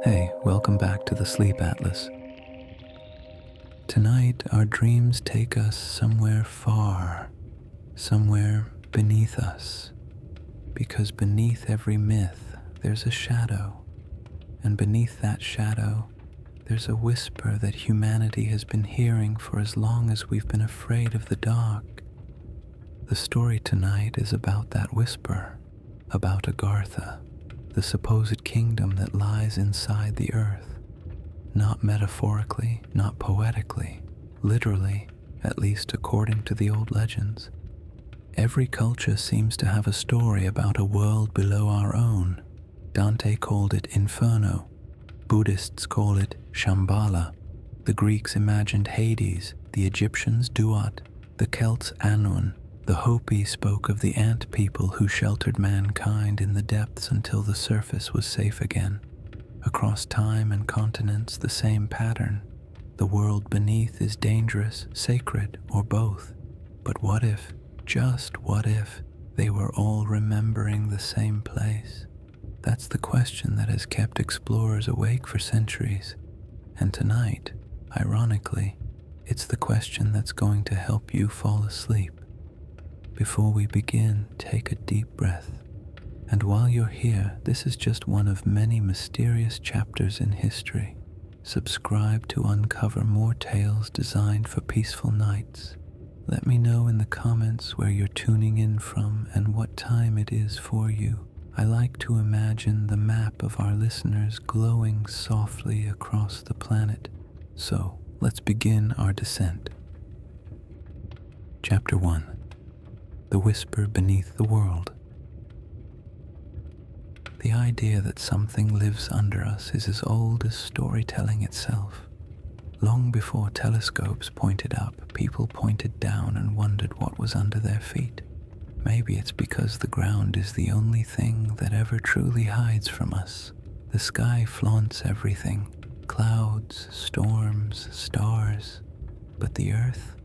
Hey, welcome back to the Sleep Atlas. Tonight, our dreams take us somewhere far, somewhere beneath us. Because beneath every myth, there's a shadow. And beneath that shadow, there's a whisper that humanity has been hearing for as long as we've been afraid of the dark. The story tonight is about that whisper, about Agartha, the supposed kingdom that lies inside the earth. Not metaphorically, not poetically, literally, at least according to the old legends. Every culture seems to have a story about a world below our own. Dante called it Inferno. Buddhists call it Shambhala. The Greeks imagined Hades, the Egyptians Duat, the Celts Anun. The Hopi spoke of the Ant People who sheltered mankind in the depths until the surface was safe again. Across time and continents, the same pattern. The world beneath is dangerous, sacred, or both. But what if, just what if, they were all remembering the same place? That's the question that has kept explorers awake for centuries. And tonight, ironically, it's the question that's going to help you fall asleep. Before we begin, take a deep breath. And while you're here, this is just one of many mysterious chapters in history. Subscribe to uncover more tales designed for peaceful nights. Let me know in the comments where you're tuning in from and what time it is for you. I like to imagine the map of our listeners glowing softly across the planet. So, let's begin our descent. Chapter 1. The Whisper Beneath the World. The idea that something lives under us is as old as storytelling itself. Long before telescopes pointed up, people pointed down and wondered what was under their feet. Maybe it's because the ground is the only thing that ever truly hides from us. The sky flaunts everything, clouds, storms, stars. But the earth,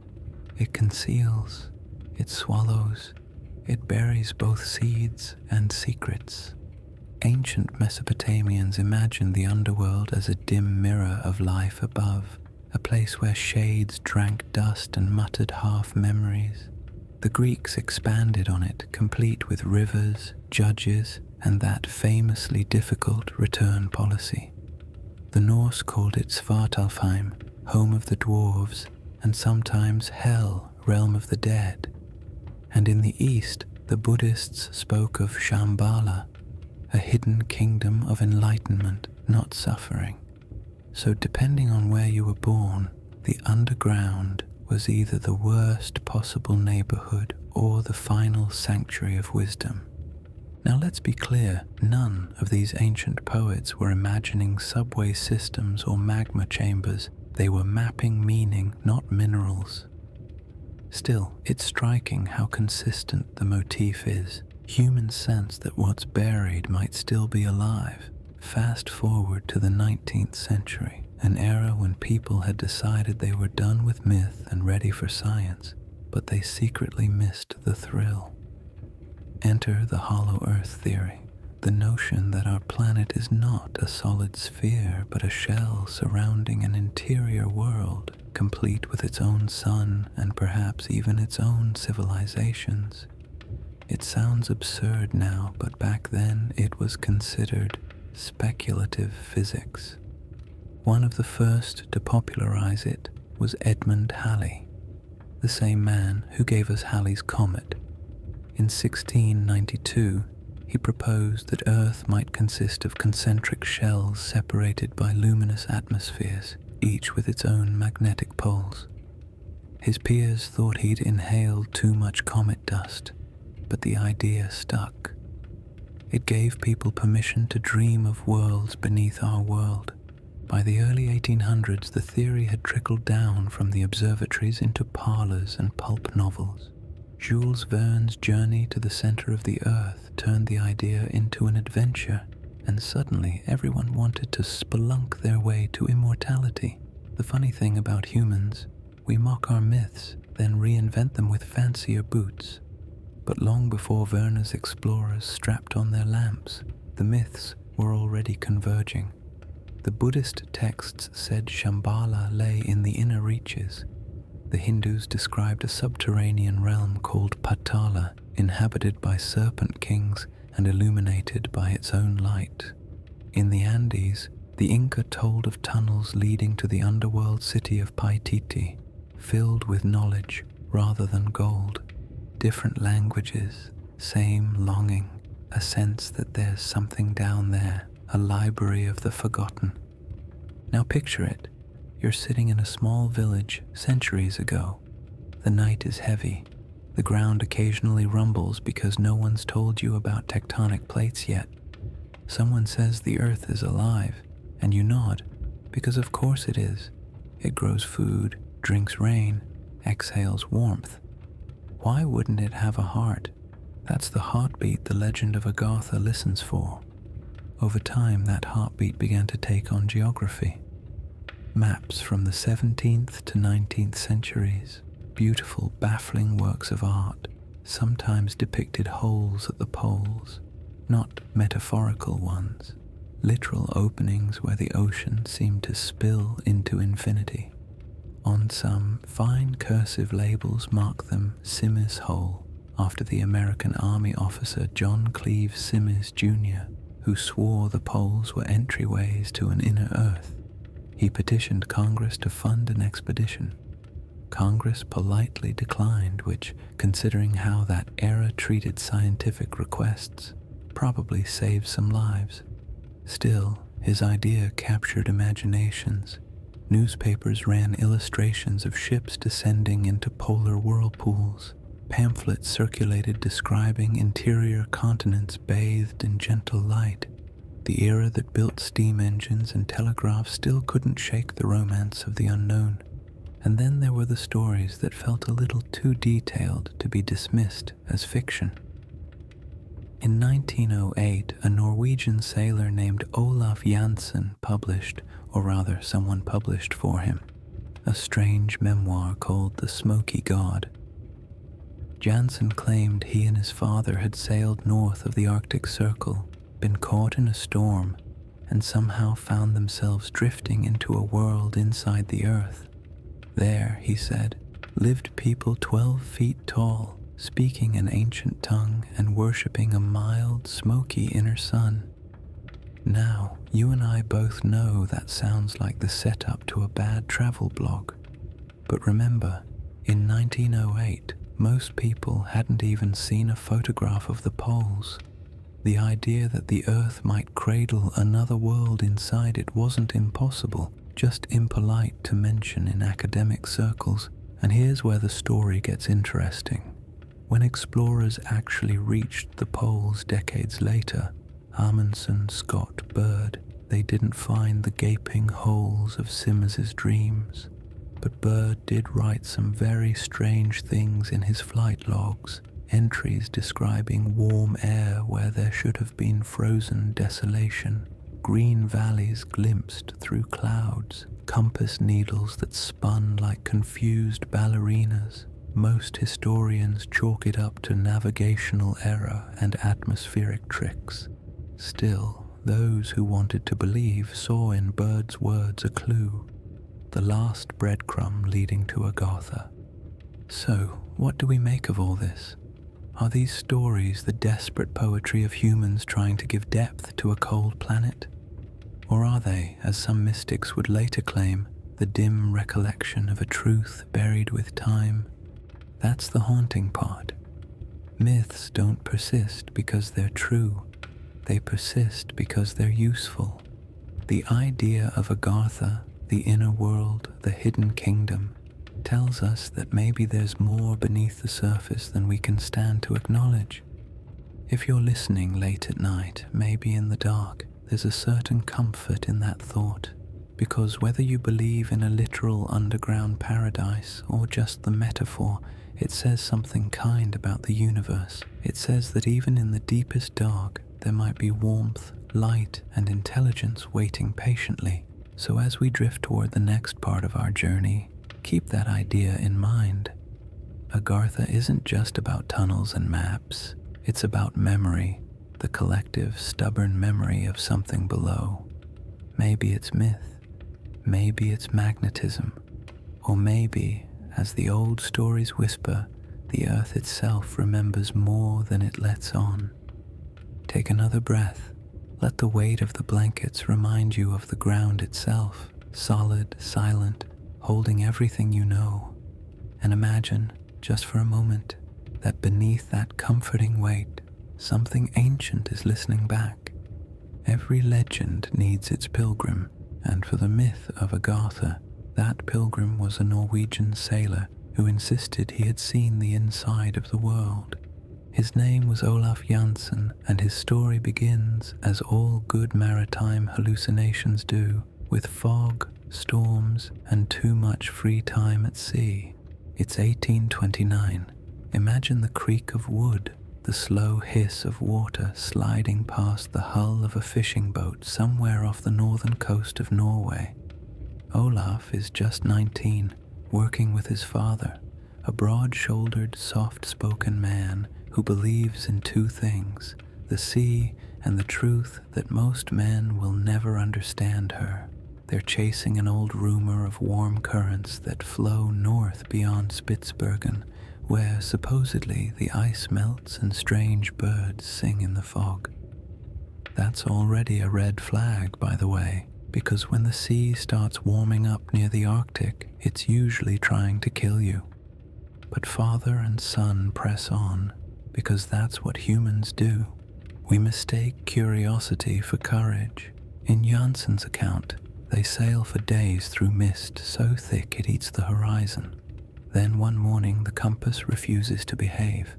it conceals. It swallows, it buries both seeds and secrets. Ancient Mesopotamians imagined the underworld as a dim mirror of life above, a place where shades drank dust and muttered half memories. The Greeks expanded on it, complete with rivers, judges, and that famously difficult return policy. The Norse called it Svartalfheim, home of the dwarves, and sometimes Hell, realm of the dead. And in the East, the Buddhists spoke of Shambhala, a hidden kingdom of enlightenment, not suffering. So depending on where you were born, the underground was either the worst possible neighborhood or the final sanctuary of wisdom. Now let's be clear, none of these ancient poets were imagining subway systems or magma chambers. They were mapping meaning, not minerals. Still, it's striking how consistent the motif is. Humans sense that what's buried might still be alive. Fast forward to the 19th century, an era when people had decided they were done with myth and ready for science, but they secretly missed the thrill. Enter the hollow earth theory, the notion that our planet is not a solid sphere but a shell surrounding an interior world, complete with its own sun and perhaps even its own civilizations. It sounds absurd now, but back then it was considered speculative physics. One of the first to popularize it was Edmund Halley, the same man who gave us Halley's Comet. In 1692, he proposed that Earth might consist of concentric shells separated by luminous atmospheres, each with its own magnetic poles. His peers thought he'd inhaled too much comet dust, but the idea stuck. It gave people permission to dream of worlds beneath our world. By the early 1800s, the theory had trickled down from the observatories into parlors and pulp novels. Jules Verne's Journey to the Center of the Earth turned the idea into an adventure, and suddenly everyone wanted to spelunk their way to immortality. The funny thing about humans, we mock our myths, then reinvent them with fancier boots. But long before Verne's explorers strapped on their lamps, the myths were already converging. The Buddhist texts said Shambhala lay in the inner reaches. The Hindus described a subterranean realm called Patala, inhabited by serpent kings and illuminated by its own light. In the Andes, the Inca told of tunnels leading to the underworld city of Paititi, filled with knowledge rather than gold. Different languages, same longing, a sense that there's something down there, a library of the forgotten. Now picture it. You're sitting in a small village centuries ago. The night is heavy. The ground occasionally rumbles because no one's told you about tectonic plates yet. Someone says the earth is alive, and you nod, because of course it is. It grows food, drinks rain, exhales warmth. Why wouldn't it have a heart? That's the heartbeat the legend of Agartha listens for. Over time, that heartbeat began to take on geography. Maps from the 17th to 19th centuries, beautiful, baffling works of art, sometimes depicted holes at the poles, not metaphorical ones, literal openings where the ocean seemed to spill into infinity. On some, fine cursive labels mark them Simms Hole, after the American Army officer John Cleve Simms Jr., who swore the poles were entryways to an inner earth. He petitioned Congress to fund an expedition. Congress politely declined, which, considering how that era treated scientific requests, probably saved some lives. Still, his idea captured imaginations. Newspapers ran illustrations of ships descending into polar whirlpools. Pamphlets circulated describing interior continents bathed in gentle light. The era that built steam engines and telegraphs still couldn't shake the romance of the unknown. And then there were the stories that felt a little too detailed to be dismissed as fiction. In 1908, a Norwegian sailor named Olaf Jansen published, or rather someone published for him, a strange memoir called The Smoky God. Jansen claimed he and his father had sailed north of the Arctic Circle, been caught in a storm, and somehow found themselves drifting into a world inside the earth. There, he said, lived people 12 feet tall, speaking an ancient tongue and worshipping a mild, smoky inner sun. Now, you and I both know that sounds like the setup to a bad travel blog. But remember, in 1908, most people hadn't even seen a photograph of the poles. The idea that the Earth might cradle another world inside it wasn't impossible, just impolite to mention in academic circles. And here's where the story gets interesting. When explorers actually reached the poles decades later, Amundsen, Scott, Byrd, they didn't find the gaping holes of Simms's dreams. But Byrd did write some very strange things in his flight logs, entries describing warm air where there should have been frozen desolation, green valleys glimpsed through clouds, compass needles that spun like confused ballerinas. Most historians chalk it up to navigational error and atmospheric tricks. Still, those who wanted to believe saw in Byrd's words a clue, the last breadcrumb leading to Agartha. So, what do we make of all this? Are these stories the desperate poetry of humans trying to give depth to a cold planet? Or are they, as some mystics would later claim, the dim recollection of a truth buried with time? That's the haunting part. Myths don't persist because they're true. They persist because they're useful. The idea of Agartha, the inner world, the hidden kingdom, tells us that maybe there's more beneath the surface than we can stand to acknowledge. If you're listening late at night, maybe in the dark, there's a certain comfort in that thought, because whether you believe in a literal underground paradise or just the metaphor, it says something kind about the universe. It says that even in the deepest dark, there might be warmth, light, and intelligence waiting patiently. So as we drift toward the next part of our journey, keep that idea in mind. Agartha isn't just about tunnels and maps. It's about memory, the collective, stubborn memory of something below. Maybe it's myth, maybe it's magnetism, or maybe, as the old stories whisper, the earth itself remembers more than it lets on. Take another breath. Let the weight of the blankets remind you of the ground itself, solid, silent, holding everything you know. And imagine, just for a moment, that beneath that comforting weight, something ancient is listening back. Every legend needs its pilgrim, and for the myth of Agartha, that pilgrim was a Norwegian sailor who insisted he had seen the inside of the world. His name was Olaf Jansen, and his story begins, as all good maritime hallucinations do, with fog, storms, and too much free time at sea. It's 1829. Imagine the creak of wood, the slow hiss of water sliding past the hull of a fishing boat somewhere off the northern coast of Norway. Olaf is just 19, working with his father, a broad-shouldered, soft-spoken man who believes in two things, the sea and the truth that most men will never understand her. They're chasing an old rumor of warm currents that flow north beyond Spitsbergen, where supposedly the ice melts and strange birds sing in the fog. That's already a red flag, by the way, because when the sea starts warming up near the Arctic, it's usually trying to kill you. But father and son press on, because that's what humans do. We mistake curiosity for courage. In Jansen's account, they sail for days through mist so thick it eats the horizon. Then one morning the compass refuses to behave.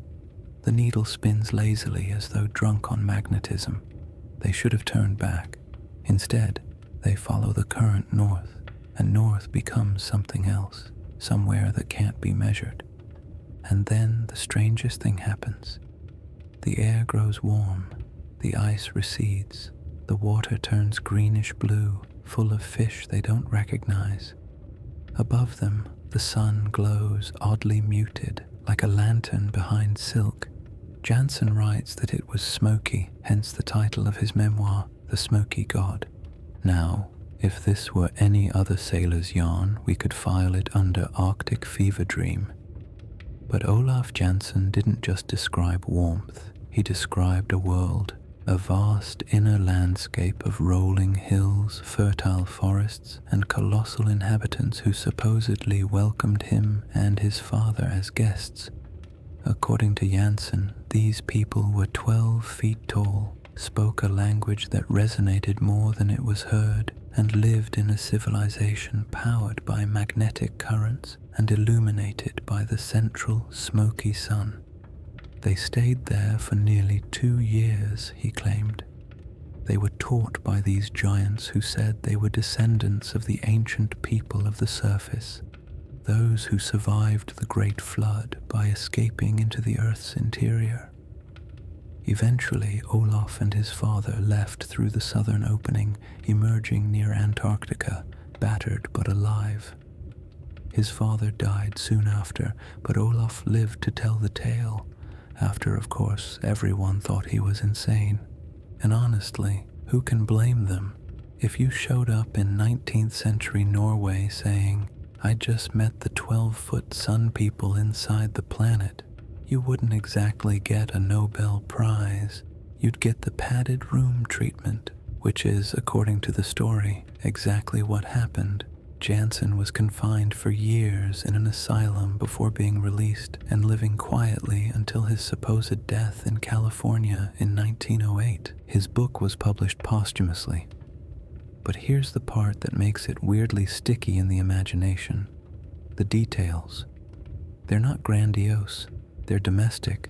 The needle spins lazily as though drunk on magnetism. They should have turned back. Instead, they follow the current north, and north becomes something else, somewhere that can't be measured. And then the strangest thing happens. The air grows warm, the ice recedes, the water turns greenish blue, full of fish they don't recognize. Above them, the sun glows oddly muted, like a lantern behind silk. Jansen writes that it was smoky, hence the title of his memoir, The Smoky God. Now, if this were any other sailor's yarn, we could file it under Arctic fever dream. But Olaf Jansen didn't just describe warmth, he described a world, a vast inner landscape of rolling hills, fertile forests, and colossal inhabitants who supposedly welcomed him and his father as guests. According to Jansen, these people were 12 feet tall, spoke a language that resonated more than it was heard, and lived in a civilization powered by magnetic currents and illuminated by the central smoky sun. They stayed there for nearly 2 years, he claimed. They were taught by these giants who said they were descendants of the ancient people of the surface, those who survived the Great Flood by escaping into the Earth's interior. Eventually, Olaf and his father left through the southern opening, emerging near Antarctica, battered but alive. His father died soon after, but Olaf lived to tell the tale, after, of course, everyone thought he was insane. And honestly, who can blame them? If you showed up in 19th century Norway saying, "I just met the 12-foot sun people inside the planet," you wouldn't exactly get a Nobel Prize. You'd get the padded room treatment, which is, according to the story, exactly what happened. Jansen was confined for years in an asylum before being released and living quietly until his supposed death in California in 1908. His book was published posthumously. But here's the part that makes it weirdly sticky in the imagination. The details. They're not grandiose. They're domestic.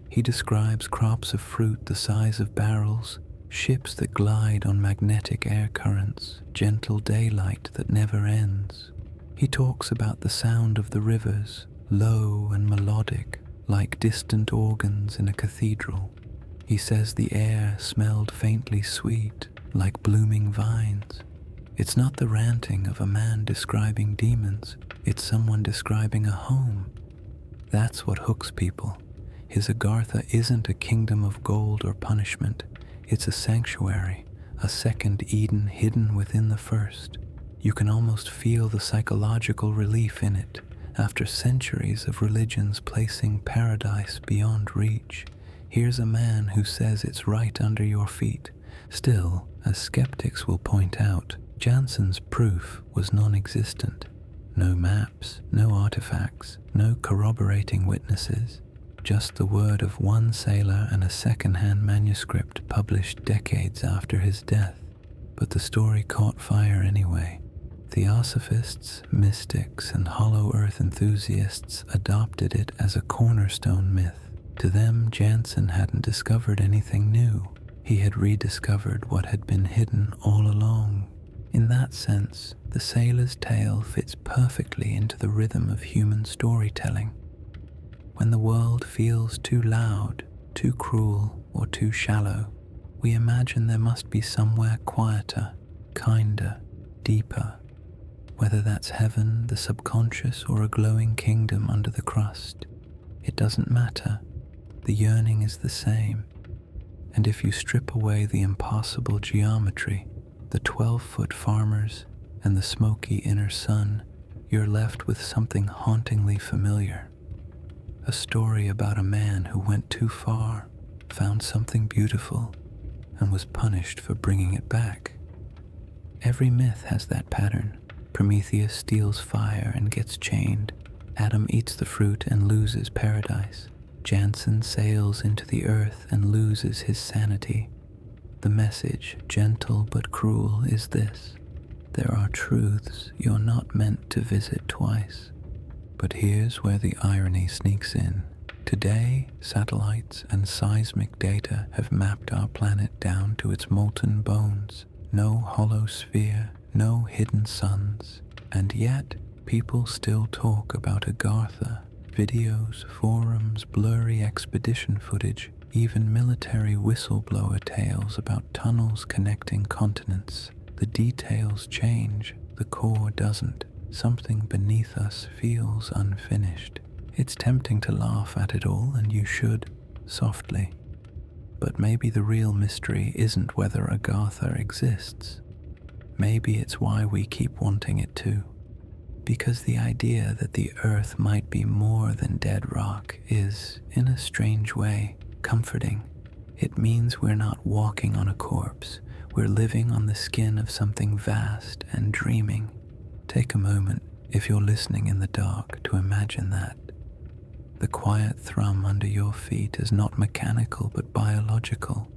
He describes crops of fruit the size of barrels, ships that glide on magnetic air currents, gentle daylight that never ends. He talks about the sound of the rivers, low and melodic, like distant organs in a cathedral. He says the air smelled faintly sweet, like blooming vines. It's not the ranting of a man describing demons, it's someone describing a home. That's what hooks people. His Agartha isn't a kingdom of gold or punishment. It's a sanctuary, a second Eden hidden within the first. You can almost feel the psychological relief in it after centuries of religions placing paradise beyond reach. Here's a man who says it's right under your feet. Still, as skeptics will point out, Jansen's proof was non-existent. No maps, no artifacts, no corroborating witnesses, just the word of one sailor and a second-hand manuscript published decades after his death. But the story caught fire anyway. Theosophists, mystics, and hollow earth enthusiasts adopted it as a cornerstone myth. To them, Jansen hadn't discovered anything new. He had rediscovered what had been hidden all along. In that sense, the sailor's tale fits perfectly into the rhythm of human storytelling. When the world feels too loud, too cruel, or too shallow, we imagine there must be somewhere quieter, kinder, deeper. Whether that's heaven, the subconscious, or a glowing kingdom under the crust, it doesn't matter. The yearning is the same. And if you strip away the impossible geometry, the 12-foot farmers, and the smoky inner sun, you're left with something hauntingly familiar. A story about a man who went too far, found something beautiful, and was punished for bringing it back. Every myth has that pattern. Prometheus steals fire and gets chained. Adam eats the fruit and loses paradise. Jansen sails into the earth and loses his sanity. The message, gentle but cruel, is this: there are truths you're not meant to visit twice. But here's where the irony sneaks in. Today, satellites and seismic data have mapped our planet down to its molten bones. No hollow sphere, no hidden suns. And yet, people still talk about Agartha. Videos, forums, blurry expedition footage, even military whistleblower tales about tunnels connecting continents. The details change, the core doesn't. Something beneath us feels unfinished. It's tempting to laugh at it all, and you should, softly. But maybe the real mystery isn't whether Agartha exists. Maybe it's why we keep wanting it to. Because the idea that the earth might be more than dead rock is, in a strange way, comforting. It means we're not walking on a corpse. We're living on the skin of something vast and dreaming. Take a moment, if you're listening in the dark, to imagine that. The quiet thrum under your feet is not mechanical but biological.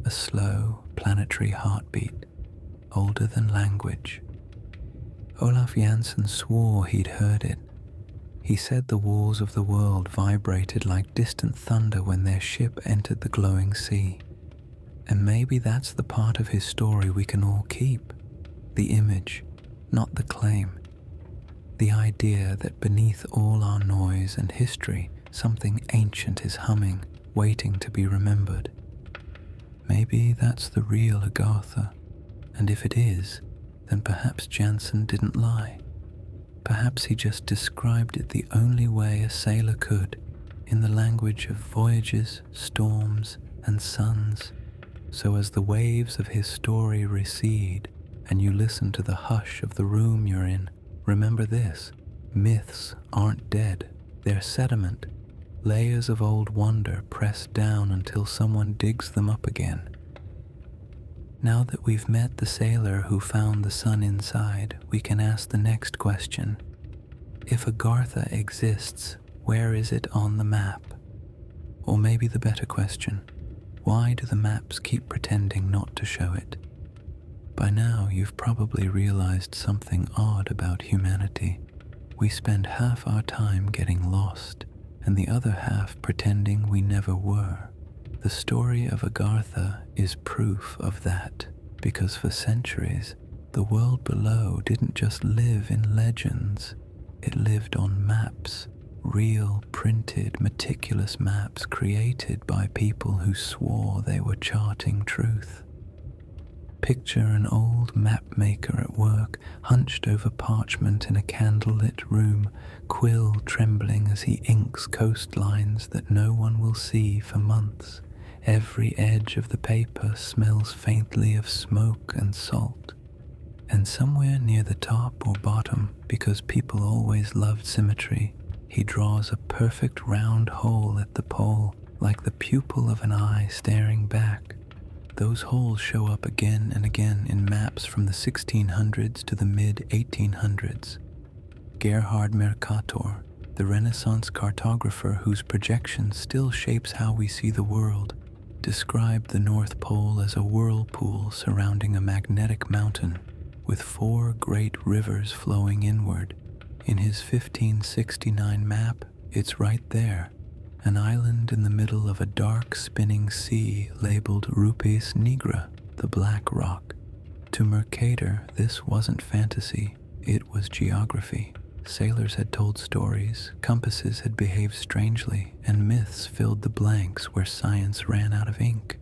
A slow, planetary heartbeat, older than language. Olaf Jansen swore he'd heard it. He said the walls of the world vibrated like distant thunder when their ship entered the glowing sea. And maybe that's the part of his story we can all keep. The image, not the claim. The idea that beneath all our noise and history, something ancient is humming, waiting to be remembered. Maybe that's the real Agartha. And if it is, then perhaps Jansen didn't lie. Perhaps he just described it the only way a sailor could, in the language of voyages, storms, and suns. So as the waves of his story recede, and you listen to the hush of the room you're in, remember this: myths aren't dead, they're sediment, layers of old wonder pressed down until someone digs them up again. Now that we've met the sailor who found the sun inside, we can ask the next question. If Agartha exists, where is it on the map? Or maybe the better question, why do the maps keep pretending not to show it? By now, you've probably realized something odd about humanity. We spend half our time getting lost, and the other half pretending we never were. The story of Agartha is proof of that, because for centuries, the world below didn't just live in legends. It lived on maps, real, printed, meticulous maps created by people who swore they were charting truth. Picture an old map maker at work, hunched over parchment in a candlelit room, quill trembling as he inks coastlines that no one will see for months. Every edge of the paper smells faintly of smoke and salt. And somewhere near the top or bottom, because people always loved symmetry, he draws a perfect round hole at the pole, like the pupil of an eye staring back. Those holes show up again and again in maps from the 1600s to the mid-1800s. Gerhard Mercator, the Renaissance cartographer whose projection still shapes how we see the world, described the North Pole as a whirlpool surrounding a magnetic mountain with 4 great rivers flowing inward. In his 1569 map, it's right there, an island in the middle of a dark spinning sea labeled Rupes Nigra, the Black Rock. To Mercator, this wasn't fantasy, it was geography. Sailors had told stories, compasses had behaved strangely, and myths filled the blanks where science ran out of ink.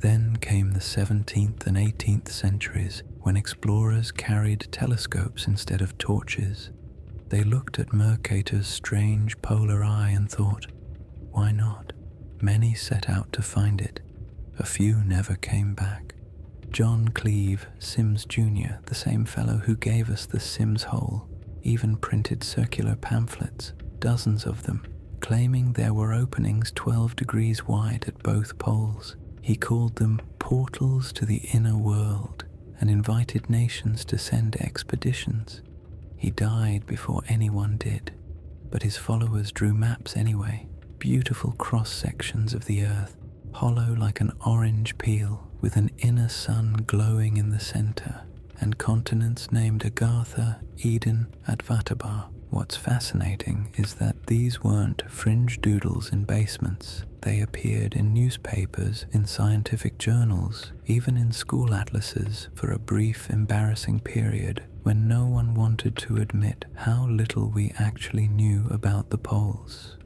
Then came the 17th and 18th centuries, when explorers carried telescopes instead of torches. They looked at Mercator's strange polar eye and thought, why not? Many set out to find it. A few never came back. John Cleave, Sims Jr., the same fellow who gave us the Sims hole, even printed circular pamphlets, dozens of them, claiming there were openings 12 degrees wide at both poles. He called them portals to the inner world and invited nations to send expeditions. He died before anyone did, but his followers drew maps anyway, beautiful cross-sections of the earth, hollow like an orange peel, with an inner sun glowing in the center, and continents named Agartha, Eden, Advataba. What's fascinating is that these weren't fringe doodles in basements. They appeared in newspapers, in scientific journals, even in school atlases for a brief, embarrassing period when no one wanted to admit how little we actually knew about the poles.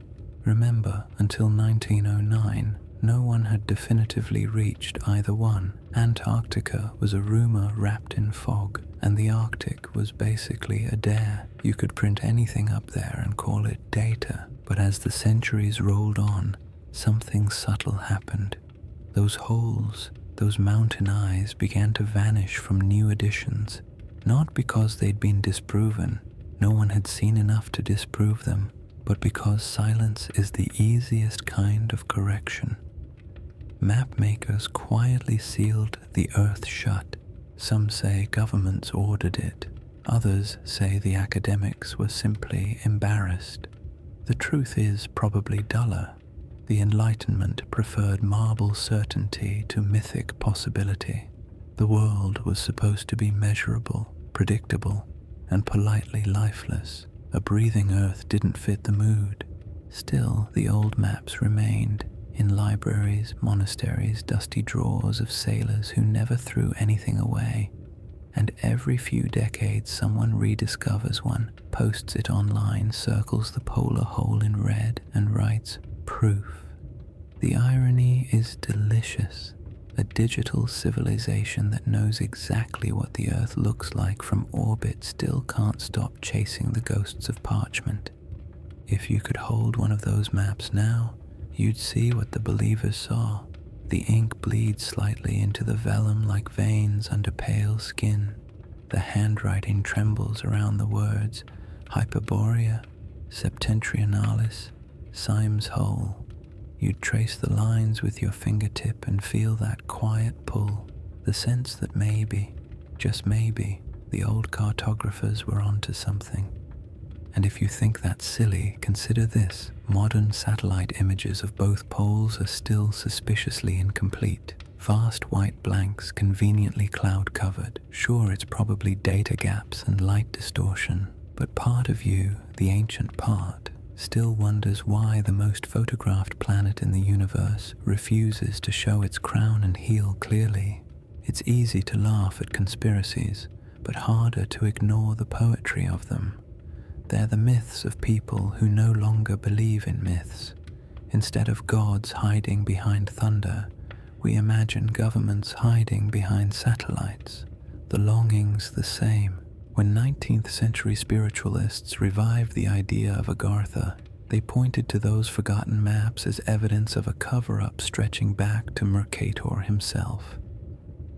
Remember, until 1909, no one had definitively reached either one. Antarctica was a rumor wrapped in fog, and the Arctic was basically a dare. You could print anything up there and call it data, but as the centuries rolled on, something subtle happened. Those holes, those mountain eyes began to vanish from new editions, not because they'd been disproven, no one had seen enough to disprove them, but because silence is the easiest kind of correction. Map makers quietly sealed the earth shut. Some say governments ordered it. Others say the academics were simply embarrassed. The truth is probably duller. The Enlightenment preferred marble certainty to mythic possibility. The world was supposed to be measurable, predictable, and politely lifeless. A breathing earth didn't fit the mood. Still, the old maps remained in libraries, monasteries, dusty drawers of sailors who never threw anything away. And every few decades someone rediscovers one, posts it online, circles the polar hole in red, and writes, proof. The irony is delicious. A digital civilization that knows exactly what the Earth looks like from orbit still can't stop chasing the ghosts of parchment. If you could hold one of those maps now, you'd see what the believers saw. The ink bleeds slightly into the vellum like veins under pale skin. The handwriting trembles around the words Hyperborea, Septentrionalis, Symes Hole. You'd trace the lines with your fingertip and feel that quiet pull, the sense that maybe, just maybe, the old cartographers were onto something. And if you think that's silly, consider this. Modern satellite images of both poles are still suspiciously incomplete. Vast white blanks conveniently cloud-covered. Sure, it's probably data gaps and light distortion, but part of you, the ancient part, still wonders why the most photographed planet in the universe refuses to show its crown and heel clearly. It's easy to laugh at conspiracies, but harder to ignore the poetry of them. They're the myths of people who no longer believe in myths. Instead of gods hiding behind thunder, we imagine governments hiding behind satellites. The longing's the same. When 19th century spiritualists revived the idea of Agartha, They pointed to those forgotten maps as evidence of a cover-up stretching back to Mercator himself.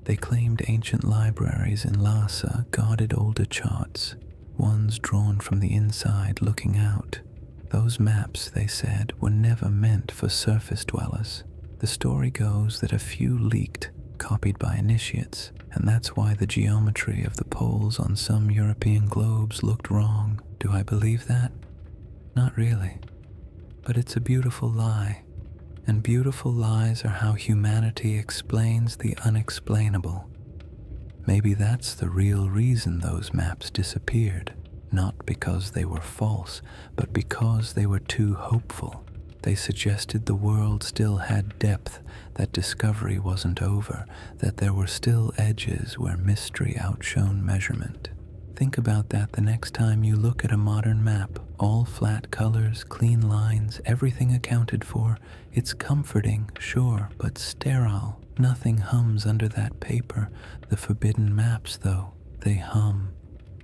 They claimed ancient libraries in Lhasa guarded older charts, ones drawn from the inside looking out. Those maps, they said, were never meant for surface dwellers. The story goes that a few leaked, copied by initiates, and that's why the geometry of the poles on some European globes looked wrong. Do I believe that? Not really. But it's a beautiful lie, and beautiful lies are how humanity explains the unexplainable. Maybe that's the real reason those maps disappeared, not because they were false, but because they were too hopeful. They suggested the world still had depth, that discovery wasn't over, that there were still edges where mystery outshone measurement. Think about that the next time you look at a modern map. All flat colors, clean lines, everything accounted for. It's comforting, sure, but sterile. Nothing hums under that paper. The forbidden maps, though, they hum.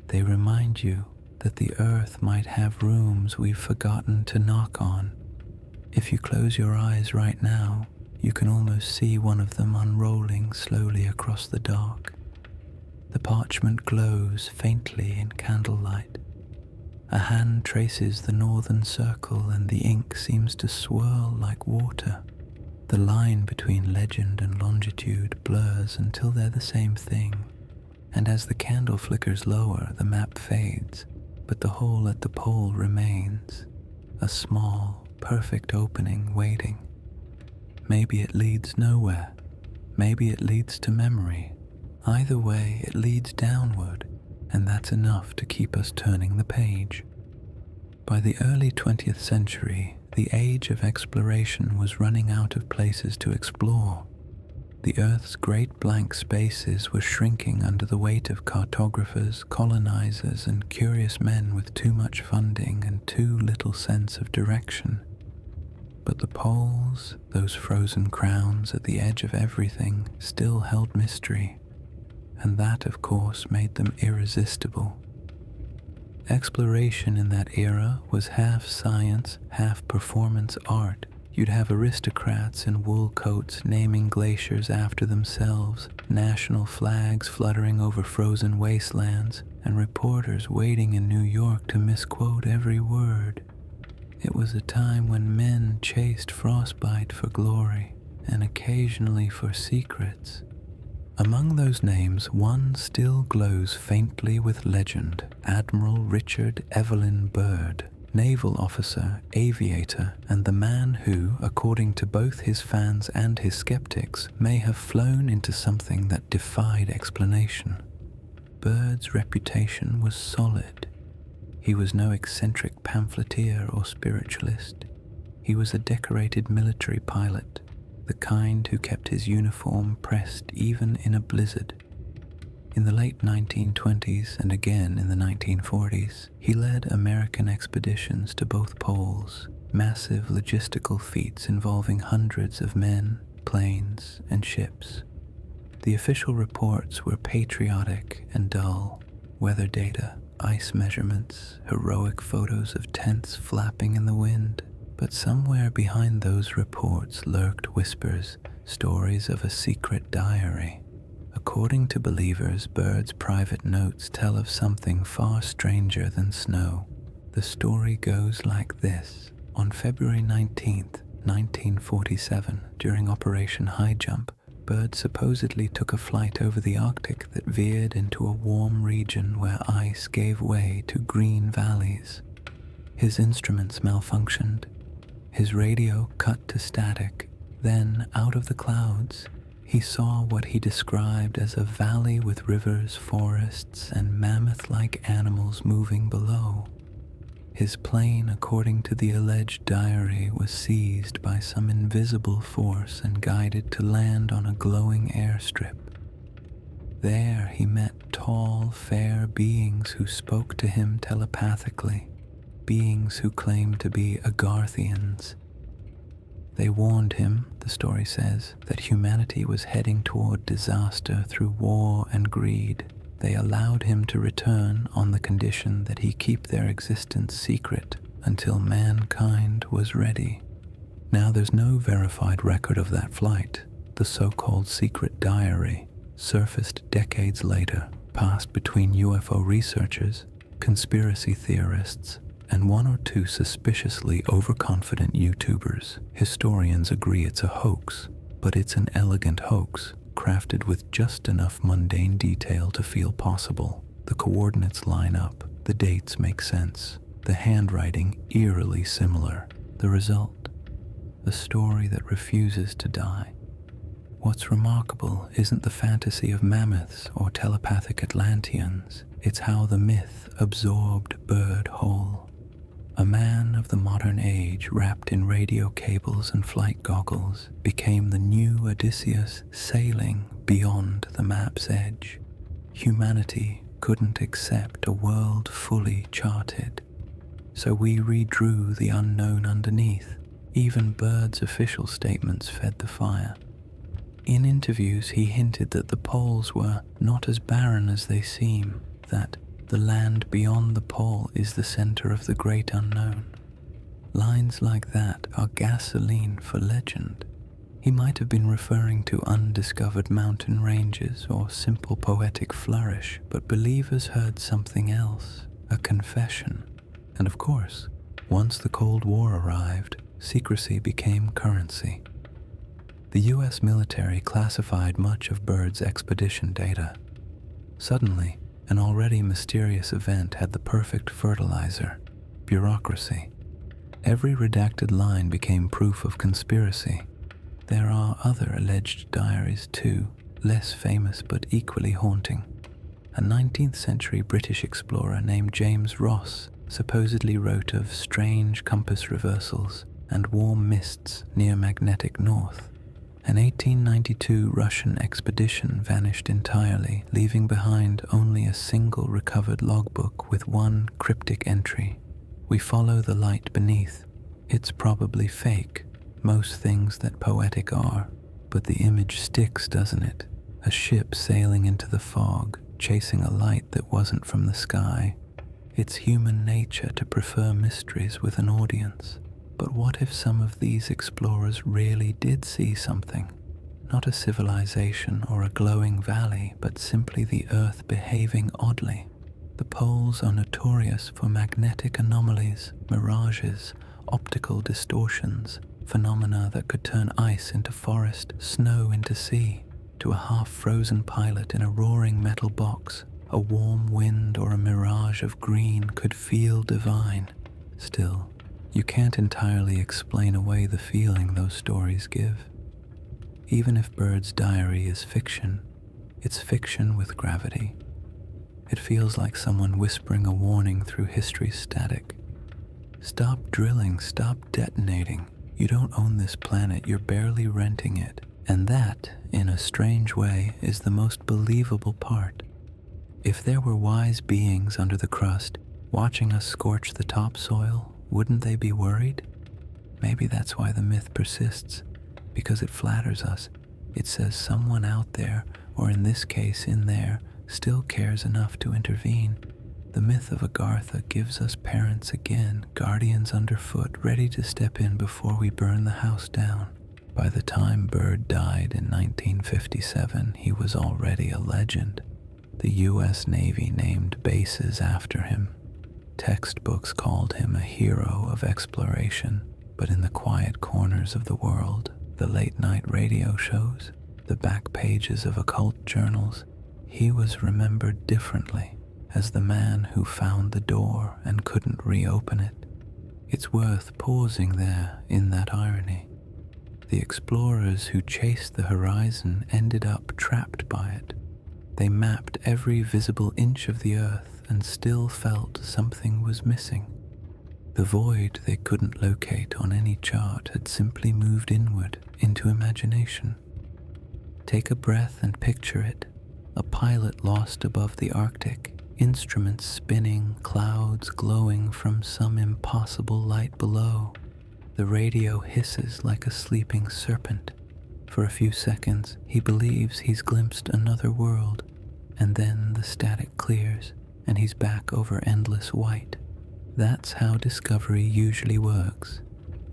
They remind you that the earth might have rooms we've forgotten to knock on. If you close your eyes right now, you can almost see one of them unrolling slowly across the dark. The parchment glows faintly in candlelight. A hand traces the northern circle and the ink seems to swirl like water. The line between legend and longitude blurs until they're the same thing, and as the candle flickers lower, the map fades, but the hole at the pole remains, a small, perfect opening waiting. Maybe it leads nowhere. Maybe it leads to memory. Either way, it leads downward, and that's enough to keep us turning the page. By the early 20th century, the age of exploration was running out of places to explore. The Earth's great blank spaces were shrinking under the weight of cartographers, colonizers, and curious men with too much funding and too little sense of direction. But the poles, those frozen crowns at the edge of everything, still held mystery, and that, of course, made them irresistible. Exploration in that era was half science, half performance art. You'd have aristocrats in wool coats naming glaciers after themselves, national flags fluttering over frozen wastelands, and reporters waiting in New York to misquote every word. It was a time when men chased frostbite for glory, and occasionally for secrets. Among those names, one still glows faintly with legend: Admiral Richard Evelyn Byrd, naval officer, aviator, and the man who, according to both his fans and his skeptics, may have flown into something that defied explanation. Byrd's reputation was solid. He was no eccentric pamphleteer or spiritualist. He was a decorated military pilot, the kind who kept his uniform pressed even in a blizzard. In the late 1920s and again in the 1940s, he led American expeditions to both poles, massive logistical feats involving hundreds of men, planes, and ships. The official reports were patriotic and dull: weather data, ice measurements, heroic photos of tents flapping in the wind. But somewhere behind those reports lurked whispers, stories of a secret diary. According to believers, Byrd's private notes tell of something far stranger than snow. The story goes like this. On February 19th, 1947, during Operation High Jump, Byrd supposedly took a flight over the Arctic that veered into a warm region where ice gave way to green valleys. His instruments malfunctioned. His radio cut to static. Then, out of the clouds, he saw what he described as a valley with rivers, forests, and mammoth-like animals moving below. His plane, according to the alleged diary, was seized by some invisible force and guided to land on a glowing airstrip. There he met tall, fair beings who spoke to him telepathically, beings who claimed to be Agarthians. They warned him, the story says, that humanity was heading toward disaster through war and greed. They allowed him to return on the condition that he keep their existence secret, until mankind was ready. Now there's no verified record of that flight. The so-called secret diary surfaced decades later, passed between UFO researchers, conspiracy theorists, and one or two suspiciously overconfident YouTubers. Historians agree it's a hoax, but it's an elegant hoax, crafted with just enough mundane detail to feel possible. The coordinates line up, the dates make sense, the handwriting eerily similar. The result? A story that refuses to die. What's remarkable isn't the fantasy of mammoths or telepathic Atlanteans, it's how the myth absorbed Byrd whole. A man of the modern age, wrapped in radio cables and flight goggles, became the new Odysseus sailing beyond the map's edge. Humanity couldn't accept a world fully charted, so we redrew the unknown underneath. Even Byrd's official statements fed the fire. In interviews, he hinted that the poles were not as barren as they seem, that the land beyond the pole is the center of the great unknown. Lines like that are gasoline for legend. He might have been referring to undiscovered mountain ranges or simple poetic flourish, but believers heard something else, a confession. And of course, once the Cold War arrived, secrecy became currency. The US military classified much of Byrd's expedition data. Suddenly, an already mysterious event had the perfect fertilizer: bureaucracy. Every redacted line became proof of conspiracy. There are other alleged diaries too, less famous but equally haunting. A 19th century British explorer named James Ross supposedly wrote of strange compass reversals and warm mists near magnetic north. An 1892 Russian expedition vanished entirely, leaving behind only a single recovered logbook with one cryptic entry: "We follow the light beneath. It's probably fake, most things that poetic are, but the image sticks, doesn't it? A ship sailing into the fog, chasing a light that wasn't from the sky. It's human nature to prefer mysteries with an audience. But what if some of these explorers really did see something? Not a civilization or a glowing valley, but simply the Earth behaving oddly. The poles are notorious for magnetic anomalies, mirages, optical distortions, phenomena that could turn ice into forest, snow into sea. To a half-frozen pilot in a roaring metal box, a warm wind or a mirage of green could feel divine. Still, you can't entirely explain away the feeling those stories give. Even if Byrd's diary is fiction, it's fiction with gravity. It feels like someone whispering a warning through history's static. Stop drilling, stop detonating. You don't own this planet, you're barely renting it. And that, in a strange way, is the most believable part. If there were wise beings under the crust, watching us scorch the topsoil, wouldn't they be worried? Maybe that's why the myth persists, because it flatters us. It says someone out there, or in this case in there, still cares enough to intervene. The myth of Agartha gives us parents again, guardians underfoot, ready to step in before we burn the house down. By the time Byrd died in 1957, he was already a legend. The US Navy named bases after him. Textbooks called him a hero of exploration, but in the quiet corners of the world, the late-night radio shows, the back pages of occult journals, he was remembered differently as the man who found the door and couldn't reopen it. It's worth pausing there in that irony. The explorers who chased the horizon ended up trapped by it. They mapped every visible inch of the Earth and still felt something was missing. The void they couldn't locate on any chart had simply moved inward into imagination. Take a breath and picture it. A pilot lost above the Arctic, instruments spinning, clouds glowing from some impossible light below. The radio hisses like a sleeping serpent. For a few seconds, he believes he's glimpsed another world, and then the static clears, and he's back over endless white. That's how discovery usually works.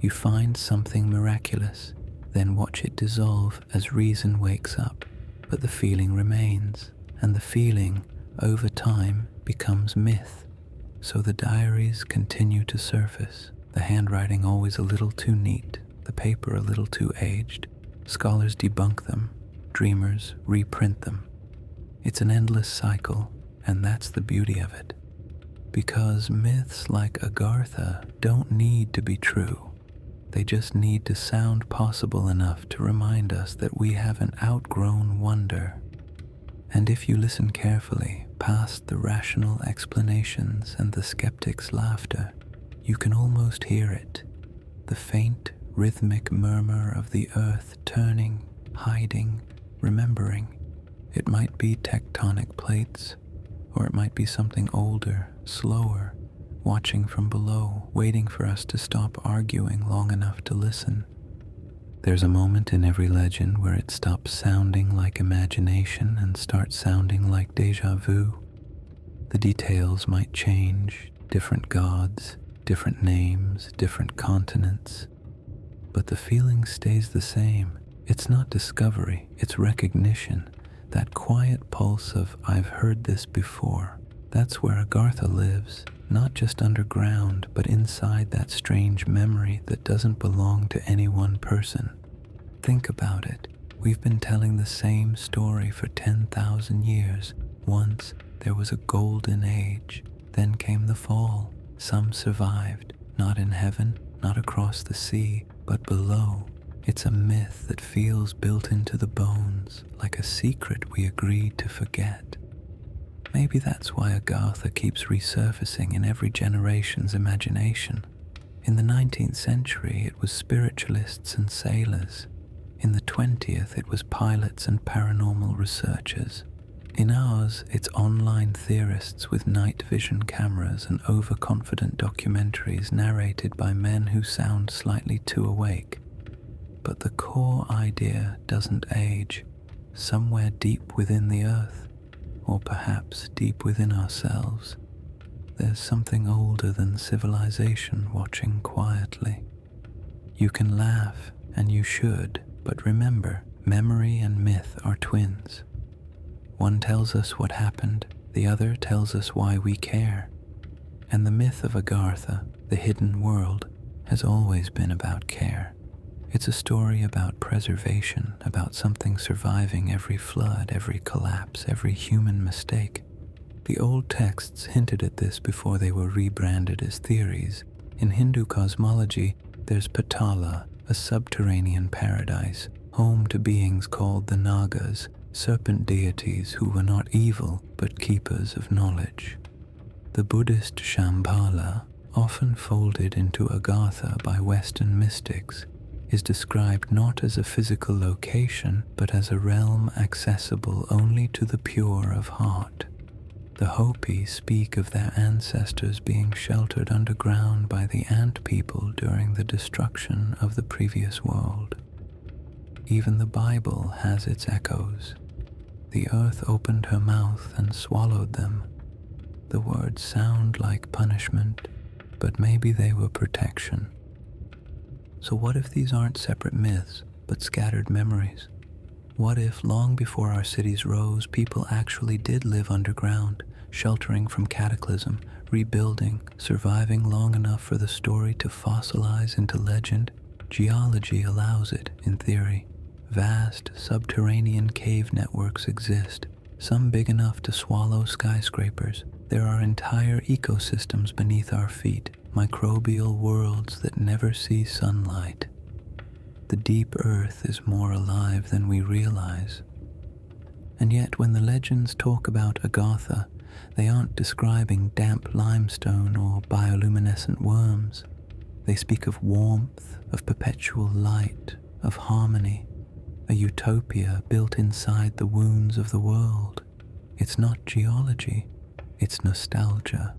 You find something miraculous, then watch it dissolve as reason wakes up, but the feeling remains, and the feeling, over time, becomes myth. So the diaries continue to surface, the handwriting always a little too neat, the paper a little too aged. Scholars debunk them, dreamers reprint them. It's an endless cycle, and that's the beauty of it. Because myths like Agartha don't need to be true. They just need to sound possible enough to remind us that we haven't outgrown wonder. And if you listen carefully, past the rational explanations and the skeptic's laughter, you can almost hear it, the faint, rhythmic murmur of the earth turning, hiding, remembering. It might be tectonic plates, or it might be something older, slower, watching from below, waiting for us to stop arguing long enough to listen. There's a moment in every legend where it stops sounding like imagination and starts sounding like déjà vu. The details might change, different gods, different names, different continents, but the feeling stays the same. It's not discovery, it's recognition. That quiet pulse of "I've heard this before." That's where Agartha lives, not just underground, but inside that strange memory that doesn't belong to any one person. Think about it. We've been telling the same story for 10,000 years. Once there was a golden age, then came the fall. Some survived, not in heaven, not across the sea, but below. It's a myth that feels built into the bones, like a secret we agreed to forget. Maybe that's why Agartha keeps resurfacing in every generation's imagination. In the 19th century, it was spiritualists and sailors. In the 20th, it was pilots and paranormal researchers. In ours, it's online theorists with night vision cameras and overconfident documentaries narrated by men who sound slightly too awake. But the core idea doesn't age. Somewhere deep within the earth, or perhaps deep within ourselves, there's something older than civilization watching quietly. You can laugh, and you should, but remember, memory and myth are twins. One tells us what happened, the other tells us why we care. And the myth of Agartha, the hidden world, has always been about care. It's a story about preservation, about something surviving every flood, every collapse, every human mistake. The old texts hinted at this before they were rebranded as theories. In Hindu cosmology, there's Patala, a subterranean paradise, home to beings called the Nagas, serpent deities who were not evil but keepers of knowledge. The Buddhist Shambhala, often folded into Agartha by Western mystics, is described not as a physical location, but as a realm accessible only to the pure of heart. The Hopi speak of their ancestors being sheltered underground by the Ant People during the destruction of the previous world. Even the Bible has its echoes. The earth opened her mouth and swallowed them. The words sound like punishment, but maybe they were protection. So what if these aren't separate myths, but scattered memories? What if, long before our cities rose, people actually did live underground, sheltering from cataclysm, rebuilding, surviving long enough for the story to fossilize into legend? Geology allows it, in theory. Vast subterranean cave networks exist, some big enough to swallow skyscrapers. There are entire ecosystems beneath our feet, microbial worlds that never see sunlight. The deep earth is more alive than we realize. And yet when the legends talk about Agartha, they aren't describing damp limestone or bioluminescent worms. They speak of warmth, of perpetual light, of harmony, a utopia built inside the wounds of the world. It's not geology, it's nostalgia.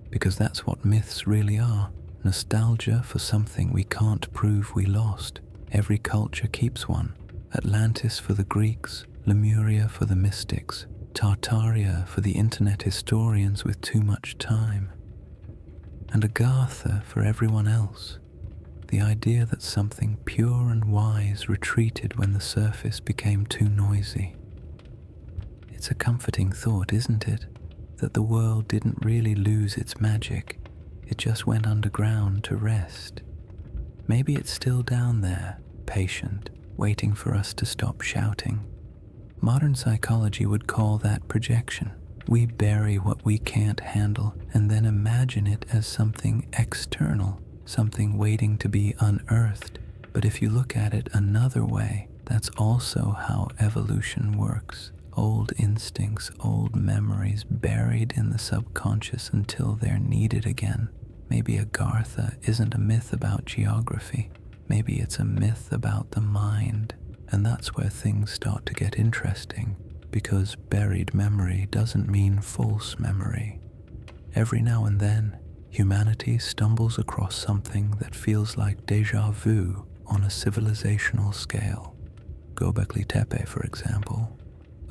Because that's what myths really are, nostalgia for something we can't prove we lost. Every culture keeps one. Atlantis for the Greeks, Lemuria for the mystics, Tartaria for the internet historians with too much time. and Agartha for everyone else. The idea that something pure and wise retreated when the surface became too noisy. It's a comforting thought, isn't it? That the world didn't really lose its magic. It just went underground to rest. Maybe it's still down there, patient, waiting for us to stop shouting. Modern psychology would call that projection. We bury what we can't handle and then imagine it as something external, something waiting to be unearthed. But if you look at it another way, that's also how evolution works. Old instincts, old memories buried in the subconscious until they're needed again. Maybe Agartha isn't a myth about geography. Maybe it's a myth about the mind. And that's where things start to get interesting, because buried memory doesn't mean false memory. Every now and then, humanity stumbles across something that feels like déjà vu on a civilizational scale. Göbekli Tepe, for example,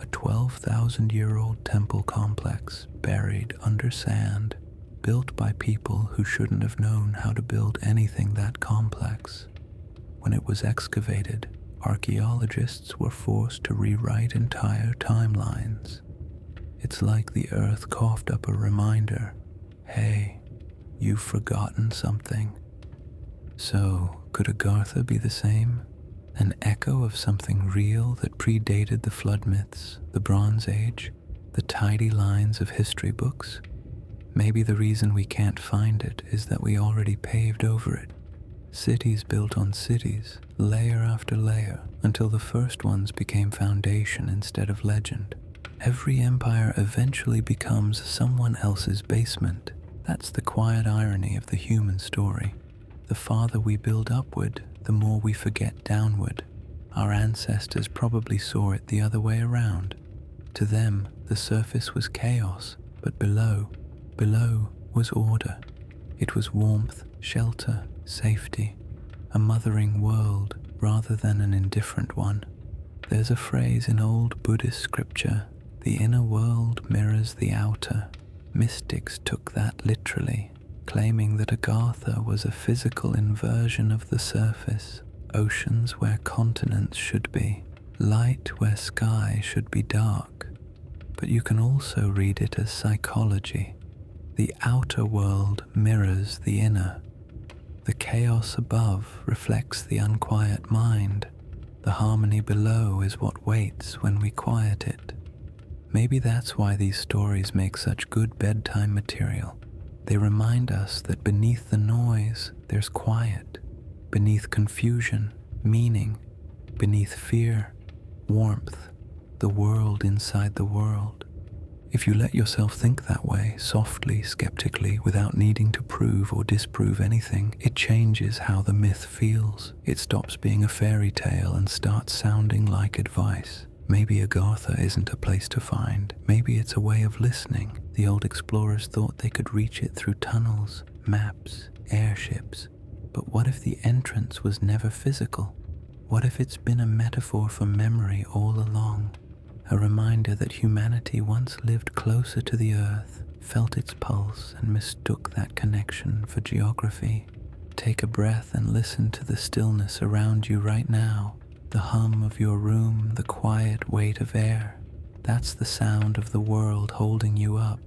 a 12,000-year-old temple complex buried under sand, built by people who shouldn't have known how to build anything that complex. When it was excavated, archaeologists were forced to rewrite entire timelines. It's like the earth coughed up a reminder, hey, you've forgotten something. So, could Agartha be the same? An echo of something real that predated the flood myths, the Bronze Age, the tidy lines of history books? Maybe the reason we can't find it is that we already paved over it. Cities built on cities, layer after layer, until the first ones became foundation instead of legend. Every empire eventually becomes someone else's basement. That's the quiet irony of the human story. The farther we build upward, the more we forget downward. Our ancestors probably saw it the other way around. To them, the surface was chaos, but below was order. It was warmth, shelter, safety, a mothering world rather than an indifferent one. There's a phrase in old Buddhist scripture, the inner world mirrors the outer. Mystics took that literally, claiming that Agartha was a physical inversion of the surface, oceans where continents should be, light where sky should be dark. But you can also read it as psychology. The outer world mirrors the inner. The chaos above reflects the unquiet mind. The harmony below is what waits when we quiet it. Maybe that's why these stories make such good bedtime material. They remind us that beneath the noise, there's quiet. Beneath confusion, meaning. Beneath fear, warmth. The world inside the world. If you let yourself think that way, softly, skeptically, without needing to prove or disprove anything, it changes how the myth feels. It stops being a fairy tale and starts sounding like advice. Maybe Agartha isn't a place to find. Maybe it's a way of listening. The old explorers thought they could reach it through tunnels, maps, airships. But what if the entrance was never physical? What if it's been a metaphor for memory all along? A reminder that humanity once lived closer to the earth, felt its pulse, and mistook that connection for geography. Take a breath and listen to the stillness around you right now. The hum of your room, the quiet weight of air. That's the sound of the world holding you up.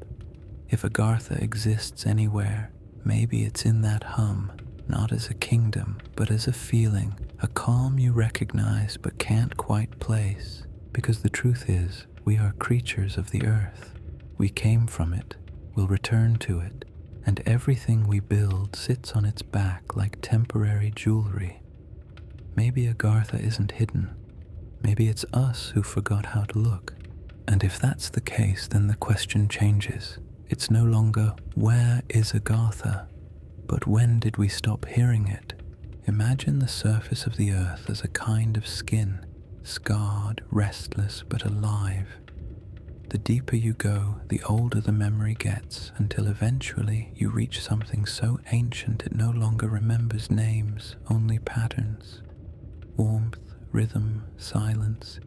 If Agartha exists anywhere, maybe it's in that hum, not as a kingdom, but as a feeling, a calm you recognize but can't quite place. Because the truth is, we are creatures of the earth. We came from it, will return to it, and everything we build sits on its back like temporary jewelry. Maybe Agartha isn't hidden. Maybe it's us who forgot how to look. And if that's the case, then the question changes. It's no longer, where is Agartha? But when did we stop hearing it? Imagine the surface of the earth as a kind of skin, scarred, restless, but alive. The deeper you go, the older the memory gets, until eventually you reach something so ancient it no longer remembers names, only patterns. Warmth, rhythm, silence.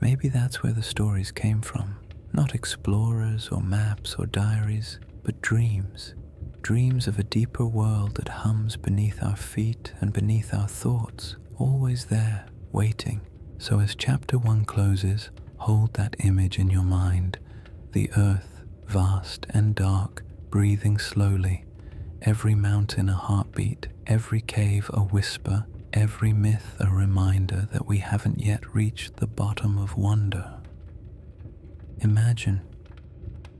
Maybe that's where the stories came from. Not explorers or maps or diaries, but dreams. dreams of a deeper world that hums beneath our feet and beneath our thoughts, always there, waiting. So as chapter 1 closes, hold that image in your mind, the earth, vast and dark, breathing slowly, every mountain a heartbeat, every cave a whisper, every myth a reminder that we haven't yet reached the bottom of wonder. Imagine,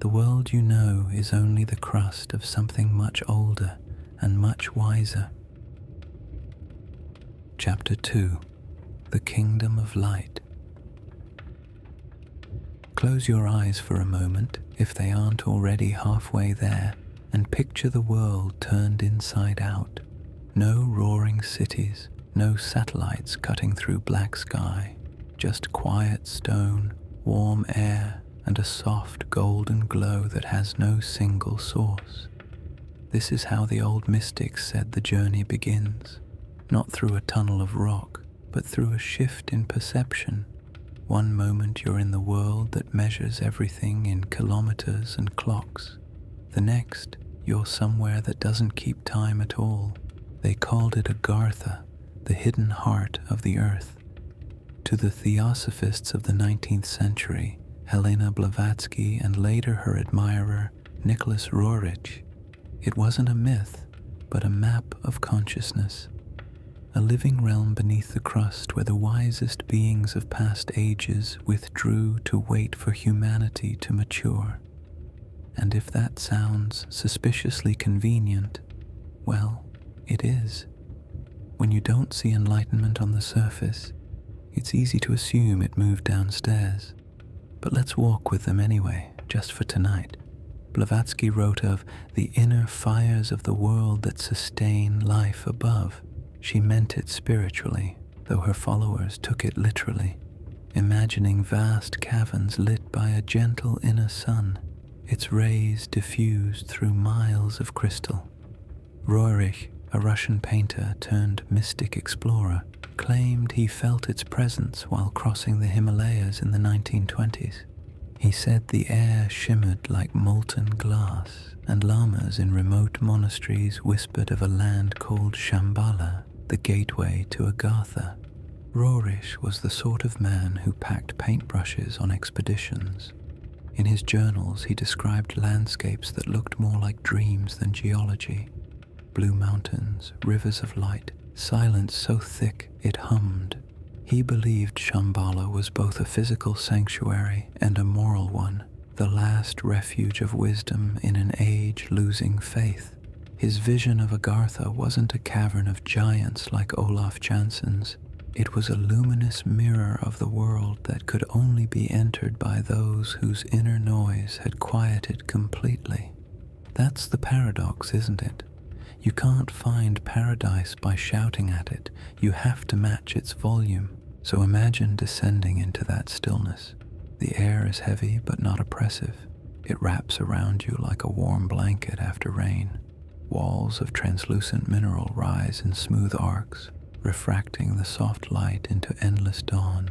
the world you know is only the crust of something much older and much wiser. Chapter 2, The Kingdom of Light. Close your eyes for a moment, if they aren't already halfway there, and picture the world turned inside out. No roaring cities, no satellites cutting through black sky, just quiet stone, warm air, and a soft golden glow that has no single source. This is how the old mystics said the journey begins, not through a tunnel of rock, but through a shift in perception. One moment you're in the world that measures everything in kilometers and clocks. The next, you're somewhere that doesn't keep time at all. They called it Agartha, the hidden heart of the earth. To the theosophists of the 19th century, Helena Blavatsky and later her admirer, Nicholas Roerich, it wasn't a myth, but a map of consciousness. A living realm beneath the crust where the wisest beings of past ages withdrew to wait for humanity to mature. And if that sounds suspiciously convenient, well, it is. When you don't see enlightenment on the surface, it's easy to assume it moved downstairs. But let's walk with them anyway, just for tonight. Blavatsky wrote of the inner fires of the world that sustain life above. She meant it spiritually, though her followers took it literally, imagining vast caverns lit by a gentle inner sun, its rays diffused through miles of crystal. Roerich, a Russian painter turned mystic explorer, claimed he felt its presence while crossing the Himalayas in the 1920s. He said the air shimmered like molten glass, and lamas in remote monasteries whispered of a land called Shambhala, the gateway to Agartha. Roerich was the sort of man who packed paintbrushes on expeditions. In his journals, he described landscapes that looked more like dreams than geology. Blue mountains, rivers of light, silence so thick it hummed. He believed Shambhala was both a physical sanctuary and a moral one, the last refuge of wisdom in an age losing faith. His vision of Agartha wasn't a cavern of giants like Olaf Jansen's. It was a luminous mirror of the world that could only be entered by those whose inner noise had quieted completely. That's the paradox, isn't it? You can't find paradise by shouting at it. You have to match its volume. So imagine descending into that stillness. The air is heavy but not oppressive. It wraps around you like a warm blanket after rain. Walls of translucent mineral rise in smooth arcs, refracting the soft light into endless dawn.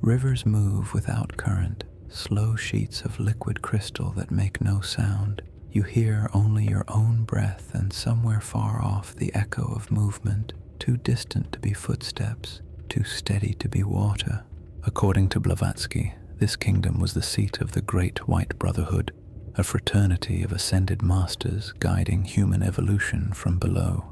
Rivers move without current, slow sheets of liquid crystal that make no sound. You hear only your own breath and somewhere far off the echo of movement, too distant to be footsteps, too steady to be water. According to Blavatsky, this kingdom was the seat of the Great White Brotherhood, a fraternity of ascended masters guiding human evolution from below.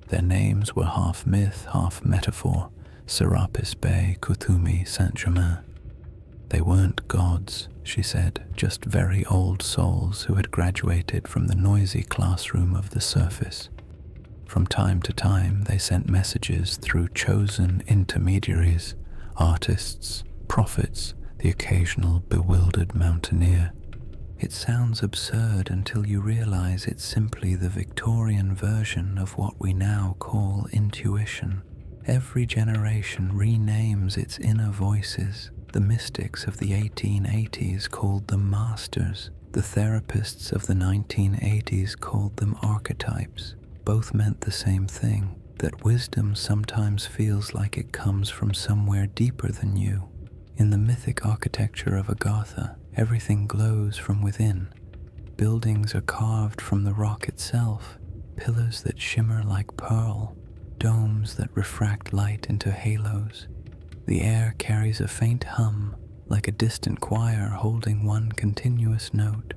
Their names were half myth, half metaphor, Serapis Bey, Kuthumi, Saint-Germain. They weren't gods, she said, just very old souls who had graduated from the noisy classroom of the surface. From time to time, they sent messages through chosen intermediaries, artists, prophets, the occasional bewildered mountaineer. It sounds absurd until you realize it's simply the Victorian version of what we now call intuition. Every generation renames its inner voices. The mystics of the 1880s called them masters. The therapists of the 1980s called them archetypes. Both meant the same thing, that wisdom sometimes feels like it comes from somewhere deeper than you. In the mythic architecture of Agartha, everything glows from within. buildings are carved from the rock itself, pillars that shimmer like pearl, domes that refract light into halos. The air carries a faint hum, like a distant choir holding one continuous note.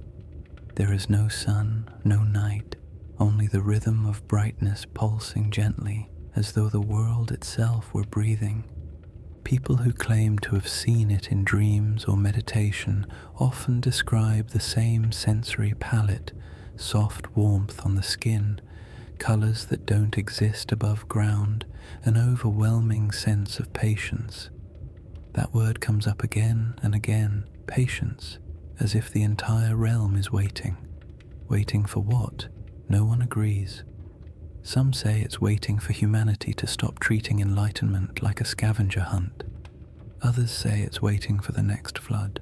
There is no sun, no night, only the rhythm of brightness pulsing gently, as though the world itself were breathing. People who claim to have seen it in dreams or meditation often describe the same sensory palette, soft warmth on the skin, colors that don't exist above ground, an overwhelming sense of patience. That word comes up again and again, patience, as if the entire realm is waiting. Waiting for what? No one agrees. Some say it's waiting for humanity to stop treating enlightenment like a scavenger hunt. Others say it's waiting for the next flood.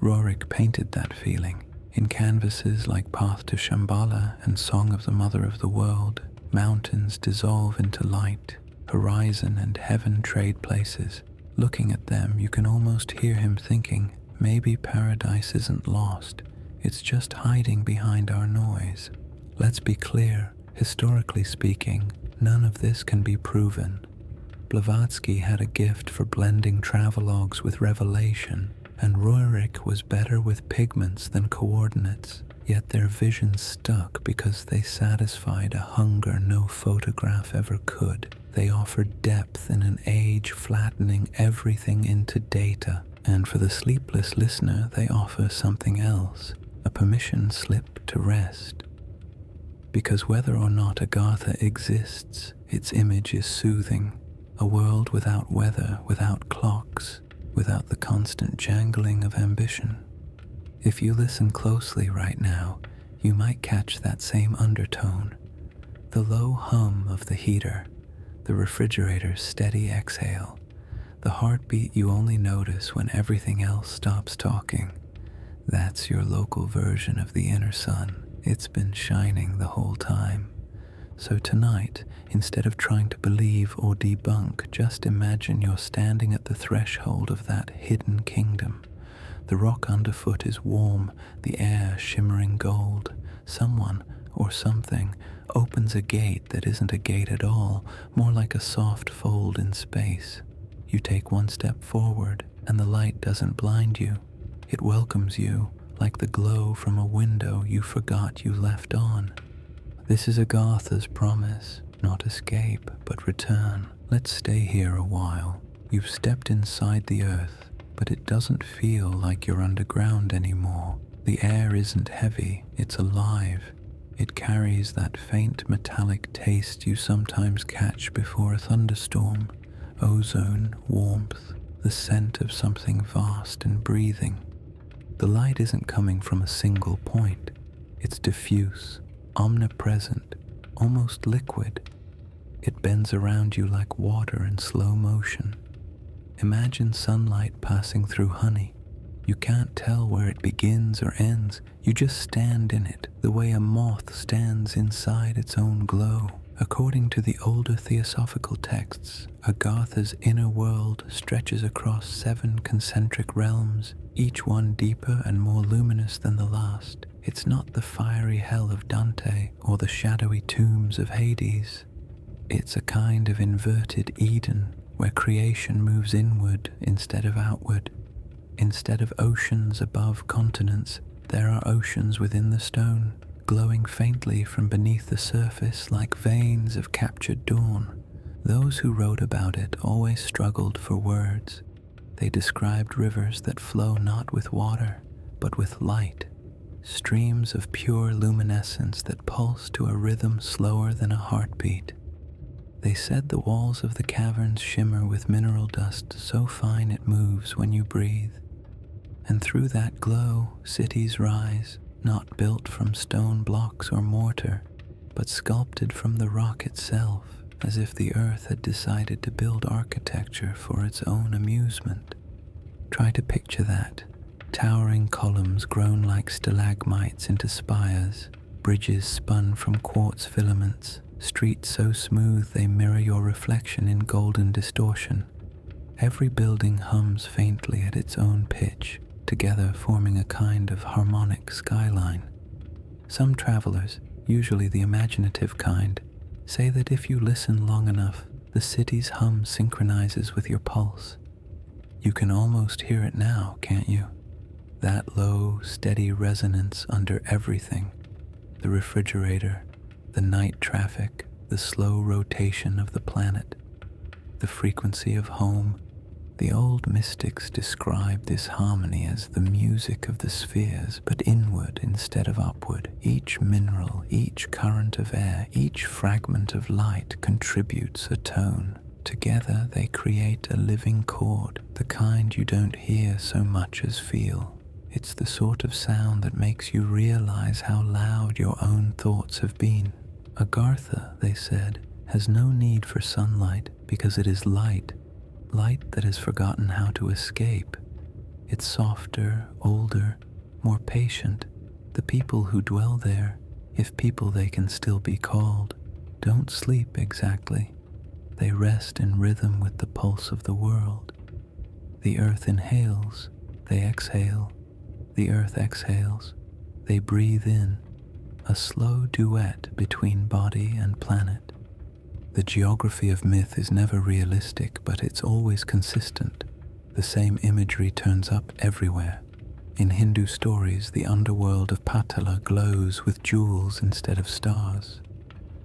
Rorik painted that feeling. In canvases like Path to Shambhala and Song of the Mother of the World, mountains dissolve into light, horizon and heaven trade places. Looking at them, you can almost hear him thinking, maybe paradise isn't lost, it's just hiding behind our noise. Let's be clear, historically speaking, none of this can be proven. Blavatsky had a gift for blending travelogues with revelation, and Roerich was better with pigments than coordinates, yet their visions stuck because they satisfied a hunger no photograph ever could. They offered depth in an age flattening everything into data, and for the sleepless listener they offer something else, a permission slip to rest. Because whether or not Agartha exists, its image is soothing, a world without weather, without clocks, without the constant jangling of ambition. If you listen closely right now, you might catch that same undertone, the low hum of the heater, the refrigerator's steady exhale, the heartbeat you only notice when everything else stops talking. That's your local version of the inner sun. It's been shining the whole time. So tonight, instead of trying to believe or debunk, just imagine you're standing at the threshold of that hidden kingdom. The rock underfoot is warm, the air shimmering gold. Someone, or something, opens a gate that isn't a gate at all, more like a soft fold in space. You take one step forward, and the light doesn't blind you. It welcomes you, like the glow from a window you forgot you left on. This is Agartha's promise, not escape, but return. Let's stay here a while. You've stepped inside the earth, but it doesn't feel like you're underground anymore. The air isn't heavy, it's alive. It carries that faint metallic taste you sometimes catch before a thunderstorm. Ozone, warmth, the scent of something vast and breathing. The light isn't coming from a single point. It's diffuse, omnipresent, almost liquid. It bends around you like water in slow motion. Imagine sunlight passing through honey. You can't tell where it begins or ends. You just stand in it, the way a moth stands inside its own glow. According to the older theosophical texts, Agartha's inner world stretches across 7 concentric realms, each one deeper and more luminous than the last. It's not the fiery hell of Dante or the shadowy tombs of Hades. It's a kind of inverted Eden where creation moves inward instead of outward. Instead of oceans above continents, there are oceans within the stone, glowing faintly from beneath the surface like veins of captured dawn. Those who wrote about it always struggled for words. They described rivers that flow not with water, but with light, streams of pure luminescence that pulse to a rhythm slower than a heartbeat. They said the walls of the caverns shimmer with mineral dust so fine it moves when you breathe. And through that glow, cities rise, not built from stone blocks or mortar, but sculpted from the rock itself, as if the earth had decided to build architecture for its own amusement. Try to picture that. Towering columns grown like stalagmites into spires, bridges spun from quartz filaments, streets so smooth they mirror your reflection in golden distortion. Every building hums faintly at its own pitch, together forming a kind of harmonic skyline. Some travelers, usually the imaginative kind, say that if you listen long enough, the city's hum synchronizes with your pulse. You can almost hear it now, can't you? That low, steady resonance under everything. The refrigerator, the night traffic, the slow rotation of the planet, the frequency of home. The old mystics described this harmony as the music of the spheres, but inward instead of upward. Each mineral, each current of air, each fragment of light contributes a tone. Together they create a living chord, the kind you don't hear so much as feel. It's the sort of sound that makes you realize how loud your own thoughts have been. Agartha, they said, has no need for sunlight because it is light that has forgotten how to escape. It's softer, older, more patient. The people who dwell there, if people they can still be called, don't sleep exactly. They rest in rhythm with the pulse of the world. The earth inhales, they exhale. The earth exhales, they breathe in. A slow duet between body and planet. The geography of myth is never realistic, but it's always consistent. The same imagery turns up everywhere. In Hindu stories, the underworld of Patala glows with jewels instead of stars.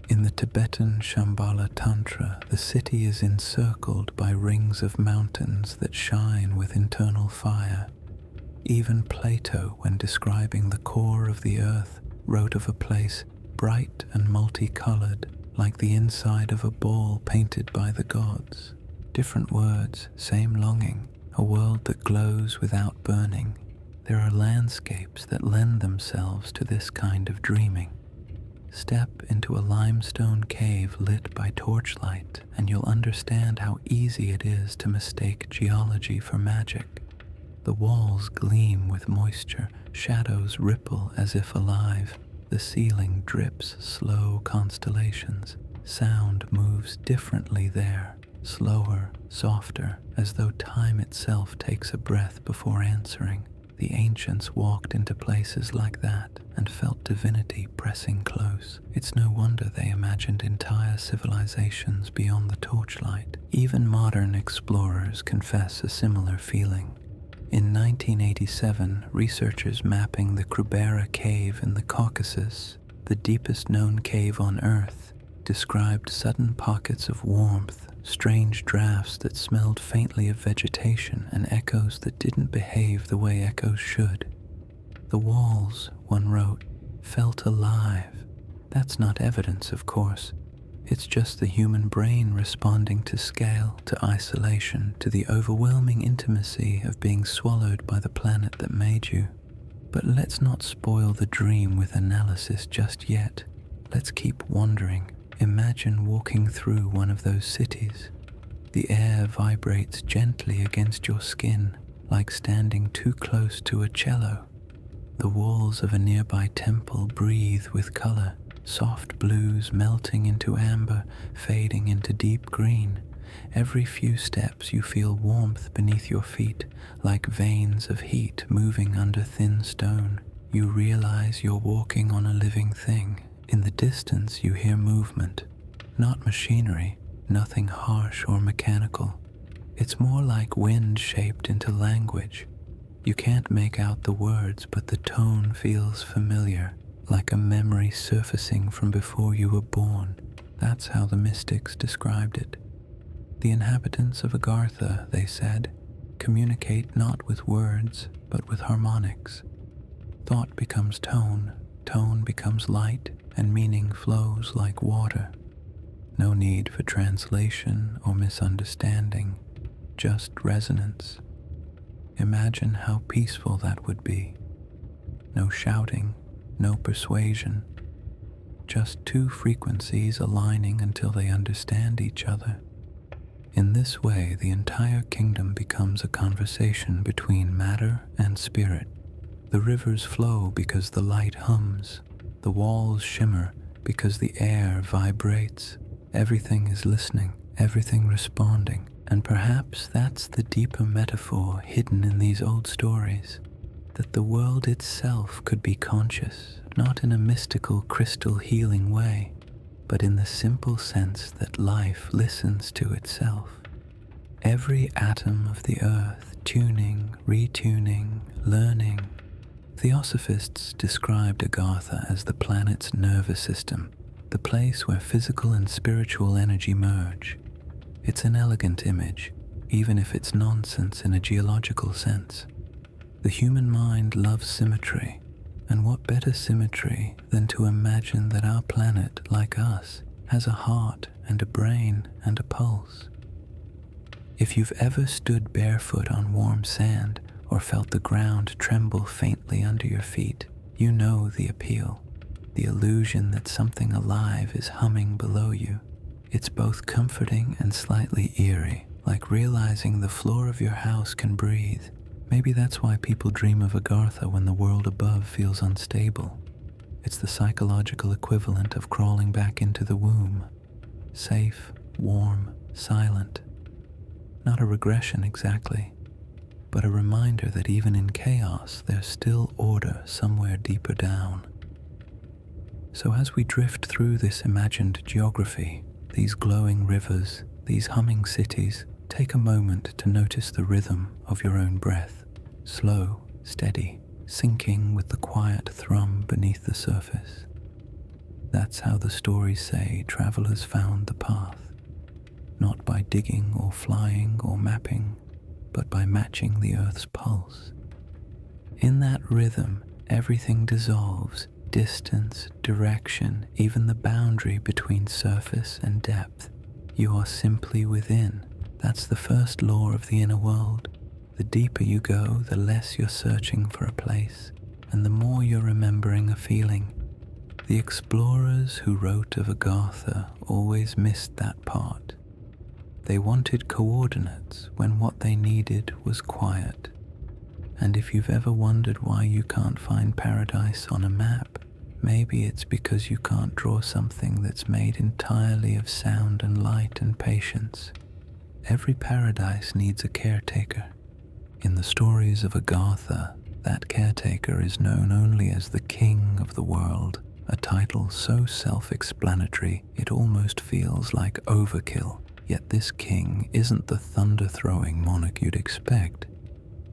In the Tibetan Shambhala Tantra, the city is encircled by rings of mountains that shine with internal fire. Even Plato, when describing the core of the earth, wrote of a place bright and multicolored, like the inside of a ball painted by the gods. Different words, same longing, a world that glows without burning. There are landscapes that lend themselves to this kind of dreaming. Step into a limestone cave lit by torchlight, and you'll understand how easy it is to mistake geology for magic. The walls gleam with moisture, shadows ripple as if alive. The ceiling drips slow constellations. Sound moves differently there, slower, softer, as though time itself takes a breath before answering. The ancients walked into places like that and felt divinity pressing close. It's no wonder they imagined entire civilizations beyond the torchlight. Even modern explorers confess a similar feeling. In 1987, researchers mapping the Krubera cave in the Caucasus, the deepest known cave on Earth, described sudden pockets of warmth, strange drafts that smelled faintly of vegetation, and echoes that didn't behave the way echoes should. The walls, one wrote, felt alive. That's not evidence, of course. It's just the human brain responding to scale, to isolation, to the overwhelming intimacy of being swallowed by the planet that made you. But let's not spoil the dream with analysis just yet. Let's keep wondering. Imagine walking through one of those cities. The air vibrates gently against your skin, like standing too close to a cello. The walls of a nearby temple breathe with color. Soft blues melting into amber, fading into deep green. Every few steps you feel warmth beneath your feet, like veins of heat moving under thin stone. You realize you're walking on a living thing. In the distance you hear movement, not machinery, nothing harsh or mechanical. It's more like wind shaped into language. You can't make out the words, but the tone feels familiar. Like a memory surfacing from before you were born. That's how the mystics described it. The inhabitants of Agartha, they said, communicate not with words, but with harmonics. Thought becomes tone, tone becomes light, and meaning flows like water. No need for translation or misunderstanding, just resonance. Imagine how peaceful that would be. No shouting, no persuasion, just two frequencies aligning until they understand each other. In this way, the entire kingdom becomes a conversation between matter and spirit. The rivers flow because the light hums. The walls shimmer because the air vibrates. Everything is listening, everything responding. And perhaps that's the deeper metaphor hidden in these old stories. that the world itself could be conscious, not in a mystical crystal healing way, but in the simple sense that life listens to itself. Every atom of the earth tuning, retuning, learning. Theosophists described Agartha as the planet's nervous system, the place where physical and spiritual energy merge. It's an elegant image, even if it's nonsense in a geological sense. The human mind loves symmetry, and what better symmetry than to imagine that our planet, like us, has a heart and a brain and a pulse. If you've ever stood barefoot on warm sand or felt the ground tremble faintly under your feet, you know the appeal, the illusion that something alive is humming below you. It's both comforting and slightly eerie, like realizing the floor of your house can breathe. Maybe that's why people dream of Agartha when the world above feels unstable. It's the psychological equivalent of crawling back into the womb. Safe, warm, silent. Not a regression exactly, but a reminder that even in chaos there's still order somewhere deeper down. So as we drift through this imagined geography, these glowing rivers, these humming cities, take a moment to notice the rhythm of your own breath, slow, steady, syncing with the quiet thrum beneath the surface. That's how the stories say travelers found the path, not by digging or flying or mapping, but by matching the earth's pulse. In that rhythm, everything dissolves, distance, direction, even the boundary between surface and depth. You are simply within. That's the first law of the inner world. The deeper you go, the less you're searching for a place, and the more you're remembering a feeling. The explorers who wrote of Agartha always missed that part. They wanted coordinates when what they needed was quiet. And if you've ever wondered why you can't find paradise on a map, maybe it's because you can't draw something that's made entirely of sound and light and patience. Every paradise needs a caretaker. In the stories of Agartha, that caretaker is known only as the king of the world, a title so self-explanatory it almost feels like overkill. Yet this king isn't the thunder-throwing monarch you'd expect.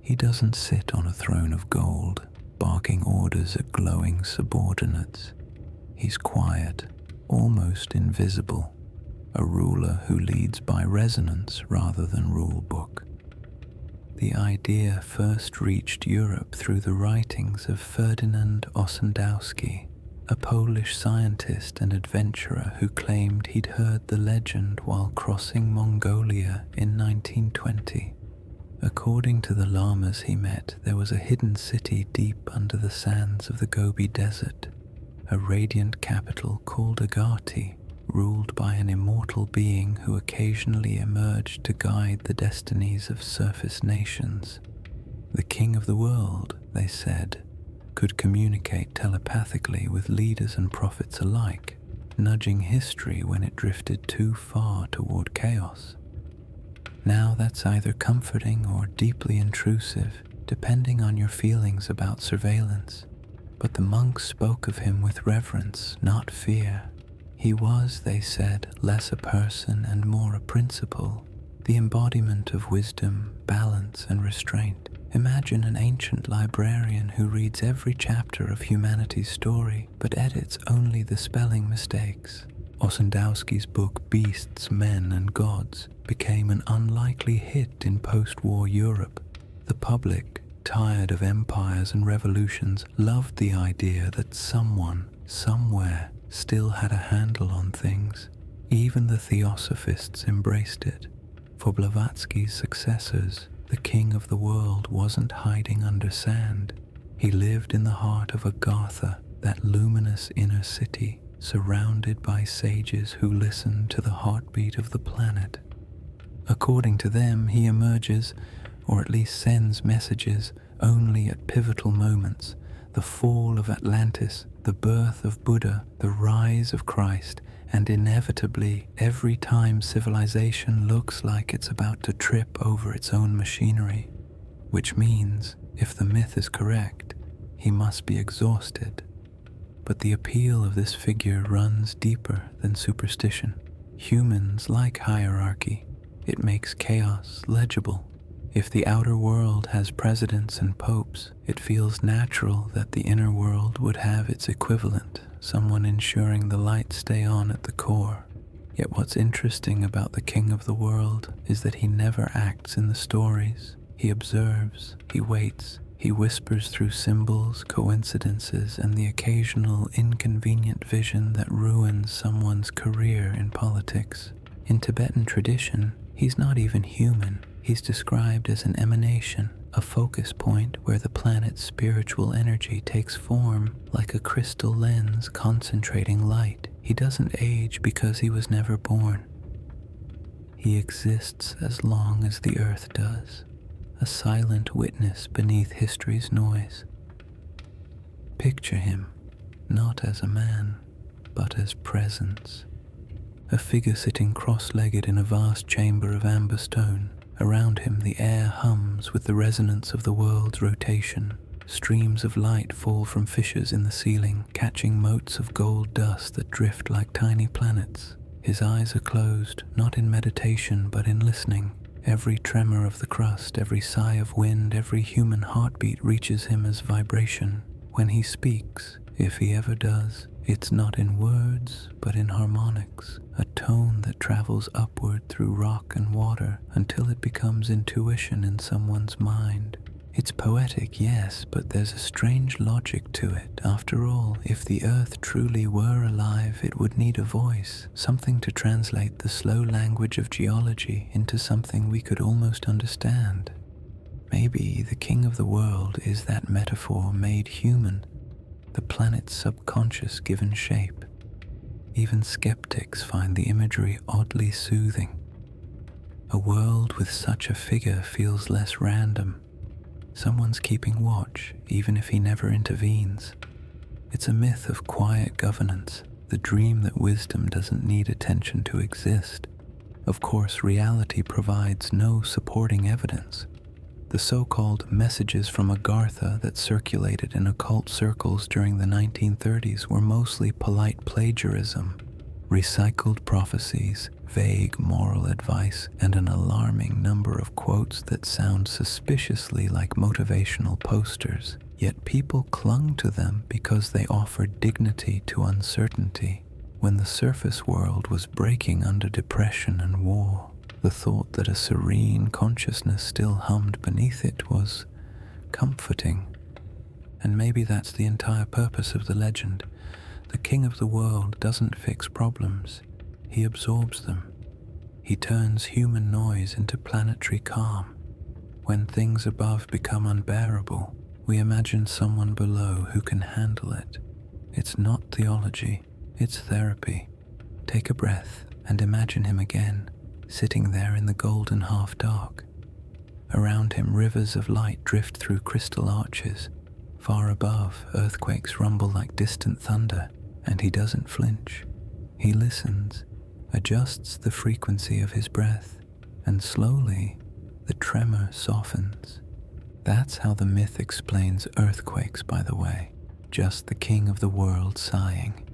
He doesn't sit on a throne of gold, barking orders at glowing subordinates. He's quiet, almost invisible, a ruler who leads by resonance rather than rule book. The idea first reached Europe through the writings of Ferdinand Ossendowski, a Polish scientist and adventurer who claimed he'd heard the legend while crossing Mongolia in 1920. According to the lamas he met, there was a hidden city deep under the sands of the Gobi Desert, a radiant capital called Agartha, ruled by an immortal being who occasionally emerged to guide the destinies of surface nations. The king of the world, they said, could communicate telepathically with leaders and prophets alike, nudging history when it drifted too far toward chaos. Now that's either comforting or deeply intrusive, depending on your feelings about surveillance. But the monks spoke of him with reverence, not fear. He was, they said, less a person and more a principle, the embodiment of wisdom, balance, and restraint. Imagine an ancient librarian who reads every chapter of humanity's story, but edits only the spelling mistakes. Ossendowski's book Beasts, Men, and Gods became an unlikely hit in post-war Europe. The public, tired of empires and revolutions, loved the idea that someone, somewhere, still had a handle on things. Even the Theosophists embraced it. For Blavatsky's successors, the king of the world wasn't hiding under sand. He lived in the heart of Agartha, that luminous inner city, surrounded by sages who listen to the heartbeat of the planet. According to them, he emerges, or at least sends messages, only at pivotal moments: the fall of Atlantis, the birth of Buddha, the rise of Christ, and inevitably, every time civilization looks like it's about to trip over its own machinery. Which means, If the myth is correct, he must be exhausted. But the appeal of this figure runs deeper than superstition. Humans like hierarchy. It makes chaos legible. If the outer world has presidents and popes, it feels natural that the inner world would have its equivalent, someone ensuring the lights stay on at the core. Yet what's interesting about the king of the world is that he never acts in the stories. He observes, he waits, he whispers through symbols, coincidences, and the occasional inconvenient vision that ruins someone's career in politics. In Tibetan tradition, he's not even human. He's described as an emanation, a focus point where the planet's spiritual energy takes form like a crystal lens concentrating light. He doesn't age because he was never born. He exists as long as the earth does, a silent witness beneath history's noise. Picture him, not as a man, but as presence. A figure sitting cross-legged in a vast chamber of amber stone. Around him the air hums with the resonance of the world's rotation. Streams of light fall from fissures in the ceiling, catching motes of gold dust that drift like tiny planets. His eyes are closed, not in meditation but in listening. Every tremor of the crust, every sigh of wind, every human heartbeat reaches him as vibration. When he speaks, if he ever does, it's not in words, but in harmonics, a tone that travels upward through rock and water until it becomes intuition in someone's mind. It's poetic, yes, but there's a strange logic to it. After all, if the earth truly were alive, it would need a voice, something to translate the slow language of geology into something we could almost understand. Maybe the king of the world is that metaphor made human, the planet's subconscious given shape. Even skeptics find the imagery oddly soothing. A world with such a figure feels less random. Someone's keeping watch, even if he never intervenes. It's a myth of quiet governance, the dream that wisdom doesn't need attention to exist. Of course, reality provides no supporting evidence. The so-called messages from Agartha that circulated in occult circles during the 1930s were mostly polite plagiarism, recycled prophecies, vague moral advice, and an alarming number of quotes that sound suspiciously like motivational posters. Yet people clung to them because they offered dignity to uncertainty. When the surface world was breaking under depression and war, the thought that a serene consciousness still hummed beneath it was comforting. And maybe that's the entire purpose of the legend. The king of the world doesn't fix problems, he absorbs them. He turns human noise into planetary calm. When things above become unbearable, we imagine someone below who can handle it. It's not theology, it's therapy. Take a breath and imagine him again, sitting there in the golden half-dark. Around him, rivers of light drift through crystal arches. Far above, earthquakes rumble like distant thunder, and he doesn't flinch. He listens, adjusts the frequency of his breath, and slowly, the tremor softens. That's how the myth explains earthquakes, by the way, just the king of the world sighing.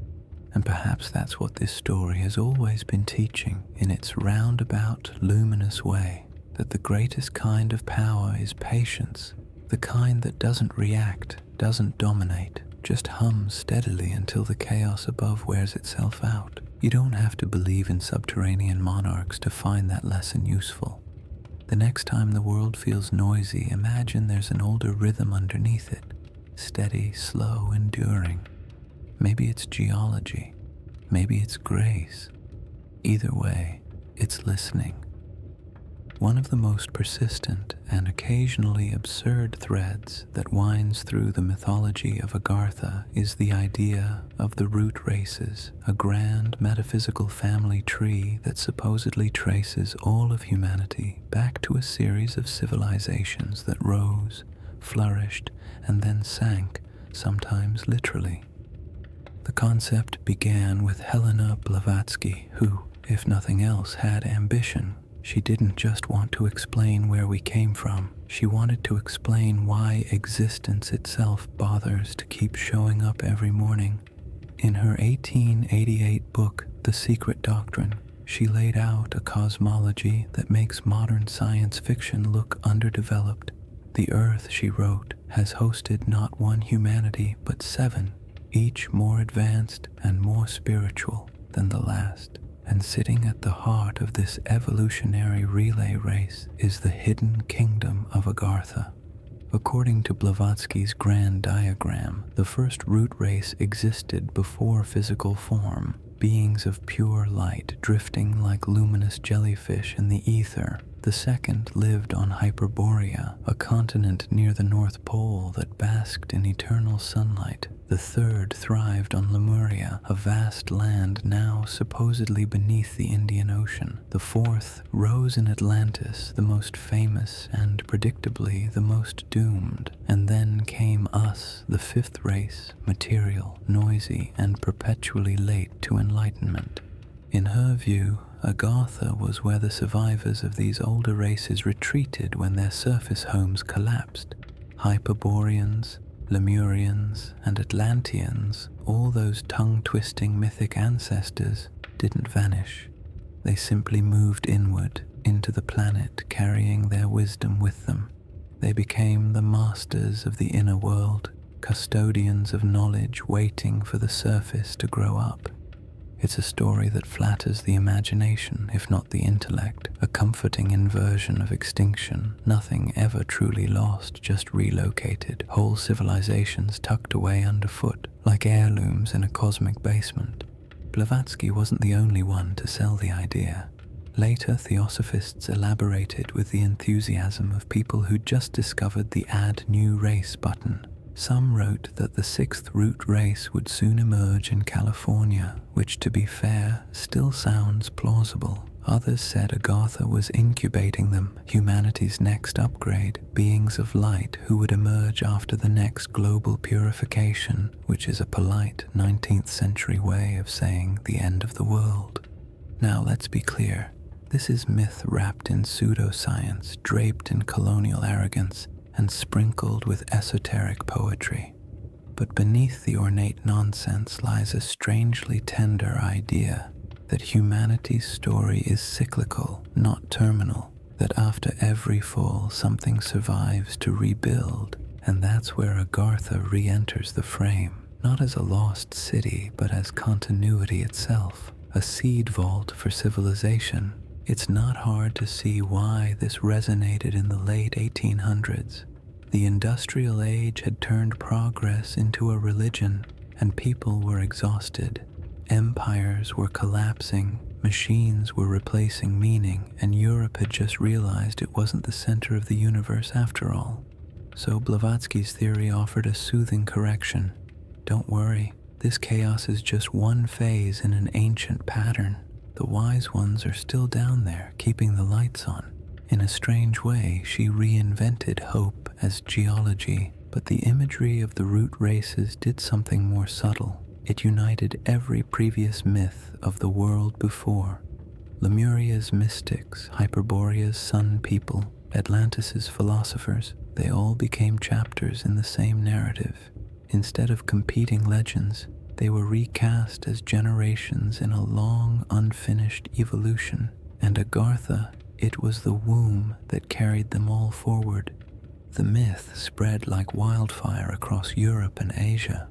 And perhaps that's what this story has always been teaching in its roundabout, luminous way, that the greatest kind of power is patience, the kind that doesn't react, doesn't dominate, just hums steadily until the chaos above wears itself out. You don't have to believe in subterranean monarchs to find that lesson useful. The next time the world feels noisy, imagine there's an older rhythm underneath it, steady, slow, enduring. Maybe it's geology, maybe it's grace. Either way, it's listening. One of the most persistent and occasionally absurd threads that winds through the mythology of Agartha is the idea of the root races, a grand metaphysical family tree that supposedly traces all of humanity back to a series of civilizations that rose, flourished, and then sank, sometimes literally. The concept began with Helena Blavatsky, who, if nothing else, had ambition, She didn't just want to explain where we came from. She wanted to explain why existence itself bothers to keep showing up every morning. In her 1888 book, The Secret Doctrine, she laid out a cosmology that makes modern science fiction look underdeveloped. The Earth, she wrote, has hosted not one humanity but 7, each more advanced and more spiritual than the last. And sitting at the heart of this evolutionary relay race is the hidden kingdom of Agartha. According to Blavatsky's grand diagram, the first root race existed before physical form, beings of pure light drifting like luminous jellyfish in the ether. The second lived on Hyperborea, a continent near the North Pole that basked in eternal sunlight. The third thrived on Lemuria, a vast land now supposedly beneath the Indian Ocean. The fourth rose in Atlantis, the most famous and predictably the most doomed. And then came us, the fifth race, material, noisy, and perpetually late to enlightenment. In her view, Agartha was where the survivors of these older races retreated when their surface homes collapsed. Hyperboreans, Lemurians, and Atlanteans, all those tongue-twisting mythic ancestors, didn't vanish. They simply moved inward into the planet, carrying their wisdom with them. They became the masters of the inner world, custodians of knowledge waiting for the surface to grow up. It's a story that flatters the imagination, if not the intellect, a comforting inversion of extinction, nothing ever truly lost, just relocated, whole civilizations tucked away underfoot, like heirlooms in a cosmic basement. Blavatsky wasn't the only one to sell the idea. Later, theosophists elaborated with the enthusiasm of people who'd just discovered the Add New Race button. Some wrote that the sixth root race would soon emerge in California, which, to be fair, still sounds plausible. Others said Agartha was incubating them, humanity's next upgrade, beings of light who would emerge after the next global purification, which is a polite 19th century way of saying the end of the world. Now let's be clear, this is myth wrapped in pseudoscience, draped in colonial arrogance, and sprinkled with esoteric poetry. But beneath the ornate nonsense lies a strangely tender idea that humanity's story is cyclical, not terminal, that after every fall something survives to rebuild, and that's where Agartha re-enters the frame, not as a lost city, but as continuity itself, a seed vault for civilization. It's not hard to see why this resonated in the late 1800s. The industrial age had turned progress into a religion, and people were exhausted. Empires were collapsing, machines were replacing meaning, and Europe had just realized it wasn't the center of the universe after all. So Blavatsky's theory offered a soothing correction. Don't worry, this chaos is just one phase in an ancient pattern. The wise ones are still down there, keeping the lights on. In a strange way, she reinvented hope as geology, but the imagery of the root races did something more subtle. It united every previous myth of the world before. Lemuria's mystics, Hyperborea's sun people, Atlantis's philosophers, they all became chapters in the same narrative. Instead of competing legends, they were recast as generations in a long, unfinished evolution, and Agartha, it was the womb that carried them all forward. The myth spread like wildfire across Europe and Asia.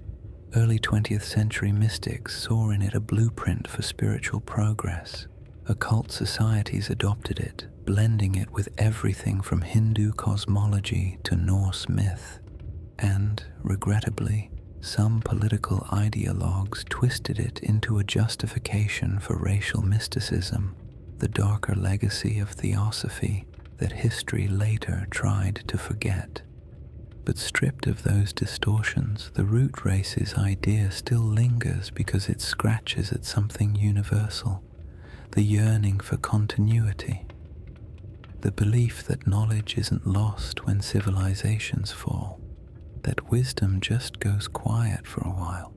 Early 20th century mystics saw in it a blueprint for spiritual progress. Occult societies adopted it, blending it with everything from Hindu cosmology to Norse myth. And, regrettably, some political ideologues twisted it into a justification for racial mysticism, the darker legacy of theosophy that history later tried to forget. But stripped of those distortions, the root race's idea still lingers because it scratches at something universal, the yearning for continuity, the belief that knowledge isn't lost when civilizations fall, that wisdom just goes quiet for a while.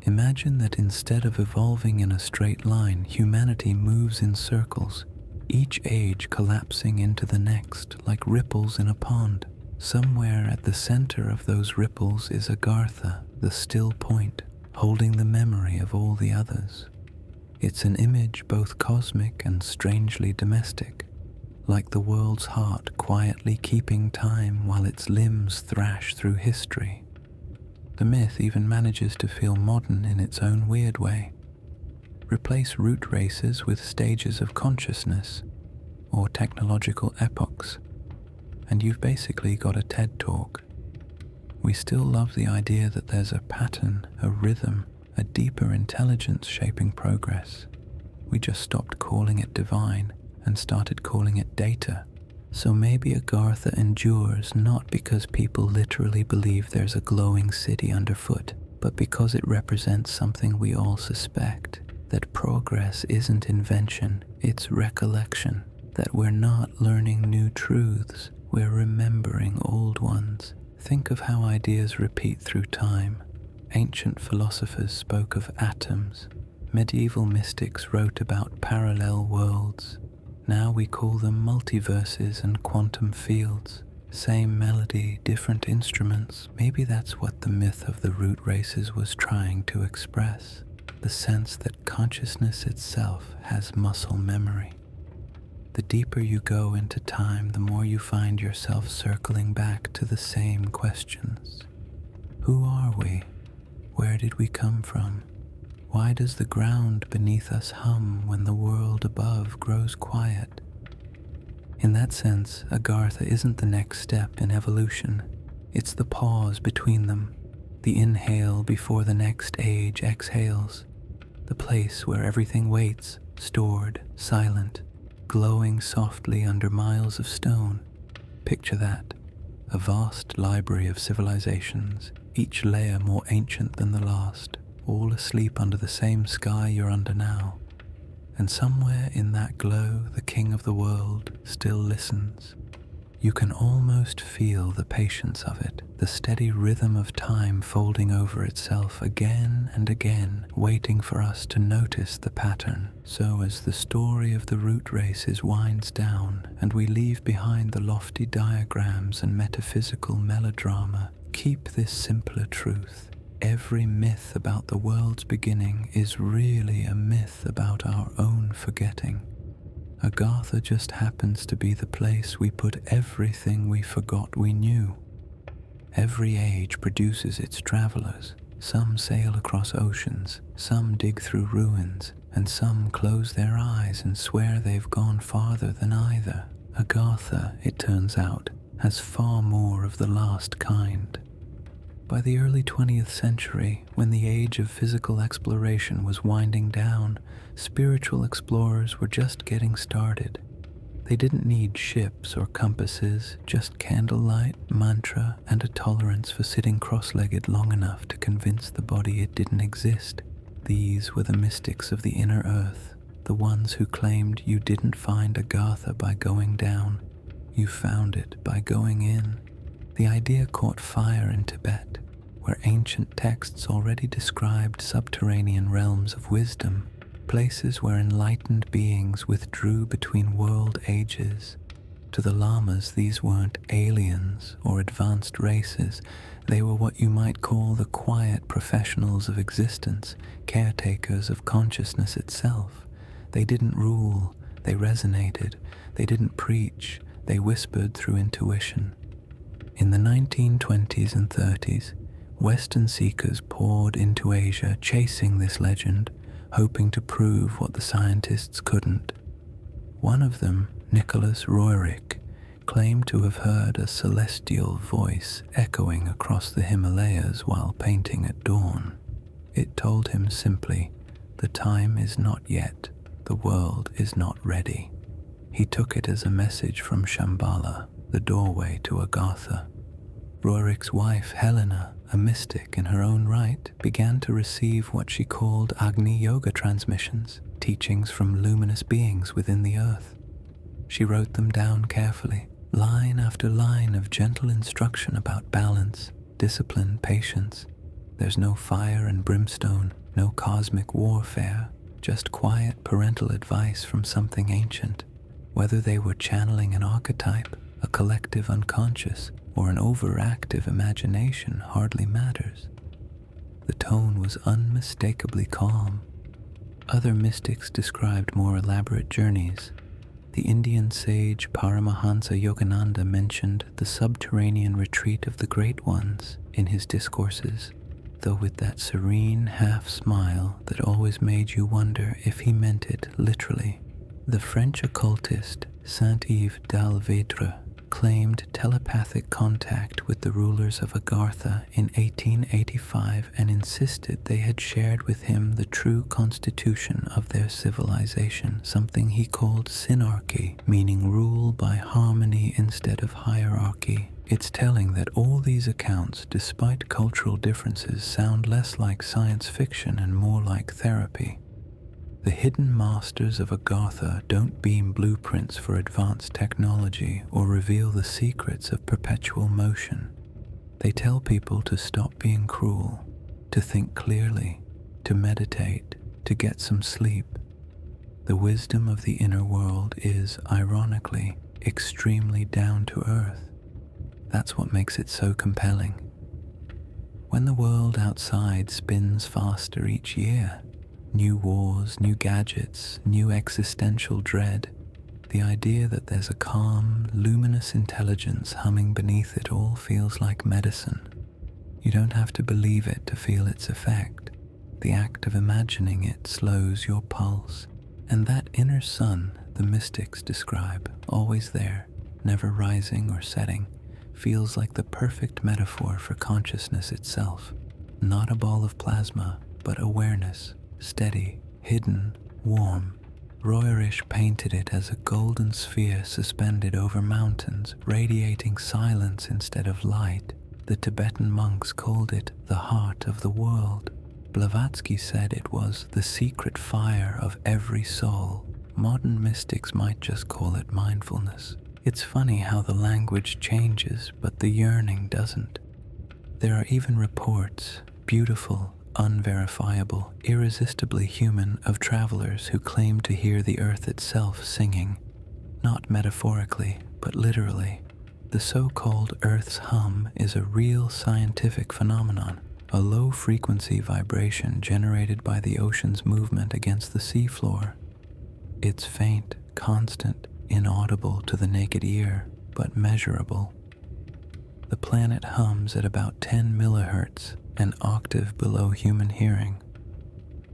Imagine that instead of evolving in a straight line, humanity moves in circles, each age collapsing into the next like ripples in a pond. Somewhere at the center of those ripples is Agartha, the still point, holding the memory of all the others. It's an image both cosmic and strangely domestic, like the world's heart quietly keeping time while its limbs thrash through history. The myth even manages to feel modern in its own weird way. Replace root races with stages of consciousness or technological epochs, and you've basically got a TED Talk. We still love the idea that there's a pattern, a rhythm, a deeper intelligence shaping progress. We just stopped calling it divine and started calling it data. So maybe Agartha endures not because people literally believe there's a glowing city underfoot, but because it represents something we all suspect, that progress isn't invention, it's recollection, that we're not learning new truths, we're remembering old ones. Think of how ideas repeat through time. Ancient philosophers spoke of atoms. Medieval mystics wrote about parallel worlds. Now we call them multiverses and quantum fields. Same melody, different instruments. Maybe that's what the myth of the root races was trying to express. The sense that consciousness itself has muscle memory. The deeper you go into time, the more you find yourself circling back to the same questions. Who are we? Where did we come from? Why does the ground beneath us hum when the world above grows quiet? In that sense, Agartha isn't the next step in evolution. It's the pause between them, the inhale before the next age exhales, the place where everything waits, stored, silent, glowing softly under miles of stone. Picture that, a vast library of civilizations, each layer more ancient than the last, all asleep under the same sky you're under now. And somewhere in that glow, the king of the world still listens. You can almost feel the patience of it, the steady rhythm of time folding over itself again and again, waiting for us to notice the pattern. So as the story of the root races winds down and we leave behind the lofty diagrams and metaphysical melodrama, keep this simpler truth. Every myth about the world's beginning is really a myth about our own forgetting. Agartha just happens to be the place we put everything we forgot we knew. Every age produces its travelers. Some sail across oceans, some dig through ruins, and some close their eyes and swear they've gone farther than either. Agartha, it turns out, has far more of the last kind. By the early 20th century, when the age of physical exploration was winding down, spiritual explorers were just getting started. They didn't need ships or compasses, just candlelight, mantra, and a tolerance for sitting cross-legged long enough to convince the body it didn't exist. These were the mystics of the inner earth, the ones who claimed you didn't find Agartha by going down, you found it by going in. The idea caught fire in Tibet, where ancient texts already described subterranean realms of wisdom, places where enlightened beings withdrew between world ages. To the lamas, these weren't aliens or advanced races. They were what you might call the quiet professionals of existence, caretakers of consciousness itself. They didn't rule, they resonated. They didn't preach, they whispered through intuition. In the 1920s and 30s, Western seekers poured into Asia chasing this legend, hoping to prove what the scientists couldn't. One of them, Nicholas Roerich, claimed to have heard a celestial voice echoing across the Himalayas while painting at dawn. It told him simply, "The time is not yet, the world is not ready." He took it as a message from Shambhala, the doorway to Agartha. Roerich's wife, Helena, a mystic in her own right, began to receive what she called Agni Yoga transmissions, teachings from luminous beings within the earth. She wrote them down carefully, line after line of gentle instruction about balance, discipline, patience. There's no fire and brimstone, no cosmic warfare, just quiet parental advice from something ancient. Whether they were channeling an archetype, a collective unconscious, or an overactive imagination hardly matters. The tone was unmistakably calm. Other mystics described more elaborate journeys. The Indian sage Paramahansa Yogananda mentioned the subterranean retreat of the Great Ones in his discourses, though with that serene half-smile that always made you wonder if he meant it literally. The French occultist Saint-Yves d'Alvedre claimed telepathic contact with the rulers of Agartha in 1885 and insisted they had shared with him the true constitution of their civilization, something he called synarchy, meaning rule by harmony instead of hierarchy. It's telling that all these accounts, despite cultural differences, sound less like science fiction and more like therapy. The hidden masters of Agartha don't beam blueprints for advanced technology or reveal the secrets of perpetual motion. They tell people to stop being cruel, to think clearly, to meditate, to get some sleep. The wisdom of the inner world is, ironically, extremely down to earth. That's what makes it so compelling. When the world outside spins faster each year, new wars, new gadgets, new existential dread, the idea that there's a calm, luminous intelligence humming beneath it all feels like medicine. You don't have to believe it to feel its effect. The act of imagining it slows your pulse. And that inner sun the mystics describe, always there, never rising or setting, feels like the perfect metaphor for consciousness itself. Not a ball of plasma, but awareness. Steady, hidden, warm. Royerish painted it as a golden sphere suspended over mountains, radiating silence instead of light. The Tibetan monks called it the heart of the world. Blavatsky said it was the secret fire of every soul. Modern mystics might just call it mindfulness. It's funny how the language changes, but the yearning doesn't. There are even reports, beautiful, unverifiable, irresistibly human, of travelers who claim to hear the earth itself singing, not metaphorically, but literally. The so-called Earth's hum is a real scientific phenomenon, a low-frequency vibration generated by the ocean's movement against the seafloor. It's faint, constant, inaudible to the naked ear, but measurable. The planet hums at about 10 millihertz, an octave below human hearing.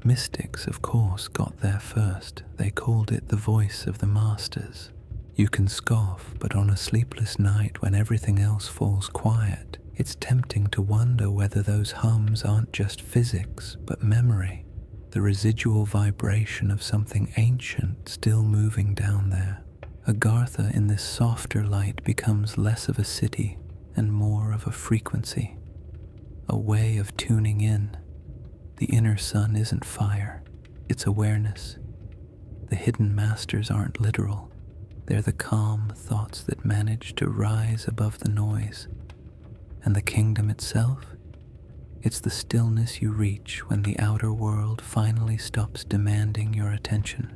Mystics, of course, got there first. They called it the voice of the masters. You can scoff, but on a sleepless night when everything else falls quiet, it's tempting to wonder whether those hums aren't just physics, but memory, the residual vibration of something ancient still moving down there. Agartha in this softer light becomes less of a city and more of a frequency, a way of tuning in. The inner sun isn't fire, it's awareness. The hidden masters aren't literal. They're the calm thoughts that manage to rise above the noise. And the kingdom itself? It's the stillness you reach when the outer world finally stops demanding your attention.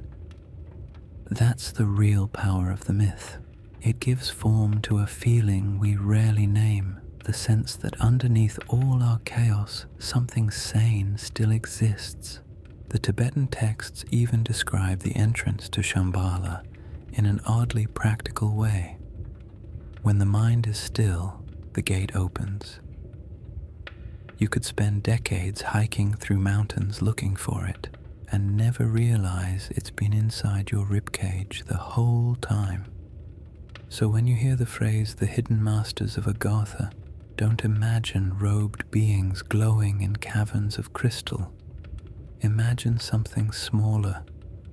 That's the real power of the myth. It gives form to a feeling we rarely name, the sense that underneath all our chaos, something sane still exists. The Tibetan texts even describe the entrance to Shambhala in an oddly practical way. When the mind is still, the gate opens. You could spend decades hiking through mountains looking for it, and never realize it's been inside your ribcage the whole time. So when you hear the phrase, the hidden masters of Agartha, don't imagine robed beings glowing in caverns of crystal. Imagine something smaller,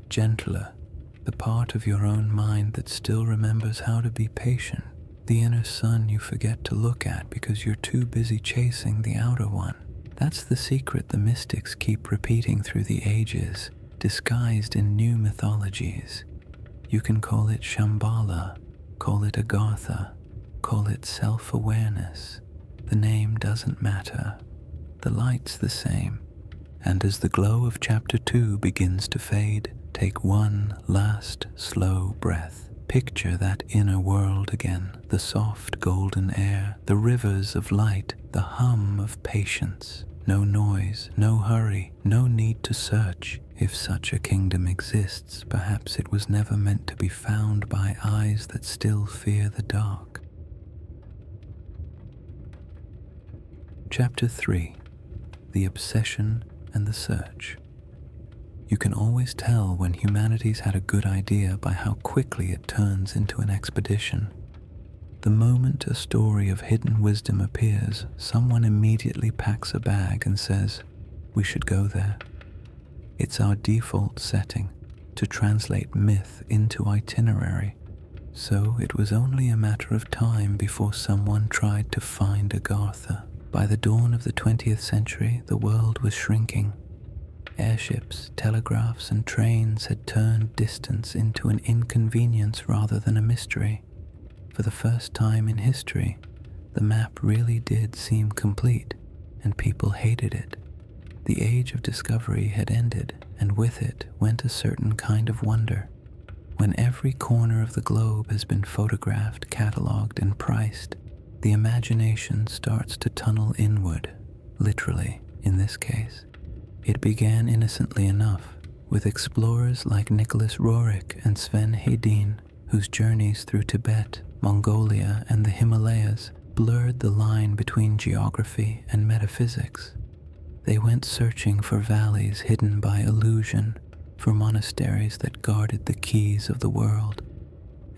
gentler, the part of your own mind that still remembers how to be patient, the inner sun you forget to look at because you're too busy chasing the outer one. That's the secret the mystics keep repeating through the ages, disguised in new mythologies. You can call it Shambhala, call it Agartha, call it self-awareness. The name doesn't matter. The light's the same. And as the glow of chapter 2 begins to fade, take one last slow breath. Picture that inner world again, the soft golden air, the rivers of light, the hum of patience. No noise, no hurry, no need to search. If such a kingdom exists, perhaps it was never meant to be found by eyes that still fear the dark. Chapter 3. The Obsession and the Search. You can always tell when humanity's had a good idea by how quickly it turns into an expedition. The moment a story of hidden wisdom appears, someone immediately packs a bag and says, "We should go there." It's our default setting to translate myth into itinerary, so it was only a matter of time before someone tried to find Agartha. By the dawn of the 20th century, the world was shrinking. Airships, telegraphs, and trains had turned distance into an inconvenience rather than a mystery. For the first time in history, the map really did seem complete, and people hated it. The age of discovery had ended, and with it went a certain kind of wonder. When every corner of the globe has been photographed, catalogued, and priced, the imagination starts to tunnel inward, literally, in this case. It began innocently enough, with explorers like Nicholas Roerich and Sven Hedin, whose journeys through Tibet, Mongolia, and the Himalayas blurred the line between geography and metaphysics. They went searching for valleys hidden by illusion, for monasteries that guarded the keys of the world.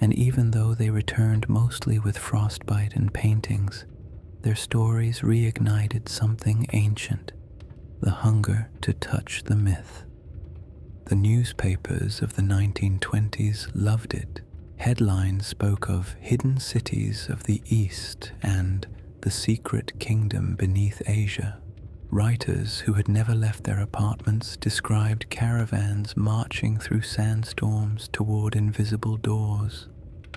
And even though they returned mostly with frostbite and paintings, their stories reignited something ancient, the hunger to touch the myth. The newspapers of the 1920s loved it. Headlines spoke of hidden cities of the East and the secret kingdom beneath Asia. Writers who had never left their apartments described caravans marching through sandstorms toward invisible doors.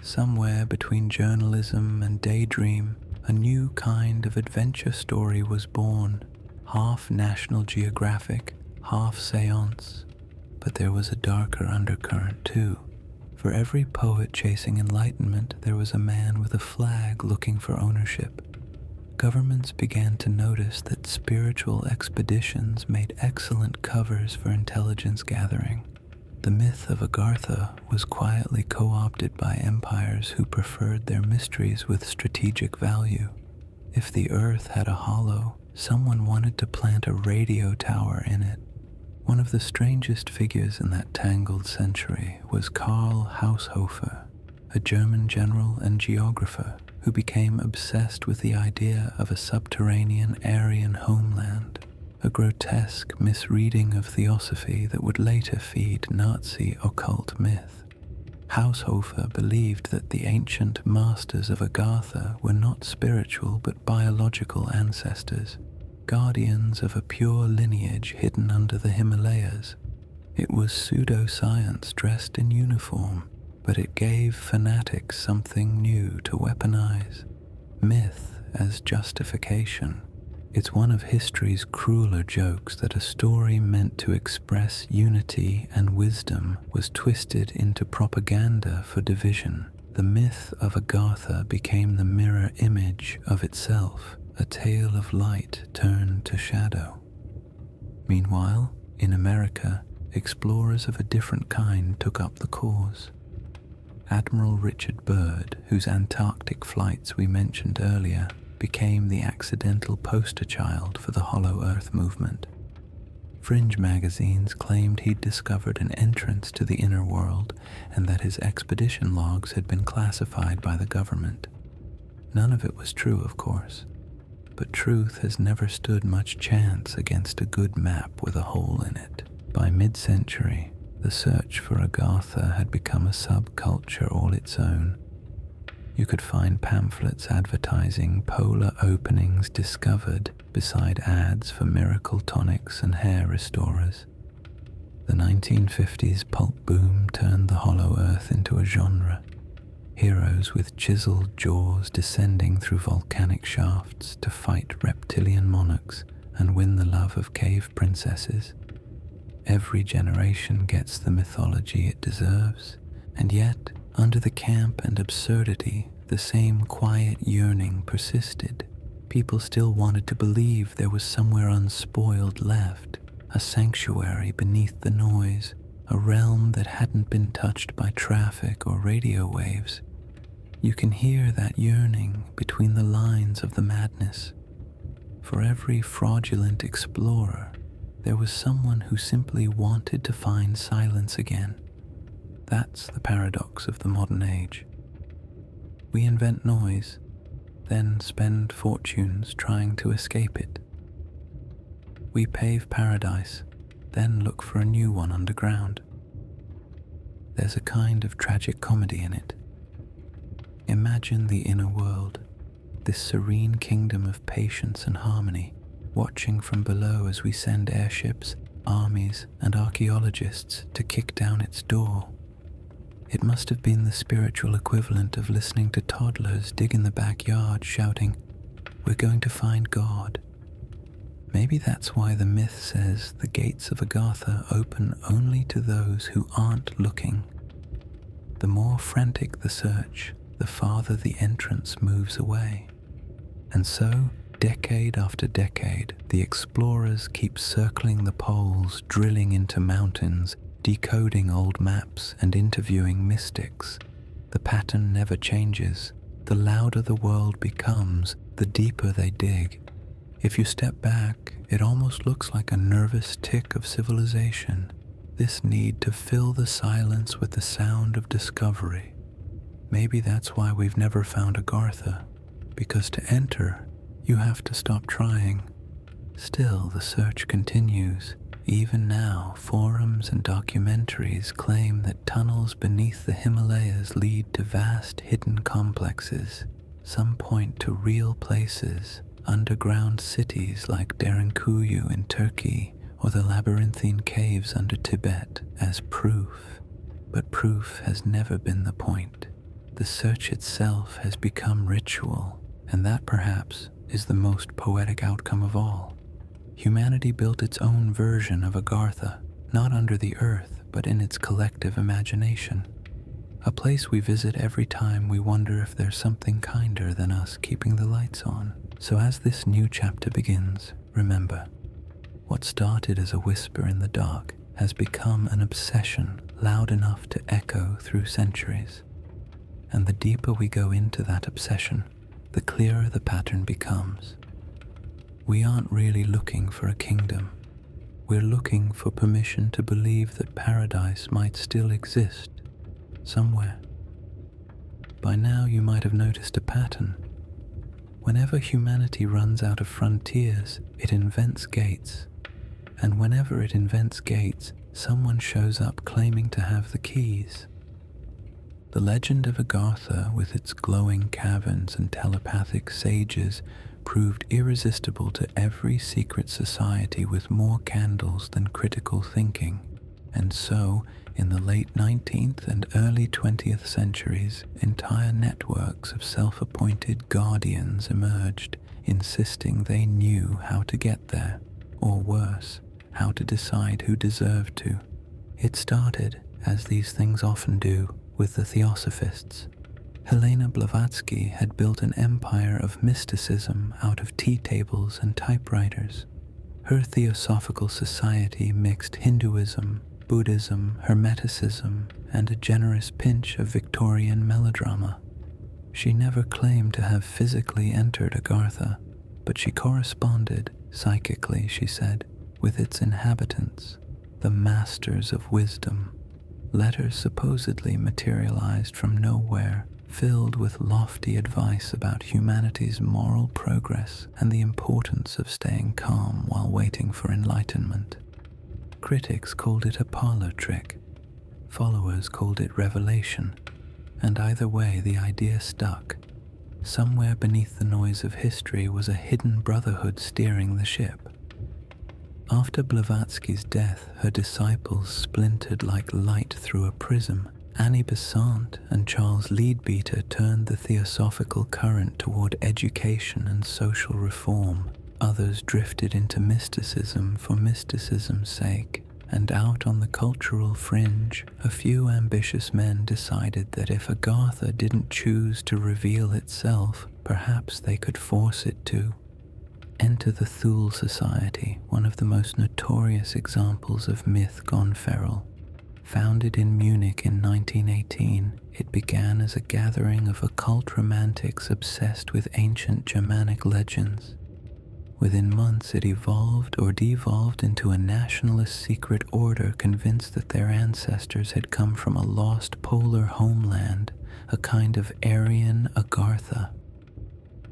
Somewhere between journalism and daydream, a new kind of adventure story was born, half National Geographic, half seance. But there was a darker undercurrent too. For every poet chasing enlightenment, there was a man with a flag looking for ownership. Governments began to notice that spiritual expeditions made excellent covers for intelligence gathering. The myth of Agartha was quietly co-opted by empires who preferred their mysteries with strategic value. If the earth had a hollow, someone wanted to plant a radio tower in it. One of the strangest figures in that tangled century was Karl Haushofer, a German general and geographer who became obsessed with the idea of a subterranean Aryan homeland, a grotesque misreading of theosophy that would later feed Nazi occult myth. Haushofer believed that the ancient masters of Agartha were not spiritual but biological ancestors, guardians of a pure lineage hidden under the Himalayas. It was pseudoscience dressed in uniform, but it gave fanatics something new to weaponize: myth as justification. It's one of history's crueler jokes that a story meant to express unity and wisdom was twisted into propaganda for division. The myth of Agartha became the mirror image of itself, a tale of light turned to shadow. Meanwhile, in America, explorers of a different kind took up the cause. Admiral Richard Byrd, whose Antarctic flights we mentioned earlier, became the accidental poster child for the Hollow Earth movement. Fringe magazines claimed he'd discovered an entrance to the inner world and that his expedition logs had been classified by the government. None of it was true, of course, but truth has never stood much chance against a good map with a hole in it. By mid-century, the search for Agartha had become a subculture all its own. You could find pamphlets advertising polar openings discovered beside ads for miracle tonics and hair restorers. The 1950s pulp boom turned the Hollow Earth into a genre. Heroes with chiseled jaws descending through volcanic shafts to fight reptilian monarchs and win the love of cave princesses. Every generation gets the mythology it deserves, and yet Under the camp and absurdity, the same quiet yearning persisted. People still wanted to believe there was somewhere unspoiled left, a sanctuary beneath the noise, a realm that hadn't been touched by traffic or radio waves. You can hear that yearning between the lines of the madness. For every fraudulent explorer, there was someone who simply wanted to find silence again. That's the paradox of the modern age. We invent noise, then spend fortunes trying to escape it. We pave paradise, then look for a new one underground. There's a kind of tragic comedy in it. Imagine the inner world, this serene kingdom of patience and harmony, watching from below as we send airships, armies, and archaeologists to kick down its door. It must have been the spiritual equivalent of listening to toddlers dig in the backyard shouting, "We're going to find God." Maybe that's why the myth says the gates of Agartha open only to those who aren't looking. The more frantic the search, the farther the entrance moves away. And so, decade after decade, the explorers keep circling the poles, drilling into mountains, decoding old maps and interviewing mystics. The pattern never changes. The louder the world becomes, the deeper they dig. If you step back, it almost looks like a nervous tick of civilization. This need to fill the silence with the sound of discovery. Maybe that's why we've never found Agartha, because to enter, you have to stop trying. Still, the search continues. Even now, forums and documentaries claim that tunnels beneath the Himalayas lead to vast hidden complexes. Some point to real places, underground cities like Derinkuyu in Turkey or the labyrinthine caves under Tibet as proof. But proof has never been the point. The search itself has become ritual, and that perhaps is the most poetic outcome of all. Humanity built its own version of Agartha, not under the earth, but in its collective imagination. A place we visit every time we wonder if there's something kinder than us keeping the lights on. So as this new chapter begins, remember, what started as a whisper in the dark has become an obsession loud enough to echo through centuries. And the deeper we go into that obsession, the clearer the pattern becomes. We aren't really looking for a kingdom. We're looking for permission to believe that paradise might still exist somewhere. By now you might have noticed a pattern. Whenever humanity runs out of frontiers, it invents gates. And whenever it invents gates, someone shows up claiming to have the keys. The legend of Agartha, with its glowing caverns and telepathic sages, proved irresistible to every secret society with more candles than critical thinking. And so, in the late 19th and early 20th centuries, entire networks of self-appointed guardians emerged, insisting they knew how to get there, or worse, how to decide who deserved to. It started, as these things often do, with the Theosophists. Helena Blavatsky had built an empire of mysticism out of tea tables and typewriters. Her Theosophical Society mixed Hinduism, Buddhism, Hermeticism, and a generous pinch of Victorian melodrama. She never claimed to have physically entered Agartha, but she corresponded, psychically, she said, with its inhabitants, the masters of wisdom. Letters supposedly materialized from nowhere, filled with lofty advice about humanity's moral progress and the importance of staying calm while waiting for enlightenment. Critics called it a parlor trick. Followers called it revelation. And either way, the idea stuck. Somewhere beneath the noise of history was a hidden brotherhood steering the ship. After Blavatsky's death, her disciples splintered like light through a prism. Annie Besant and Charles Leadbeater turned the theosophical current toward education and social reform. Others drifted into mysticism for mysticism's sake, And out on the cultural fringe, a few ambitious men decided that if Agartha didn't choose to reveal itself, perhaps they could force it to. Enter the Thule Society, one of the most notorious examples of myth gone feral. Founded in Munich in 1918, it began as a gathering of occult romantics obsessed with ancient Germanic legends. Within months, it evolved or devolved into a nationalist secret order convinced that their ancestors had come from a lost polar homeland, a kind of Aryan Agartha.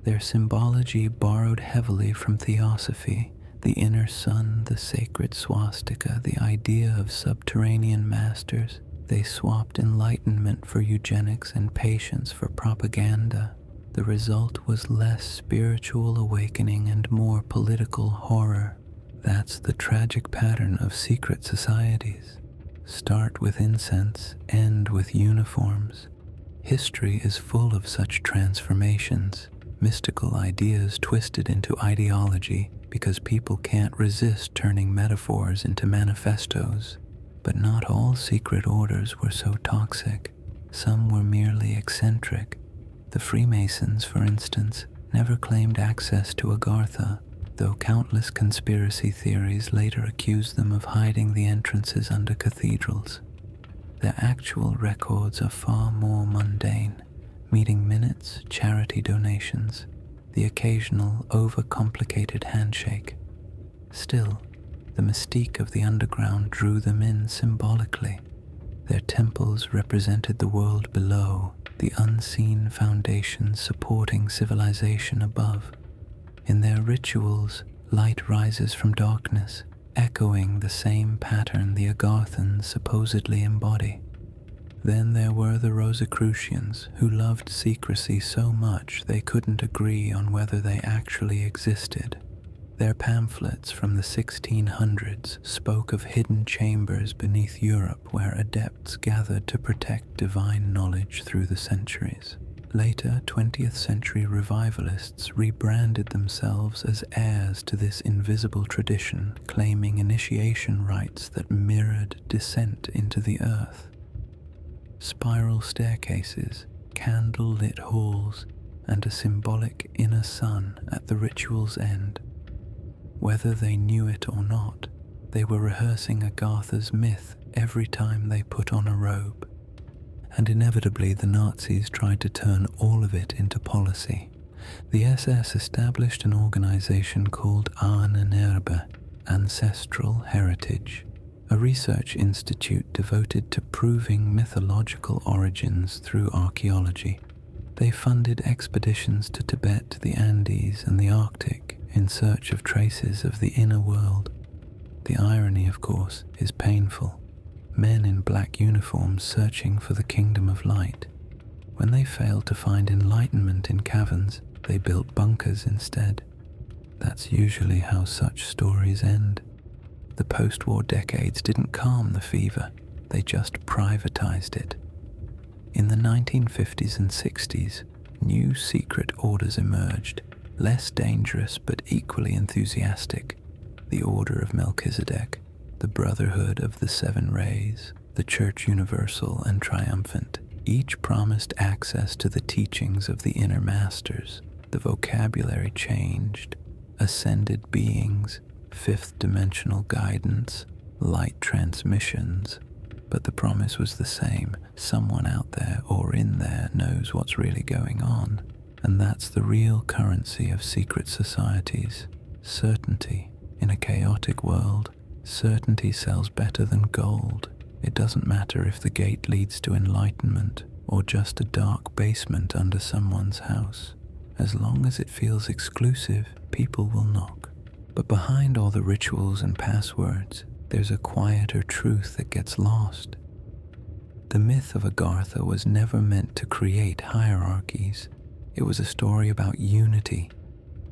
Their symbology borrowed heavily from theosophy, the inner sun, the sacred swastika, the idea of subterranean masters. They swapped enlightenment for eugenics and patience for propaganda. The result was less spiritual awakening and more political horror. That's the tragic pattern of secret societies. Start with incense, end with uniforms. History is full of such transformations, mystical ideas twisted into ideology because people can't resist turning metaphors into manifestos. But not all secret orders were so toxic. Some were merely eccentric. The Freemasons, for instance, never claimed access to Agartha, though countless conspiracy theories later accused them of hiding the entrances under cathedrals. Their actual records are far more mundane: meeting minutes, charity donations, the occasional overcomplicated handshake. Still, the mystique of the underground drew them in symbolically. Their temples represented the world below, the unseen foundation supporting civilization above. In their rituals, light rises from darkness, echoing the same pattern the Agarthans supposedly embody. Then there were the Rosicrucians, who loved secrecy so much they couldn't agree on whether they actually existed. Their pamphlets from the 1600s spoke of hidden chambers beneath Europe where adepts gathered to protect divine knowledge through the centuries. Later, 20th century revivalists rebranded themselves as heirs to this invisible tradition, claiming initiation rites that mirrored descent into the earth. Spiral staircases, candle-lit halls, and a symbolic inner sun at the ritual's end. Whether they knew it or not, they were rehearsing Agartha's myth every time they put on a robe. And inevitably the Nazis tried to turn all of it into policy. The SS established an organization called Ahnenerbe, Ancestral Heritage, a research institute devoted to proving mythological origins through archaeology. They funded expeditions to Tibet, the Andes, and the Arctic in search of traces of the inner world. The irony, of course, is painful. Men in black uniforms searching for the kingdom of light. When they failed to find enlightenment in caverns, they built bunkers instead. That's usually how such stories end. The post-war decades didn't calm the fever, they just privatized it. In the 1950s and 60s, new secret orders emerged, less dangerous but equally enthusiastic. The Order of Melchizedek, the Brotherhood of the Seven Rays, the Church Universal and Triumphant. Each promised access to the teachings of the inner masters. The vocabulary changed. Ascended beings, fifth dimensional guidance, light transmissions. But the promise was the same. Someone out there or in there knows what's really going on. And that's the real currency of secret societies. Certainty. In a chaotic world, certainty sells better than gold. It doesn't matter if the gate leads to enlightenment or just a dark basement under someone's house. As long as it feels exclusive, people will knock. But behind all the rituals and passwords, there's a quieter truth that gets lost. The myth of Agartha was never meant to create hierarchies. It was a story about unity,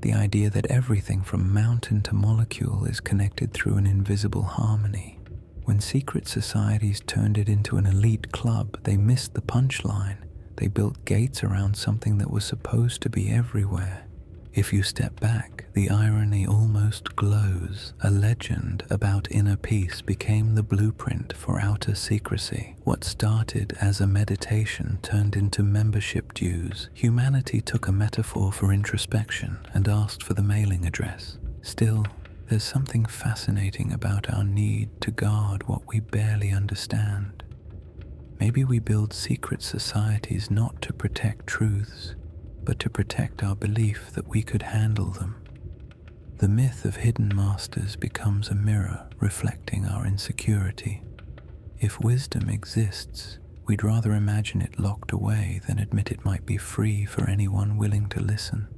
the idea that everything from mountain to molecule is connected through an invisible harmony. When secret societies turned it into an elite club, they missed the punchline. They built gates around something that was supposed to be everywhere. If you step back, the irony almost glows. A legend about inner peace became the blueprint for outer secrecy. What started as a meditation turned into membership dues. Humanity took a metaphor for introspection and asked for the mailing address. Still, there's something fascinating about our need to guard what we barely understand. Maybe we build secret societies not to protect truths, but to protect our belief that we could handle them. The myth of hidden masters becomes a mirror reflecting our insecurity. If wisdom exists, we'd rather imagine it locked away than admit it might be free for anyone willing to listen.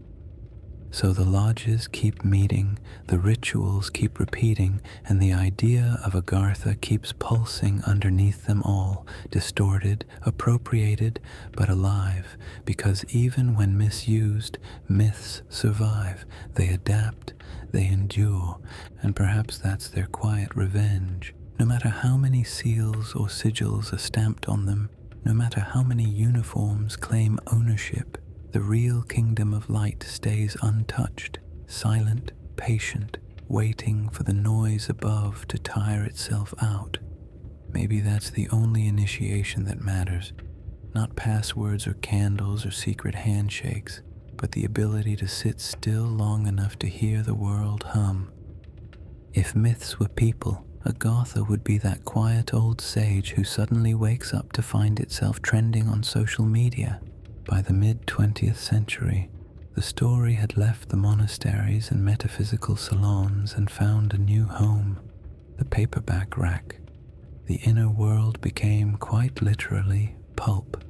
So the lodges keep meeting, the rituals keep repeating, and the idea of Agartha keeps pulsing underneath them all, distorted, appropriated, but alive, because even when misused, myths survive, they adapt, they endure, and perhaps that's their quiet revenge. No matter how many seals or sigils are stamped on them, no matter how many uniforms claim ownership, the real kingdom of light stays untouched, silent, patient, waiting for the noise above to tire itself out. Maybe that's the only initiation that matters, not passwords or candles or secret handshakes, but the ability to sit still long enough to hear the world hum. If myths were people, Agartha would be that quiet old sage who suddenly wakes up to find itself trending on social media. By the mid-20th century, the story had left the monasteries and metaphysical salons and found a new home, the paperback rack. The inner world became quite literally pulp.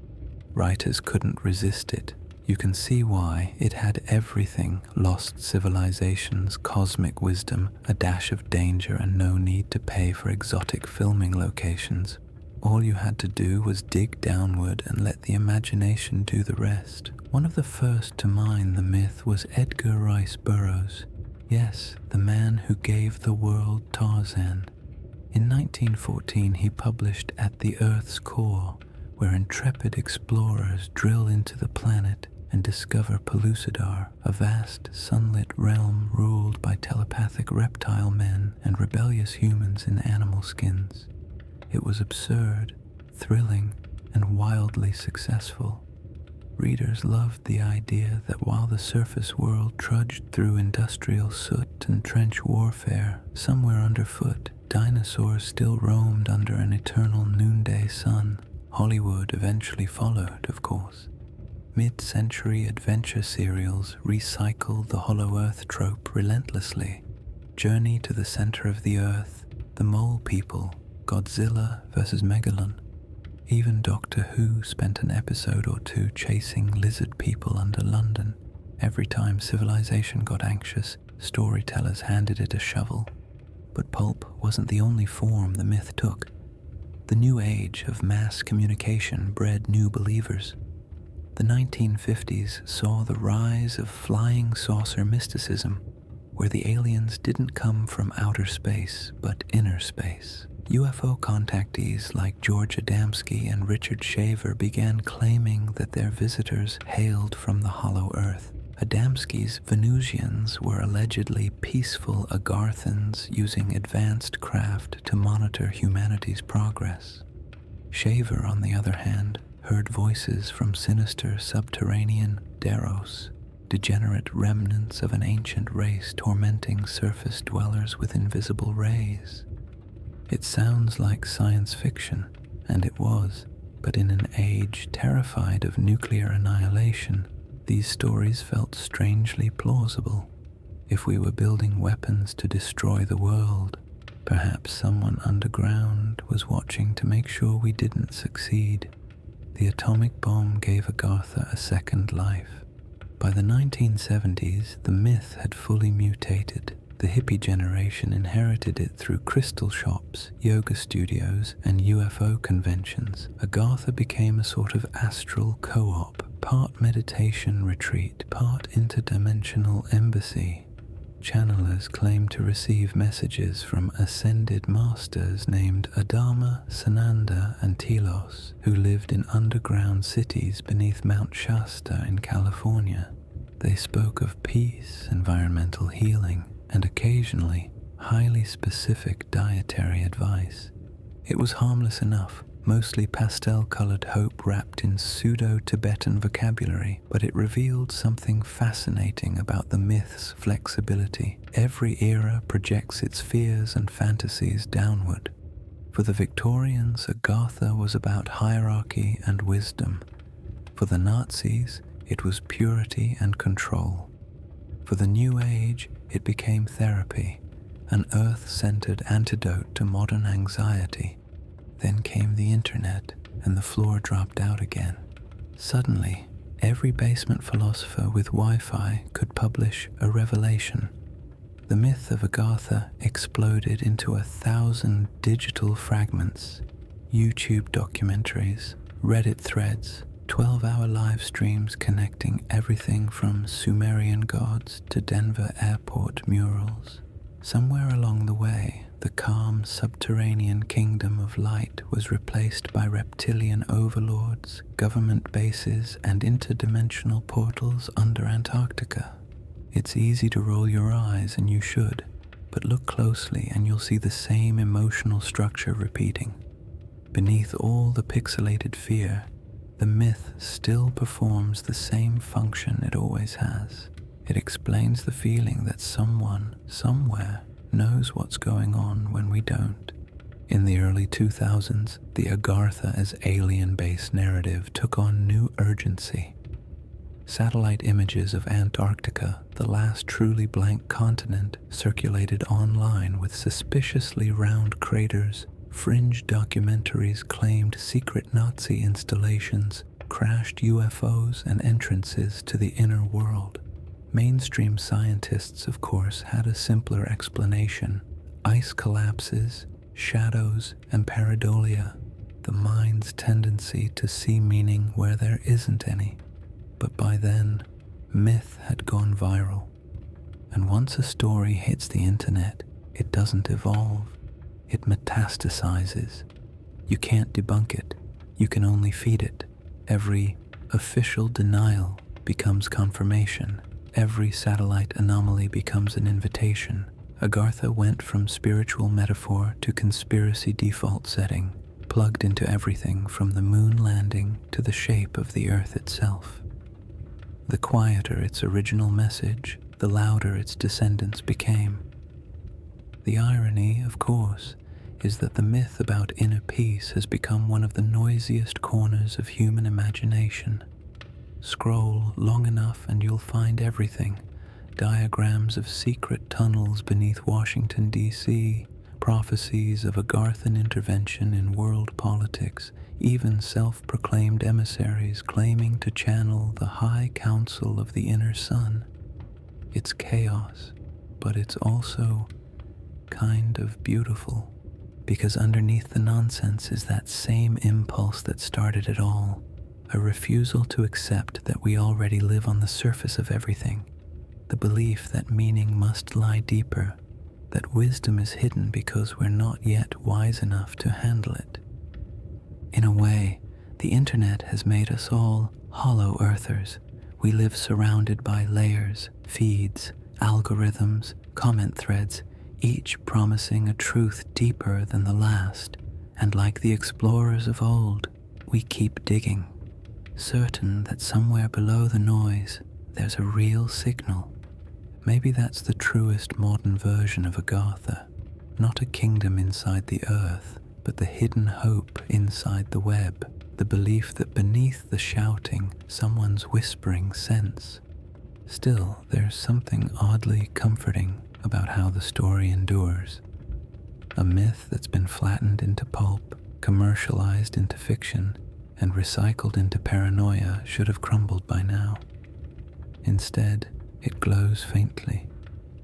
Writers couldn't resist it. You can see why. It had everything: lost civilizations, cosmic wisdom, a dash of danger, and no need to pay for exotic filming locations. All you had to do was dig downward and let the imagination do the rest. One of the first to mine the myth was Edgar Rice Burroughs. Yes, the man who gave the world Tarzan. In 1914, he published At the Earth's Core, where intrepid explorers drill into the planet and discover Pellucidar, a vast sunlit realm ruled by telepathic reptile men and rebellious humans in animal skins. It was absurd, thrilling, and wildly successful. Readers loved the idea that while the surface world trudged through industrial soot and trench warfare, somewhere underfoot, dinosaurs still roamed under an eternal noonday sun. Hollywood eventually followed, of course. Mid-century adventure serials recycled the Hollow Earth trope relentlessly. Journey to the Center of the Earth, The Mole People, Godzilla vs. Megalon. Even Doctor Who spent an episode or two chasing lizard people under London. Every time civilization got anxious, storytellers handed it a shovel. But pulp wasn't the only form the myth took. The new age of mass communication bred new believers. The 1950s saw the rise of flying saucer mysticism, where the aliens didn't come from outer space, but inner space. UFO contactees like George Adamski and Richard Shaver began claiming that their visitors hailed from the hollow earth. Adamski's Venusians were allegedly peaceful Agarthans using advanced craft to monitor humanity's progress. Shaver, on the other hand, heard voices from sinister subterranean Deros, degenerate remnants of an ancient race tormenting surface dwellers with invisible rays. It sounds like science fiction, and it was, but in an age terrified of nuclear annihilation, these stories felt strangely plausible. If we were building weapons to destroy the world, perhaps someone underground was watching to make sure we didn't succeed. The atomic bomb gave Agartha a second life. By the 1970s, the myth had fully mutated. The hippie generation inherited it through crystal shops, yoga studios, and UFO conventions. Agartha became a sort of astral co-op, part meditation retreat, part interdimensional embassy. Channelers claim to receive messages from ascended masters named Adama, Sananda, and Telos, who lived in underground cities beneath Mount Shasta in California. They spoke of peace, environmental healing, and occasionally highly specific dietary advice. It was harmless enough, mostly pastel-colored hope wrapped in pseudo-Tibetan vocabulary, but it revealed something fascinating about the myth's flexibility. Every era projects its fears and fantasies downward. For the Victorians, Agartha was about hierarchy and wisdom. For the Nazis, it was purity and control. For the New Age, it became therapy, an earth-centered antidote to modern anxiety. Then came the internet, and the floor dropped out again. Suddenly, every basement philosopher with Wi-Fi could publish a revelation. The myth of Agartha exploded into 1,000 digital fragments, YouTube documentaries, Reddit threads, 12-hour live streams connecting everything from Sumerian gods to Denver airport murals. Somewhere along the way, the calm subterranean kingdom of light was replaced by reptilian overlords, government bases, and interdimensional portals under Antarctica. It's easy to roll your eyes, and you should, but look closely and you'll see the same emotional structure repeating. Beneath all the pixelated fear, the myth still performs the same function it always has. It explains the feeling that someone, somewhere, knows what's going on when we don't. In the early 2000s, the Agartha as alien-based narrative took on new urgency. Satellite images of Antarctica, the last truly blank continent, circulated online with suspiciously round craters. Fringe documentaries claimed secret Nazi installations, crashed UFOs, and entrances to the inner world. Mainstream scientists, of course, had a simpler explanation: ice collapses, shadows, and pareidolia, the mind's tendency to see meaning where there isn't any. But by then, myth had gone viral. And once a story hits the internet, it doesn't evolve. It metastasizes. You can't debunk it. You can only feed it. Every official denial becomes confirmation. Every satellite anomaly becomes an invitation. Agartha went from spiritual metaphor to conspiracy default setting, plugged into everything from the moon landing to the shape of the Earth itself. The quieter its original message, the louder its descendants became. The irony, of course, is that the myth about inner peace has become one of the noisiest corners of human imagination. Scroll long enough and you'll find everything: diagrams of secret tunnels beneath Washington, D.C., prophecies of Agarthan intervention in world politics, even self-proclaimed emissaries claiming to channel the high council of the inner sun. It's chaos, but it's also kind of beautiful, because underneath the nonsense is that same impulse that started it all, a refusal to accept that we already live on the surface of everything, the belief that meaning must lie deeper, that wisdom is hidden because we're not yet wise enough to handle it. In a way, the internet has made us all hollow earthers. We live surrounded by layers, feeds, algorithms, comment threads, each promising a truth deeper than the last, and like the explorers of old, we keep digging, certain that somewhere below the noise there's a real signal. Maybe that's the truest modern version of Agartha, not a kingdom inside the earth, but the hidden hope inside the web, the belief that beneath the shouting someone's whispering sense. Still, there's something oddly comforting about how the story endures. A myth that's been flattened into pulp, commercialized into fiction, and recycled into paranoia should have crumbled by now. Instead, it glows faintly,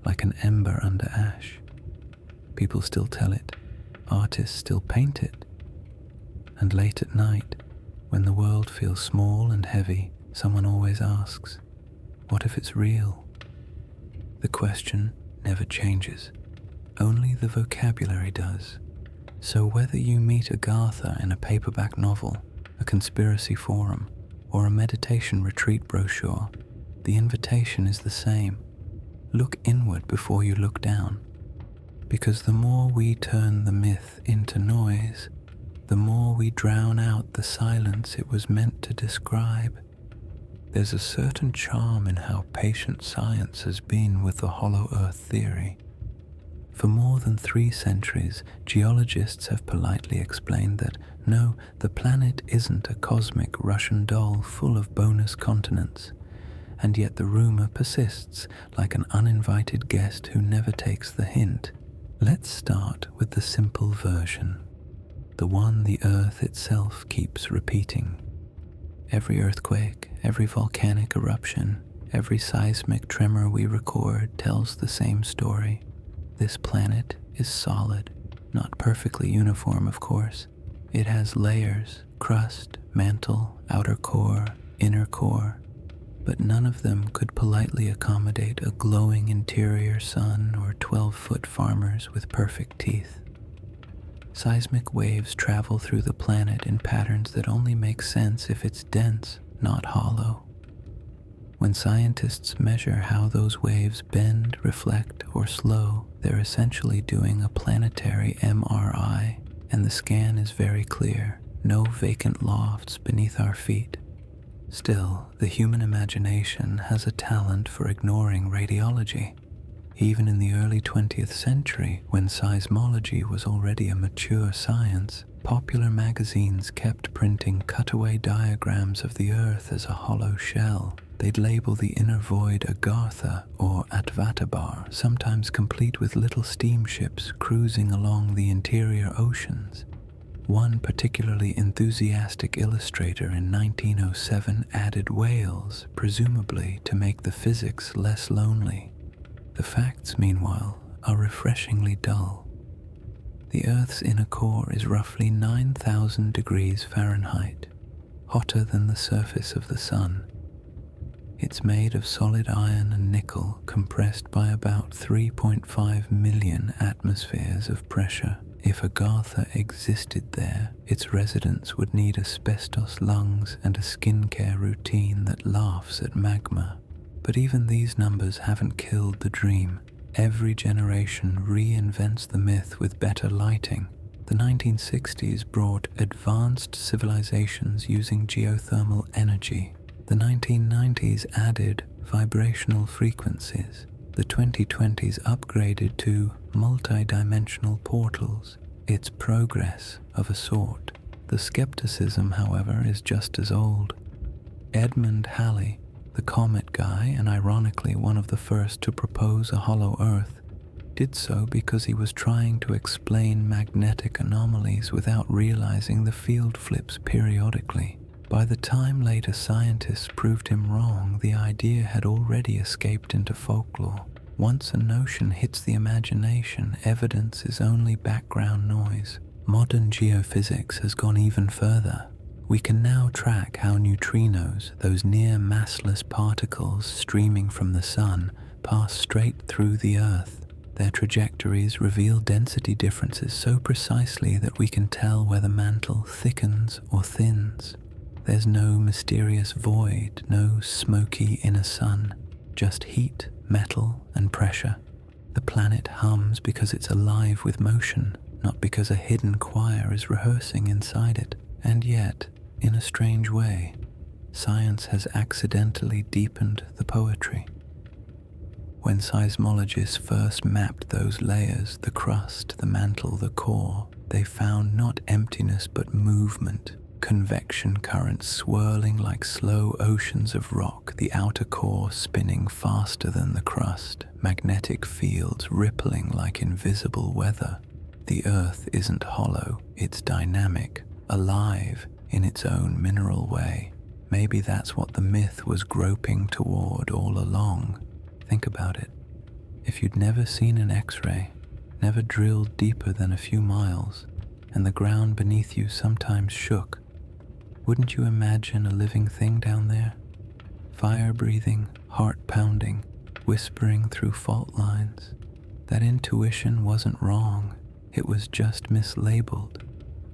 like an ember under ash. People still tell it, artists still paint it. And late at night, when the world feels small and heavy, someone always asks, what if it's real? The question never changes. Only the vocabulary does. So whether you meet Agartha in a paperback novel, a conspiracy forum, or a meditation retreat brochure, the invitation is the same. Look inward before you look down, because the more we turn the myth into noise, the more we drown out the silence it was meant to describe. There's a certain charm in how patient science has been with the hollow earth theory. For more than 3 centuries, geologists have politely explained that no, the planet isn't a cosmic Russian doll full of bonus continents, and yet the rumor persists like an uninvited guest who never takes the hint. Let's start with the simple version, the one the Earth itself keeps repeating. Every earthquake, every volcanic eruption, every seismic tremor we record tells the same story. This planet is solid, not perfectly uniform, of course. It has layers, crust, mantle, outer core, inner core, but none of them could politely accommodate a glowing interior sun or 12-foot farmers with perfect teeth. Seismic waves travel through the planet in patterns that only make sense if it's dense, not hollow. When scientists measure how those waves bend, reflect, or slow, they're essentially doing a planetary MRI, and the scan is very clear. No vacant lofts beneath our feet. Still, the human imagination has a talent for ignoring radiology. Even in the early 20th century, when seismology was already a mature science, popular magazines kept printing cutaway diagrams of the Earth as a hollow shell. They'd label the inner void Agartha or Atvattabar, sometimes complete with little steamships cruising along the interior oceans. One particularly enthusiastic illustrator in 1907 added whales, presumably to make the physics less lonely. The facts, meanwhile, are refreshingly dull. The Earth's inner core is roughly 9,000 degrees Fahrenheit, hotter than the surface of the Sun. It's made of solid iron and nickel compressed by about 3.5 million atmospheres of pressure. If Agartha existed there, its residents would need asbestos lungs and a skincare routine that laughs at magma. But even these numbers haven't killed the dream. Every generation reinvents the myth with better lighting. The 1960s brought advanced civilizations using geothermal energy. The 1990s added vibrational frequencies. The 2020s upgraded to multi-dimensional portals. It's progress of a sort. The skepticism, however, is just as old. Edmund Halley, the comet guy, and ironically one of the first to propose a hollow Earth, did so because he was trying to explain magnetic anomalies without realizing the field flips periodically. By the time later scientists proved him wrong, the idea had already escaped into folklore. Once a notion hits the imagination, evidence is only background noise. Modern geophysics has gone even further. We can now track how neutrinos, those near massless particles streaming from the Sun, pass straight through the Earth. Their trajectories reveal density differences so precisely that we can tell where the mantle thickens or thins. There's no mysterious void, no smoky inner sun, just heat, metal, and pressure. The planet hums because it's alive with motion, not because a hidden choir is rehearsing inside it. And yet, in a strange way, science has accidentally deepened the poetry. When seismologists first mapped those layers, the crust, the mantle, the core, they found not emptiness but movement. Convection currents swirling like slow oceans of rock, the outer core spinning faster than the crust, magnetic fields rippling like invisible weather. The Earth isn't hollow, it's dynamic, alive in its own mineral way. Maybe that's what the myth was groping toward all along. Think about it. If you'd never seen an X-ray, never drilled deeper than a few miles, and the ground beneath you sometimes shook, wouldn't you imagine a living thing down there? Fire-breathing, heart-pounding, whispering through fault lines. That intuition wasn't wrong, it was just mislabeled.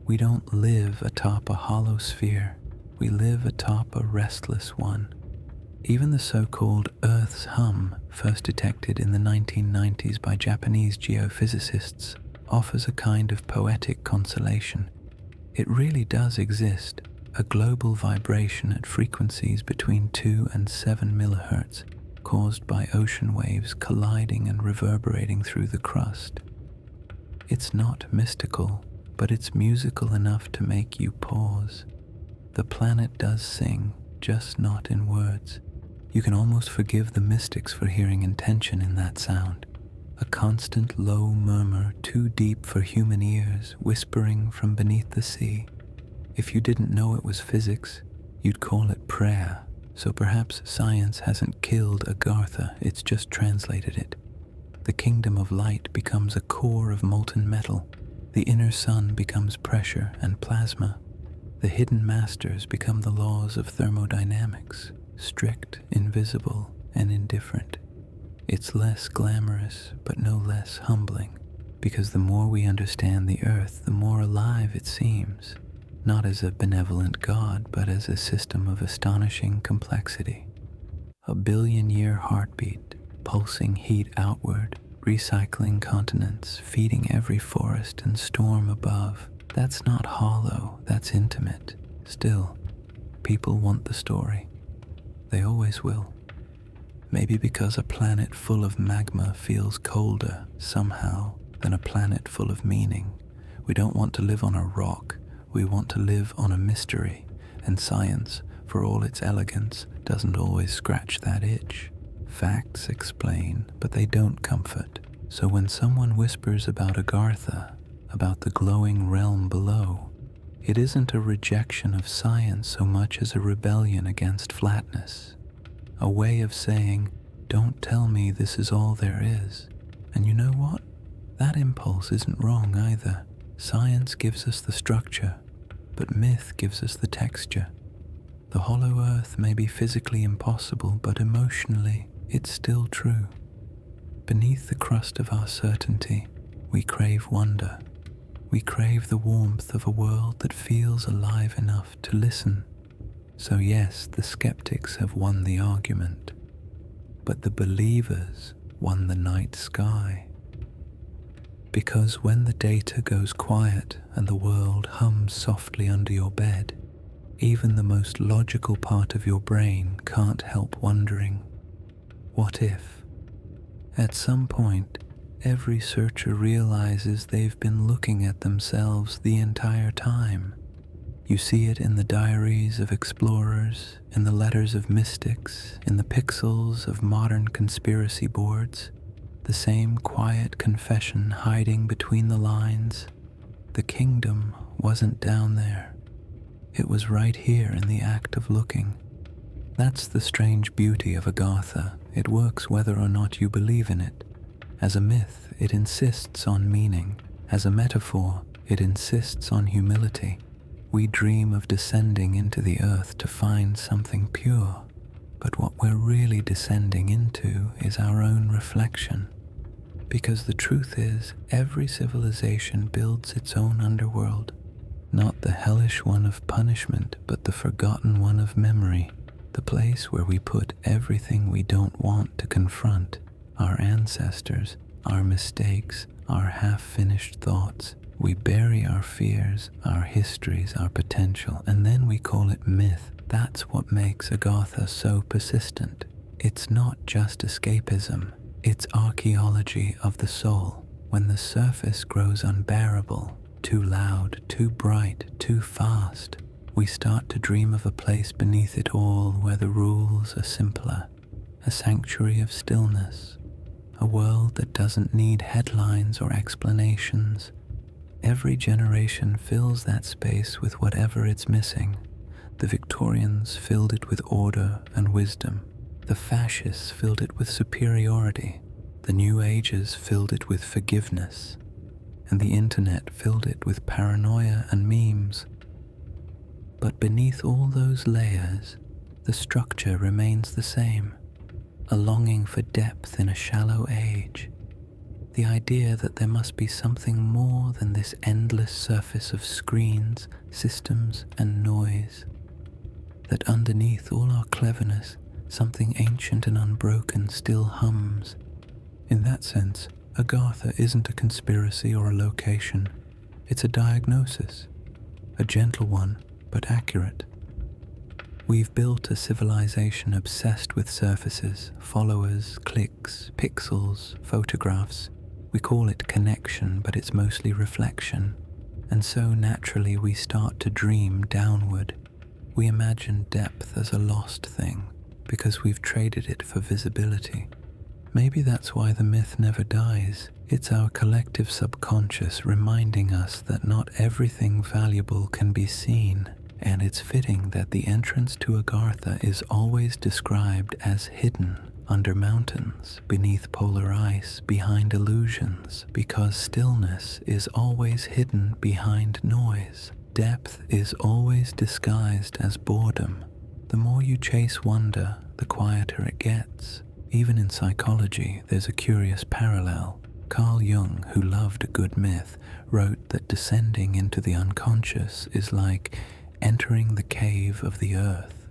We don't live atop a hollow sphere, we live atop a restless one. Even the so-called Earth's hum, first detected in the 1990s by Japanese geophysicists, offers a kind of poetic consolation. It really does exist, a global vibration at frequencies between 2 and 7 MHz, caused by ocean waves colliding and reverberating through the crust. It's not mystical, but it's musical enough to make you pause. The planet does sing, just not in words. You can almost forgive the mystics for hearing intention in that sound. A constant low murmur too deep for human ears, whispering from beneath the sea. If you didn't know it was physics, you'd call it prayer. So perhaps science hasn't killed Agartha, it's just translated it. The kingdom of light becomes a core of molten metal. The inner sun becomes pressure and plasma. The hidden masters become the laws of thermodynamics, strict, invisible, and indifferent. It's less glamorous, but no less humbling, because the more we understand the earth, the more alive it seems, not as a benevolent god, but as a system of astonishing complexity. A billion-year heartbeat, pulsing heat outward, recycling continents, feeding every forest and storm above. That's not hollow, that's intimate. Still, people want the story. They always will. Maybe because a planet full of magma feels colder, somehow, than a planet full of meaning. We don't want to live on a rock, we want to live on a mystery, and science, for all its elegance, doesn't always scratch that itch. Facts explain, but they don't comfort. So when someone whispers about Agartha, about the glowing realm below, it isn't a rejection of science so much as a rebellion against flatness. A way of saying, don't tell me this is all there is. And you know what? That impulse isn't wrong either. Science gives us the structure, but myth gives us the texture. The hollow earth may be physically impossible, but emotionally, it's still true. Beneath the crust of our certainty, we crave wonder. We crave the warmth of a world that feels alive enough to listen. So yes, the skeptics have won the argument, but the believers won the night sky. Because when the data goes quiet and the world hums softly under your bed, even the most logical part of your brain can't help wondering, what if? At some point, every searcher realizes they've been looking at themselves the entire time. You see it in the diaries of explorers, in the letters of mystics, in the pixels of modern conspiracy boards. The same quiet confession hiding between the lines. The kingdom wasn't down there. It was right here in the act of looking. That's the strange beauty of Agartha. It works whether or not you believe in it. As a myth, it insists on meaning. As a metaphor, it insists on humility. We dream of descending into the earth to find something pure. But what we're really descending into is our own reflection. Because the truth is, every civilization builds its own underworld. Not the hellish one of punishment, but the forgotten one of memory. The place where we put everything we don't want to confront. Our ancestors, our mistakes, our half-finished thoughts. We bury our fears, our histories, our potential, and then we call it myth. That's what makes Agartha so persistent. It's not just escapism, it's archaeology of the soul. When the surface grows unbearable, too loud, too bright, too fast, we start to dream of a place beneath it all where the rules are simpler, a sanctuary of stillness, a world that doesn't need headlines or explanations. Every generation fills that space with whatever it's missing. The Victorians filled it with order and wisdom. The fascists filled it with superiority. The New Ages filled it with forgiveness. And the internet filled it with paranoia and memes. But beneath all those layers, the structure remains the same. A longing for depth in a shallow age. The idea that there must be something more than this endless surface of screens, systems, and noise. That underneath all our cleverness Something ancient and unbroken still hums. In that sense, Agartha isn't a conspiracy or a location. It's a diagnosis, a gentle one, but accurate. We've built a civilization obsessed with surfaces, followers, clicks, pixels, photographs. We call it connection, but it's mostly reflection. And so naturally we start to dream downward. We imagine depth as a lost thing, because we've traded it for visibility. Maybe that's why the myth never dies. It's our collective subconscious reminding us that not everything valuable can be seen, and it's fitting that the entrance to Agartha is always described as hidden, under mountains, beneath polar ice, behind illusions, because stillness is always hidden behind noise. Depth is always disguised as boredom. The more you chase wonder, the quieter it gets. Even in psychology, there's a curious parallel. Carl Jung, who loved a good myth, wrote that descending into the unconscious is like entering the cave of the earth.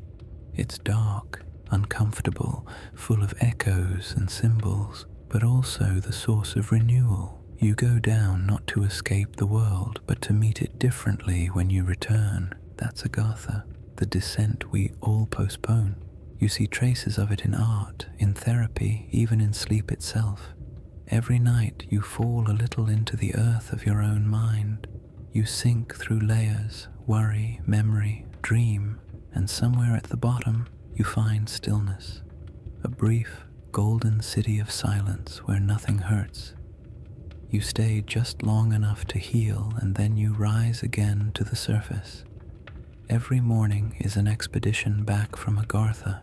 It's dark, uncomfortable, full of echoes and symbols, but also the source of renewal. You go down not to escape the world, but to meet it differently when you return. That's Agartha, the descent we all postpone. You see traces of it in art, in therapy, even in sleep itself. Every night you fall a little into the earth of your own mind. You sink through layers, worry, memory, dream, and somewhere at the bottom you find stillness. A brief, golden city of silence where nothing hurts. You stay just long enough to heal, and then you rise again to the surface. Every morning is an expedition back from Agartha.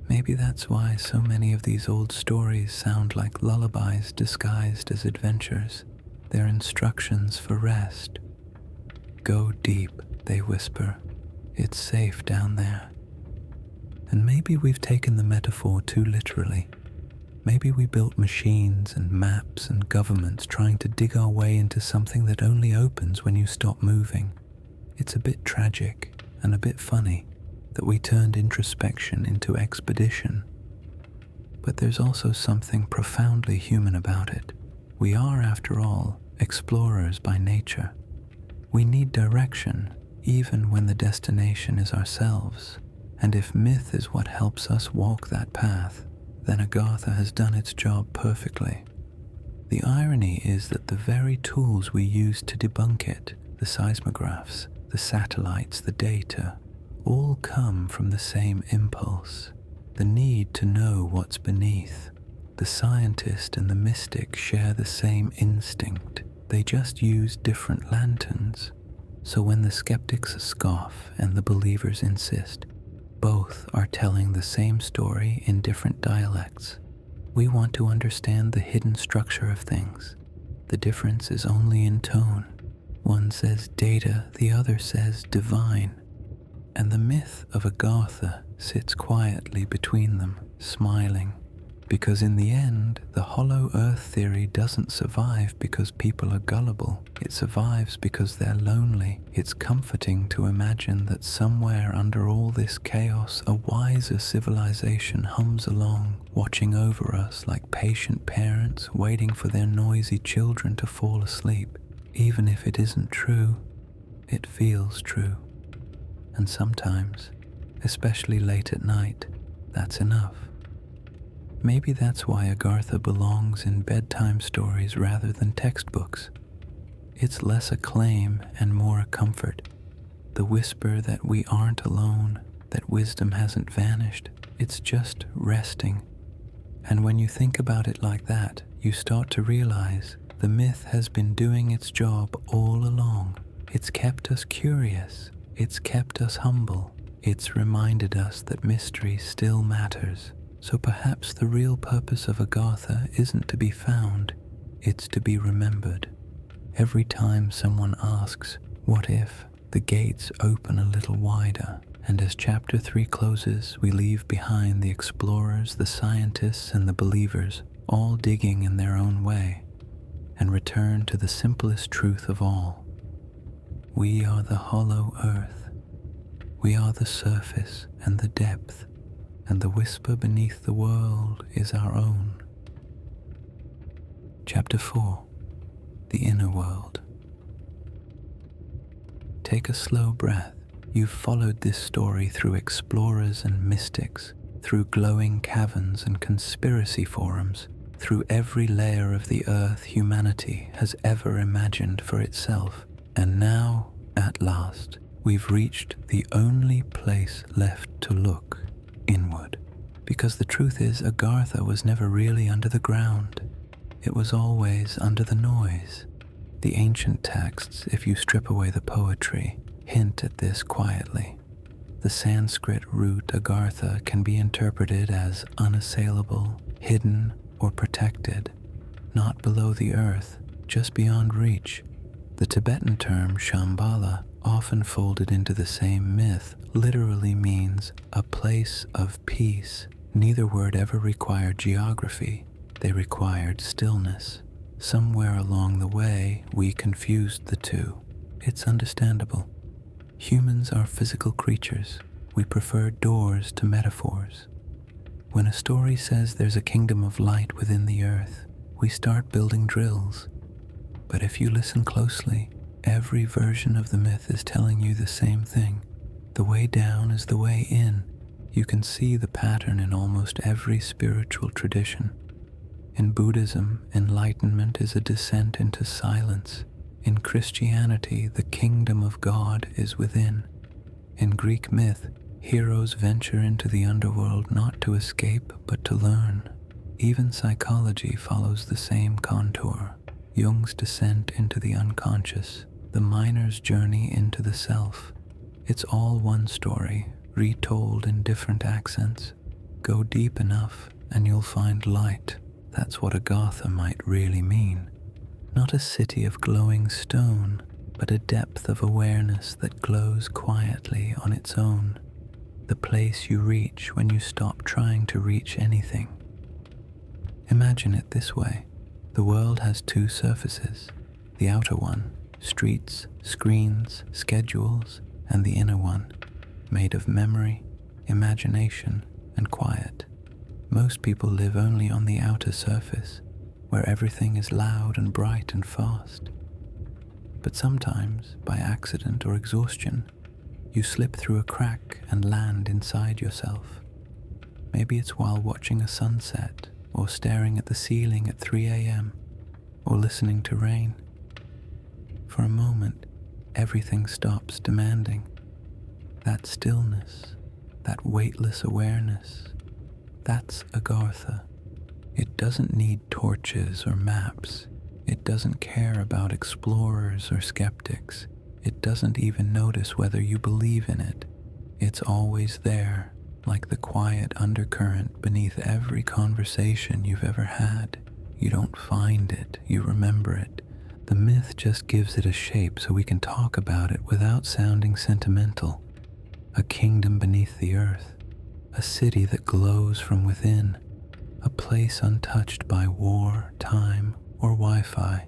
Maybe that's why so many of these old stories sound like lullabies disguised as adventures. They're instructions for rest. Go deep, they whisper. It's safe down there. And maybe we've taken the metaphor too literally. Maybe we built machines and maps and governments trying to dig our way into something that only opens when you stop moving. It's a bit tragic and a bit funny that we turned introspection into expedition. But there's also something profoundly human about it. We are, after all, explorers by nature. We need direction, even when the destination is ourselves. And if myth is what helps us walk that path, then Agartha has done its job perfectly. The irony is that the very tools we use to debunk it, the seismographs, the satellites, the data, all come from the same impulse, the need to know what's beneath. The scientist and the mystic share the same instinct. They just use different lanterns. So when the skeptics scoff and the believers insist, both are telling the same story in different dialects. We want to understand the hidden structure of things. The difference is only in tone. One says data, the other says divine. And the myth of Agartha sits quietly between them, smiling. Because in the end, the hollow earth theory doesn't survive because people are gullible. It survives because they're lonely. It's comforting to imagine that somewhere under all this chaos, a wiser civilization hums along, watching over us like patient parents waiting for their noisy children to fall asleep. Even if it isn't true, it feels true. And sometimes, especially late at night, that's enough. Maybe that's why Agartha belongs in bedtime stories rather than textbooks. It's less a claim and more a comfort. The whisper that we aren't alone, that wisdom hasn't vanished, it's just resting. And when you think about it like that, you start to realize the myth has been doing its job all along. It's kept us curious. It's kept us humble. It's reminded us that mystery still matters. So perhaps the real purpose of Agartha isn't to be found, it's to be remembered. Every time someone asks, what if, the gates open a little wider, and as chapter 3 closes, we leave behind the explorers, the scientists, and the believers, all digging in their own way, and return to the simplest truth of all. We are the hollow earth. We are the surface and the depth. and the whisper beneath the world is our own. Chapter 4. The Inner World. Take a slow breath. You've followed this story through explorers and mystics, through glowing caverns and conspiracy forums, through every layer of the earth humanity has ever imagined for itself. And now, at last, we've reached the only place left to look inward. Because the truth is, Agartha was never really under the ground. It was always under the noise. The ancient texts, if you strip away the poetry, hint at this quietly. The Sanskrit root Agartha can be interpreted as unassailable, hidden, or protected, not below the earth, just beyond reach. The Tibetan term Shambhala, often folded into the same myth, literally means a place of peace. Neither word ever required geography. They required stillness. Somewhere along the way, we confused the two. It's understandable. Humans are physical creatures. We prefer doors to metaphors. When a story says there's a kingdom of light within the earth, we start building drills. But if you listen closely, every version of the myth is telling you the same thing. The way down is the way in. You can see the pattern in almost every spiritual tradition. In Buddhism, enlightenment is a descent into silence. In Christianity, the kingdom of God is within. In Greek myth, heroes venture into the underworld not to escape, but to learn. Even psychology follows the same contour. Jung's descent into the unconscious, the miner's journey into the self. It's all one story, retold in different accents. Go deep enough and you'll find light. That's what Agartha might really mean. Not a city of glowing stone, but a depth of awareness that glows quietly on its own. The place you reach when you stop trying to reach anything. Imagine it this way. The world has two surfaces. The outer one, streets, screens, schedules, and the inner one, made of memory, imagination, and quiet. Most people live only on the outer surface, where everything is loud and bright and fast. But sometimes, by accident or exhaustion, you slip through a crack and land inside yourself. Maybe it's while watching a sunset, or staring at the ceiling at 3 a.m., or listening to rain. For a moment, everything stops demanding. That stillness, that weightless awareness, that's Agartha. It doesn't need torches or maps. It doesn't care about explorers or skeptics. It doesn't even notice whether you believe in it. It's always there, like the quiet undercurrent beneath every conversation you've ever had. You don't find it, you remember it. The myth just gives it a shape so we can talk about it without sounding sentimental. A kingdom beneath the earth. A city that glows from within, a place untouched by war, time, or Wi-Fi.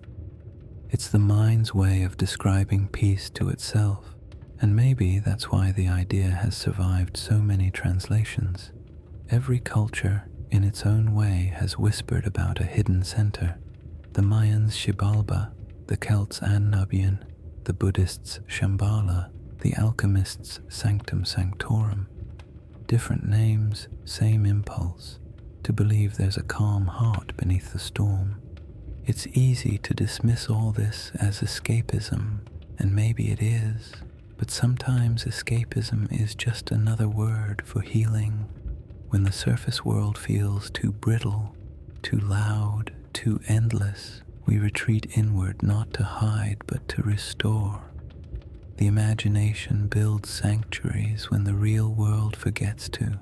It's the mind's way of describing peace to itself, and maybe that's why the idea has survived so many translations. Every culture, in its own way, has whispered about a hidden center. The Mayans Xibalba, the Celts Annubian, the Buddhists Shambhala, the alchemists Sanctum Sanctorum. Different names, same impulse, to believe there's a calm heart beneath the storm. It's easy to dismiss all this as escapism, and maybe it is, but sometimes escapism is just another word for healing. When the surface world feels too brittle, too loud, too endless, we retreat inward not to hide but to restore. The imagination builds sanctuaries when the real world forgets to.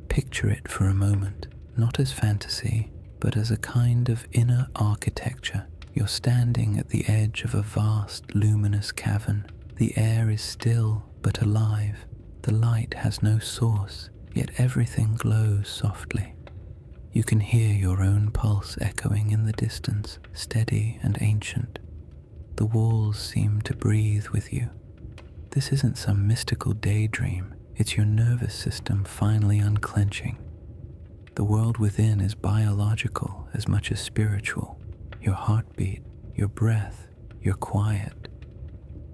Picture it for a moment, not as fantasy, but as a kind of inner architecture. You're standing at the edge of a vast, luminous cavern. The air is still but alive. The light has no source, yet everything glows softly. You can hear your own pulse echoing in the distance, steady and ancient. The walls seem to breathe with you. This isn't some mystical daydream. It's your nervous system finally unclenching. The world within is biological as much as spiritual. Your heartbeat, your breath, your quiet.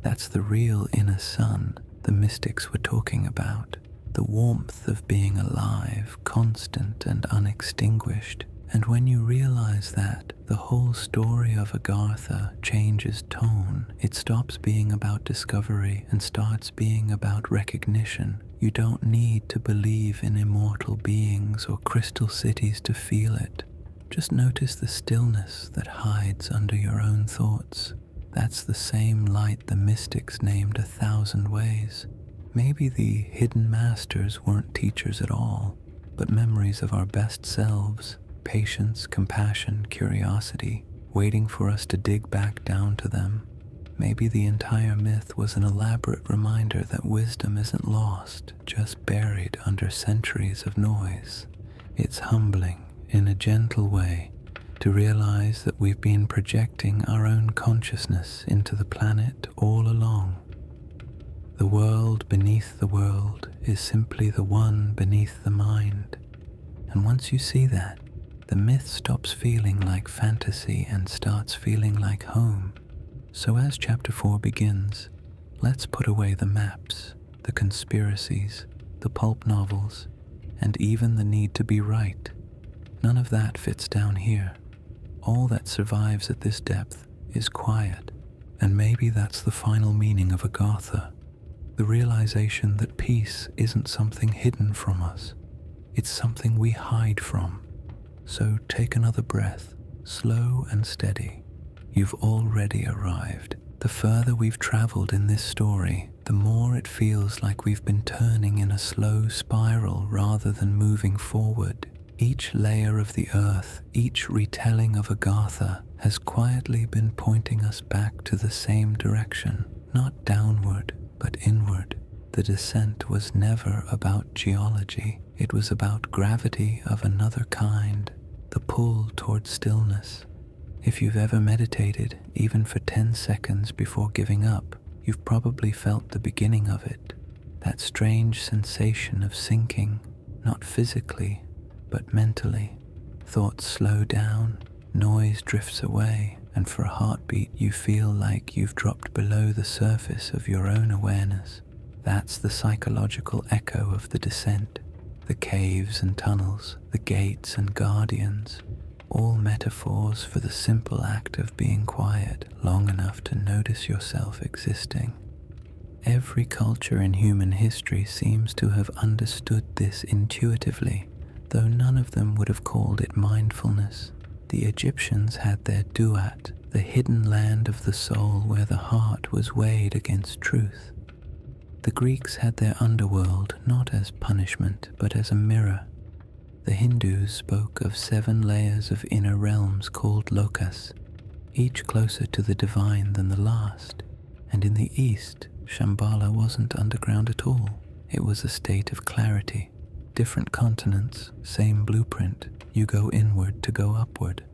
That's the real inner sun the mystics were talking about. The warmth of being alive, constant and unextinguished. And when you realize that, the whole story of Agartha changes tone. It stops being about discovery and starts being about recognition. You don't need to believe in immortal beings or crystal cities to feel it. Just notice the stillness that hides under your own thoughts. That's the same light the mystics named 1,000 ways. Maybe the hidden masters weren't teachers at all, but memories of our best selves. Patience, compassion, curiosity, waiting for us to dig back down to them. Maybe the entire myth was an elaborate reminder that wisdom isn't lost, just buried under centuries of noise. It's humbling, in a gentle way, to realize that we've been projecting our own consciousness into the planet all along. The world beneath the world is simply the one beneath the mind. And once you see that, the myth stops feeling like fantasy and starts feeling like home. So as chapter 4 begins, let's put away the maps, the conspiracies, the pulp novels, and even the need to be right. None of that fits down here. All that survives at this depth is quiet, and maybe that's the final meaning of Agartha, the realization that peace isn't something hidden from us, it's something we hide from. So take another breath, slow and steady. You've already arrived. The further we've traveled in this story, the more it feels like we've been turning in a slow spiral rather than moving forward. Each layer of the earth, each retelling of Agartha has quietly been pointing us back to the same direction, not downward, but inward. The descent was never about geology. It was about gravity of another kind, the pull toward stillness. If you've ever meditated, even for 10 seconds before giving up, you've probably felt the beginning of it. That strange sensation of sinking, not physically, but mentally. Thoughts slow down, noise drifts away, and for a heartbeat you feel like you've dropped below the surface of your own awareness. That's the psychological echo of the descent. The caves and tunnels, the gates and guardians, all metaphors for the simple act of being quiet long enough to notice yourself existing. Every culture in human history seems to have understood this intuitively, though none of them would have called it mindfulness. The Egyptians had their duat, the hidden land of the soul where the heart was weighed against truth. The Greeks had their underworld not as punishment but as a mirror. The Hindus spoke of 7 layers of inner realms called lokas, each closer to the divine than the last. And in the East, Shambhala wasn't underground at all. It was a state of clarity. Different continents, same blueprint. You go inward to go upward.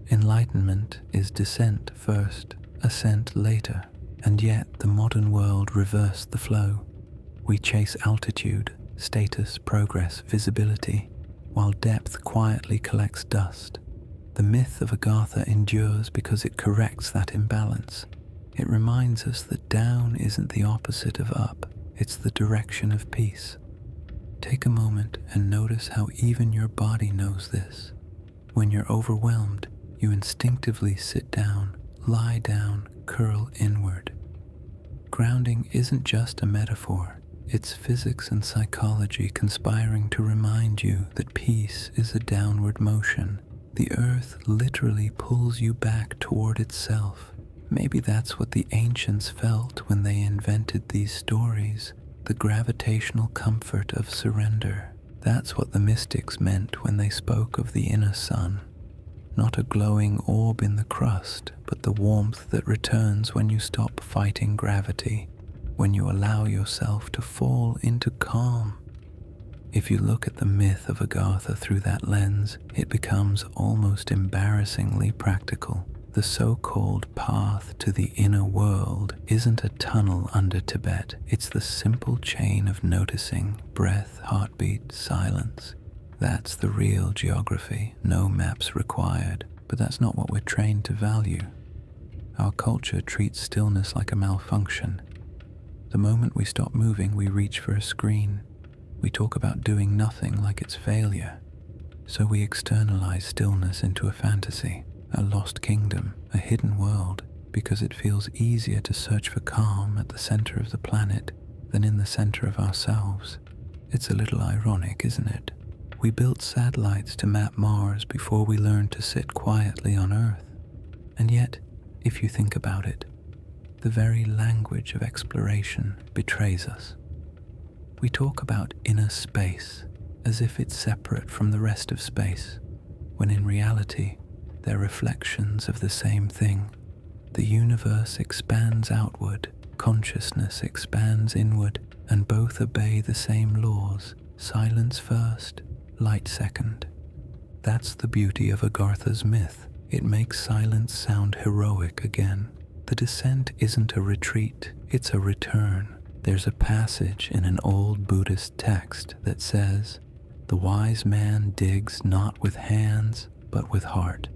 Enlightenment is descent first, ascent later. And yet the modern world reversed the flow. We chase altitude, status, progress, visibility, while depth quietly collects dust. The myth of Agartha endures because it corrects that imbalance. It reminds us that down isn't the opposite of up, it's the direction of peace. Take a moment and notice how even your body knows this. When you're overwhelmed, you instinctively sit down, lie down, curl inward. Grounding isn't just a metaphor, it's physics and psychology conspiring to remind you that peace is a downward motion. The earth literally pulls you back toward itself. Maybe that's what the ancients felt when they invented these stories, the gravitational comfort of surrender. That's what the mystics meant when they spoke of the inner sun. Not a glowing orb in the crust, but the warmth that returns when you stop fighting gravity, when you allow yourself to fall into calm. If you look at the myth of Agartha through that lens, it becomes almost embarrassingly practical. The so-called path to the inner world isn't a tunnel under Tibet. It's the simple chain of noticing breath, heartbeat, silence. That's the real geography, no maps required. But that's not what we're trained to value. Our culture treats stillness like a malfunction. The moment we stop moving, we reach for a screen. We talk about doing nothing like it's failure. So we externalize stillness into a fantasy, a lost kingdom, a hidden world, because it feels easier to search for calm at the center of the planet than in the center of ourselves. It's a little ironic, isn't it? We built satellites to map Mars before we learned to sit quietly on Earth. And yet, if you think about it, the very language of exploration betrays us. We talk about inner space as if it's separate from the rest of space, when in reality, they're reflections of the same thing. The universe expands outward, consciousness expands inward, and both obey the same laws: silence first, light second. That's the beauty of Agartha's myth. It makes silence sound heroic again. The descent isn't a retreat, it's a return. There's a passage in an old Buddhist text that says, "The wise man digs not with hands, but with heart."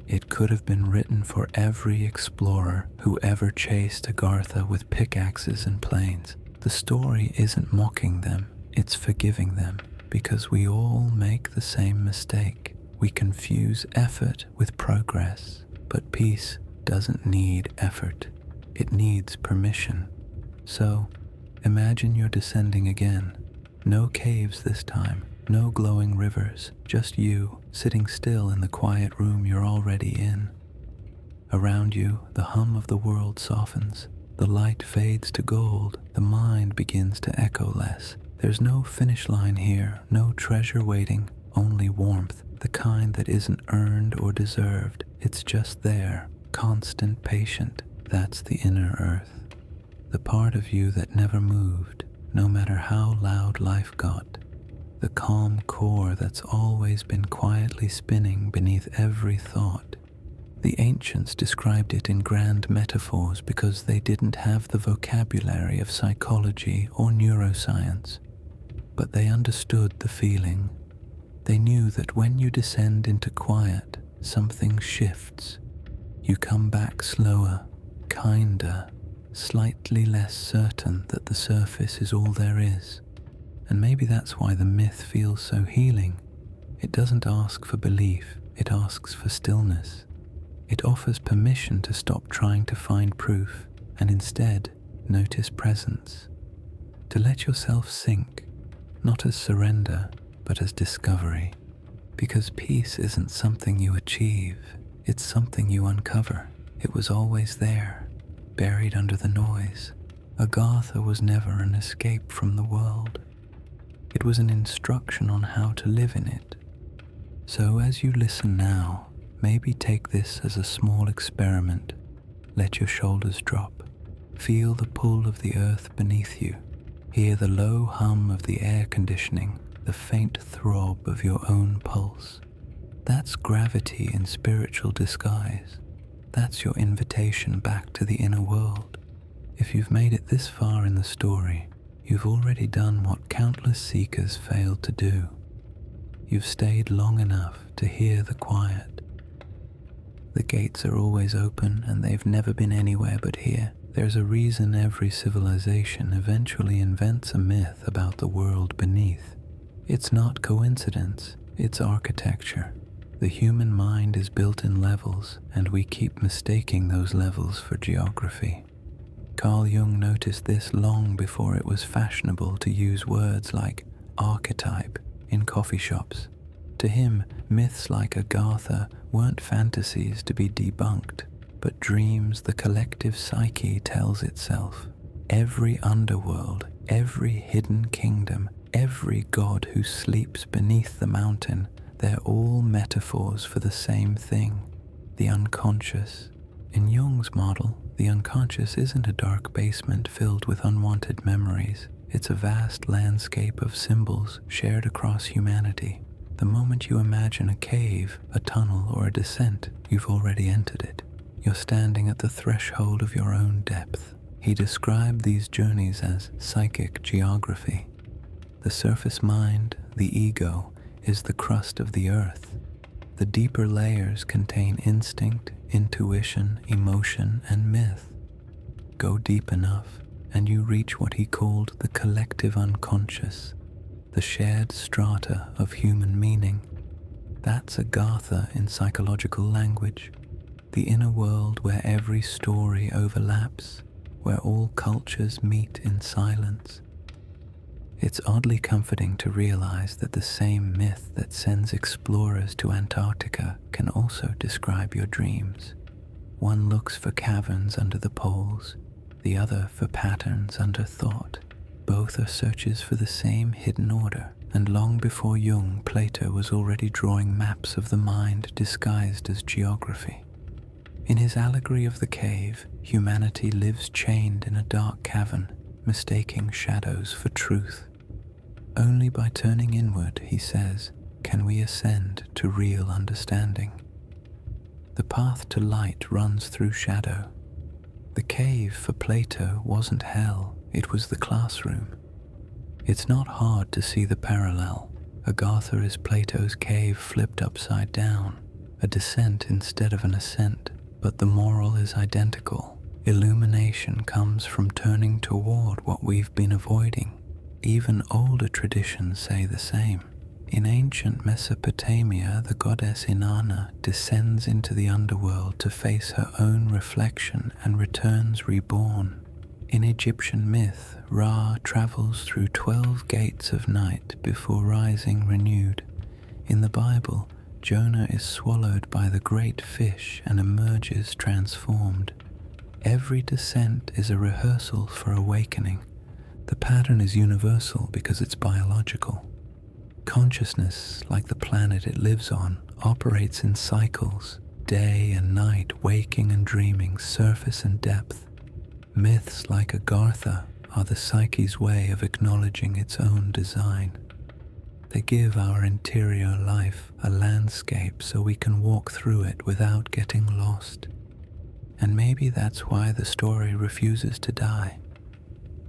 It could have been written for every explorer who ever chased Agartha with pickaxes and planes. The story isn't mocking them, it's forgiving them, because we all make the same mistake. We confuse effort with progress, but peace doesn't need effort. It needs permission. So, imagine you're descending again. No caves this time, no glowing rivers, just you, sitting still in the quiet room you're already in. Around you, the hum of the world softens. The light fades to gold. The mind begins to echo less. There's no finish line here, no treasure waiting, only warmth, the kind that isn't earned or deserved. It's just there, constant, patient. That's the inner earth. The part of you that never moved, no matter how loud life got. The calm core that's always been quietly spinning beneath every thought. The ancients described it in grand metaphors because they didn't have the vocabulary of psychology or neuroscience. But they understood the feeling. They knew that when you descend into quiet, something shifts. You come back slower, kinder, slightly less certain that the surface is all there is. And maybe that's why the myth feels so healing. It doesn't ask for belief, it asks for stillness. It offers permission to stop trying to find proof and instead notice presence. To let yourself sink, not as surrender, but as discovery. Because peace isn't something you achieve, it's something you uncover. It was always there, buried under the noise. Agartha was never an escape from the world. It was an instruction on how to live in it. So as you listen now, maybe take this as a small experiment. Let your shoulders drop. Feel the pull of the earth beneath you. Hear the low hum of the air conditioning, the faint throb of your own pulse. That's gravity in spiritual disguise. That's your invitation back to the inner world. If you've made it this far in the story, you've already done what countless seekers failed to do. You've stayed long enough to hear the quiet. The gates are always open and they've never been anywhere but here. There's a reason every civilization eventually invents a myth about the world beneath. It's not coincidence, it's architecture. The human mind is built in levels, and we keep mistaking those levels for geography. Carl Jung noticed this long before it was fashionable to use words like archetype in coffee shops. To him, myths like Agartha weren't fantasies to be debunked, but dreams the collective psyche tells itself. Every underworld, every hidden kingdom, every god who sleeps beneath the mountain, they're all metaphors for the same thing, the unconscious. In Jung's model, the unconscious isn't a dark basement filled with unwanted memories. It's a vast landscape of symbols shared across humanity. The moment you imagine a cave, a tunnel, or a descent, you've already entered it. You're standing at the threshold of your own depth. He described these journeys as psychic geography. The surface mind, the ego, is the crust of the earth. The deeper layers contain instinct, intuition, emotion, and myth. Go deep enough, and you reach what he called the collective unconscious, the shared strata of human meaning. That's Agartha in psychological language, the inner world where every story overlaps, where all cultures meet in silence. It's oddly comforting to realize that the same myth that sends explorers to Antarctica can also describe your dreams. One looks for caverns under the poles, the other for patterns under thought. Both are searches for the same hidden order, and long before Jung, Plato was already drawing maps of the mind disguised as geography. In his allegory of the cave, humanity lives chained in a dark cavern, mistaking shadows for truth. Only by turning inward, he says, can we ascend to real understanding. The path to light runs through shadow. The cave for Plato wasn't hell, it was the classroom. It's not hard to see the parallel. Agartha is Plato's cave flipped upside down, a descent instead of an ascent, but the moral is identical. Illumination comes from turning toward what we've been avoiding. Even older traditions say the same. In ancient Mesopotamia, the goddess Inanna descends into the underworld to face her own reflection and returns reborn. In Egyptian myth, Ra travels through 12 gates of night before rising renewed. In the Bible, Jonah is swallowed by the great fish and emerges transformed. Every descent is a rehearsal for awakening. The pattern is universal because it's biological. Consciousness, like the planet it lives on, operates in cycles, day and night, waking and dreaming, surface and depth. Myths like Agartha are the psyche's way of acknowledging its own design. They give our interior life a landscape so we can walk through it without getting lost. And maybe that's why the story refuses to die.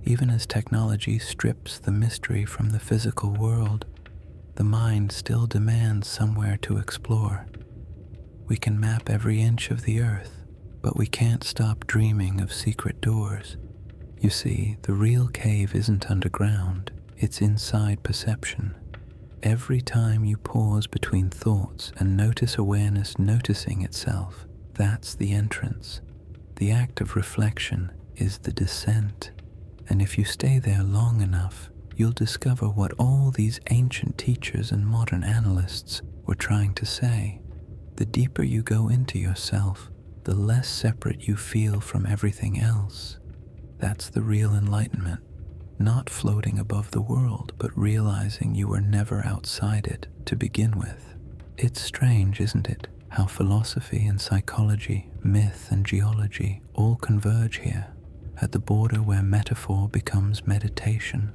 Even as technology strips the mystery from the physical world, the mind still demands somewhere to explore. We can map every inch of the earth, but we can't stop dreaming of secret doors. You see, the real cave isn't underground, it's inside perception. Every time you pause between thoughts and notice awareness noticing itself, that's the entrance. The act of reflection is the descent. And if you stay there long enough, you'll discover what all these ancient teachers and modern analysts were trying to say. The deeper you go into yourself, the less separate you feel from everything else. That's the real enlightenment. Not floating above the world, but realizing you were never outside it to begin with. It's strange, isn't it, how philosophy and psychology, myth and geology all converge here, at the border where metaphor becomes meditation.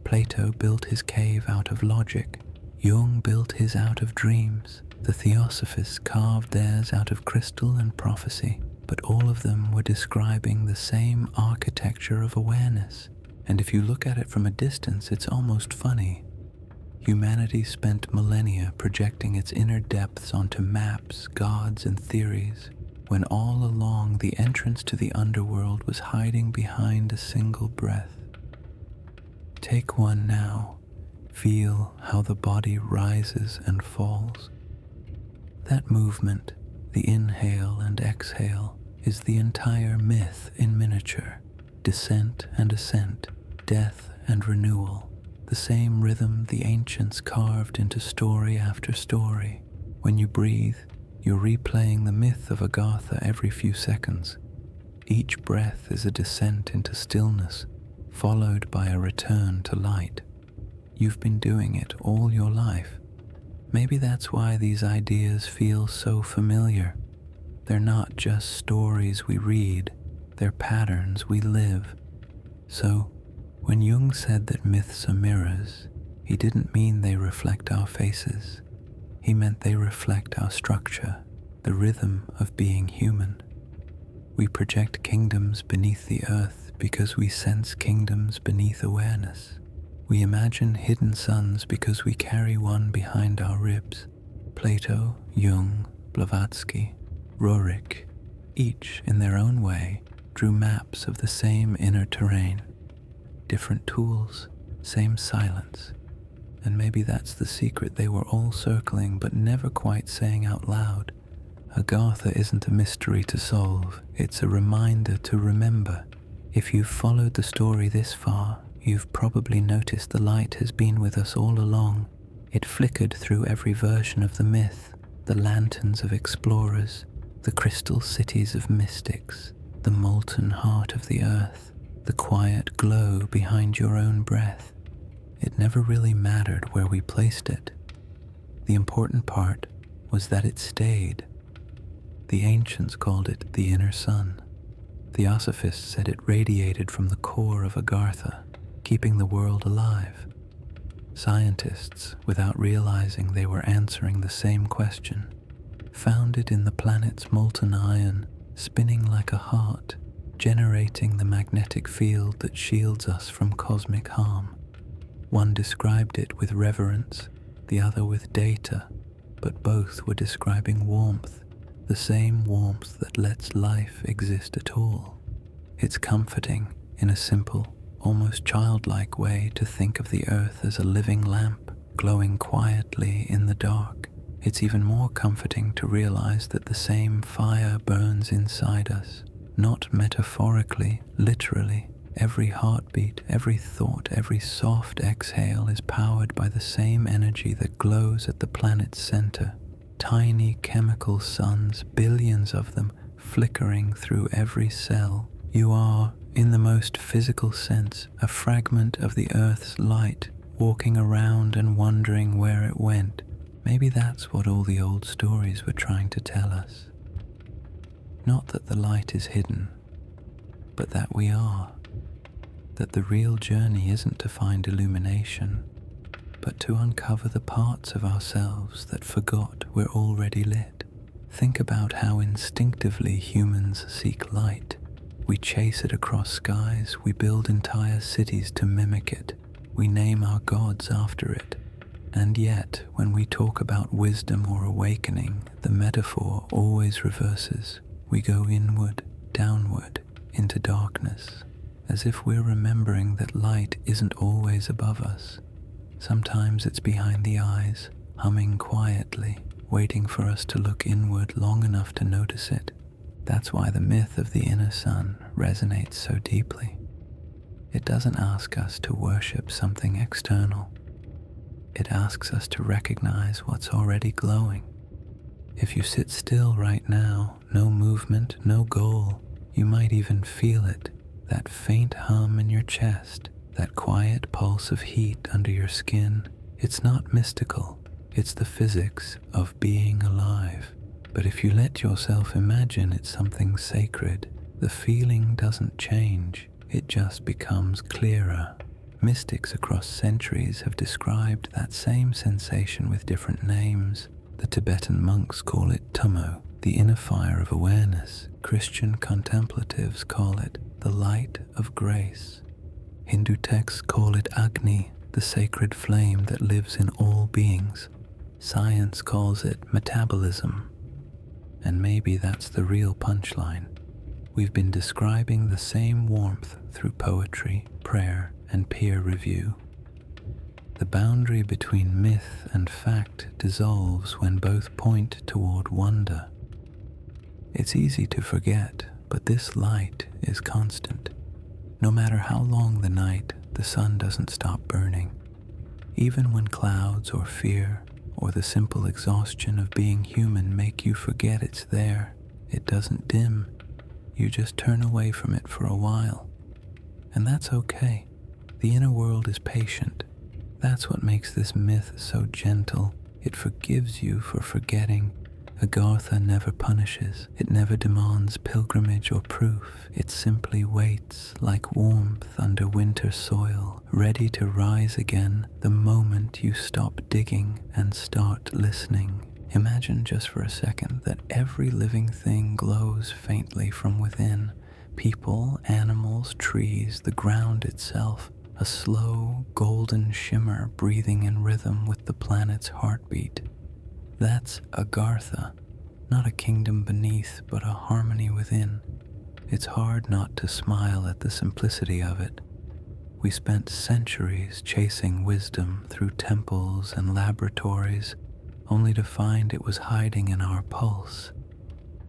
Plato built his cave out of logic. Jung built his out of dreams. The Theosophists carved theirs out of crystal and prophecy, but all of them were describing the same architecture of awareness. And if you look at it from a distance, it's almost funny. Humanity spent millennia projecting its inner depths onto maps, gods, and theories, when all along the entrance to the underworld was hiding behind a single breath. Take one now. Feel how the body rises and falls. That movement, the inhale and exhale, is the entire myth in miniature. Descent and ascent, death and renewal, the same rhythm the ancients carved into story after story. When you breathe, you're replaying the myth of Agartha every few seconds. Each breath is a descent into stillness, followed by a return to light. You've been doing it all your life. Maybe that's why these ideas feel so familiar. They're not just stories we read, they're patterns we live. So, when Jung said that myths are mirrors, he didn't mean they reflect our faces. He meant they reflect our structure, the rhythm of being human. We project kingdoms beneath the earth because we sense kingdoms beneath awareness. We imagine hidden suns because we carry one behind our ribs. Plato, Jung, Blavatsky, Roerich, each in their own way, drew maps of the same inner terrain. Different tools, same silence. And maybe that's the secret they were all circling but never quite saying out loud. Agartha isn't a mystery to solve, it's a reminder to remember. If you've followed the story this far, you've probably noticed the light has been with us all along. It flickered through every version of the myth, the lanterns of explorers, the crystal cities of mystics, the molten heart of the earth, the quiet glow behind your own breath. It never really mattered where we placed it. The important part was that it stayed. The ancients called it the inner sun. Theosophists said it radiated from the core of Agartha, keeping the world alive. Scientists, without realizing they were answering the same question, found it in the planet's molten iron, spinning like a heart, generating the magnetic field that shields us from cosmic harm. One described it with reverence, the other with data, but both were describing warmth, the same warmth that lets life exist at all. It's comforting, in a simple, almost childlike way, to think of the earth as a living lamp, glowing quietly in the dark. It's even more comforting to realize that the same fire burns inside us, not metaphorically, literally. Every heartbeat, every thought, every soft exhale is powered by the same energy that glows at the planet's center. Tiny chemical suns, billions of them, flickering through every cell. You are, in the most physical sense, a fragment of the Earth's light, walking around and wondering where it went. Maybe that's what all the old stories were trying to tell us. Not that the light is hidden, but that we are. That the real journey isn't to find illumination, but to uncover the parts of ourselves that forgot we're already lit. Think about how instinctively humans seek light. We chase it across skies, we build entire cities to mimic it, we name our gods after it. And yet, when we talk about wisdom or awakening, the metaphor always reverses. We go inward, downward, into darkness, as if we're remembering that light isn't always above us. Sometimes it's behind the eyes, humming quietly, waiting for us to look inward long enough to notice it. That's why the myth of the inner sun resonates so deeply. It doesn't ask us to worship something external. It asks us to recognize what's already glowing. If you sit still right now, no movement, no goal, you might even feel it, that faint hum in your chest, that quiet pulse of heat under your skin. It's not mystical, it's the physics of being alive. But if you let yourself imagine it's something sacred, the feeling doesn't change, it just becomes clearer. Mystics across centuries have described that same sensation with different names. The Tibetan monks call it tummo, the inner fire of awareness. Christian contemplatives call it the light of grace. Hindu texts call it Agni, the sacred flame that lives in all beings. Science calls it metabolism. And maybe that's the real punchline. We've been describing the same warmth through poetry, prayer, and peer review. The boundary between myth and fact dissolves when both point toward wonder. It's easy to forget, but this light is constant. No matter how long the night, the sun doesn't stop burning. Even when clouds or fear or the simple exhaustion of being human make you forget it's there, it doesn't dim. You just turn away from it for a while. And that's okay. The inner world is patient. That's what makes this myth so gentle. It forgives you for forgetting. Agartha never punishes. It never demands pilgrimage or proof. It simply waits like warmth under winter soil, ready to rise again the moment you stop digging and start listening. Imagine just for a second that every living thing glows faintly from within. People, animals, trees, the ground itself, a slow, golden shimmer breathing in rhythm with the planet's heartbeat. That's Agartha, not a kingdom beneath, but a harmony within. It's hard not to smile at the simplicity of it. We spent centuries chasing wisdom through temples and laboratories, only to find it was hiding in our pulse.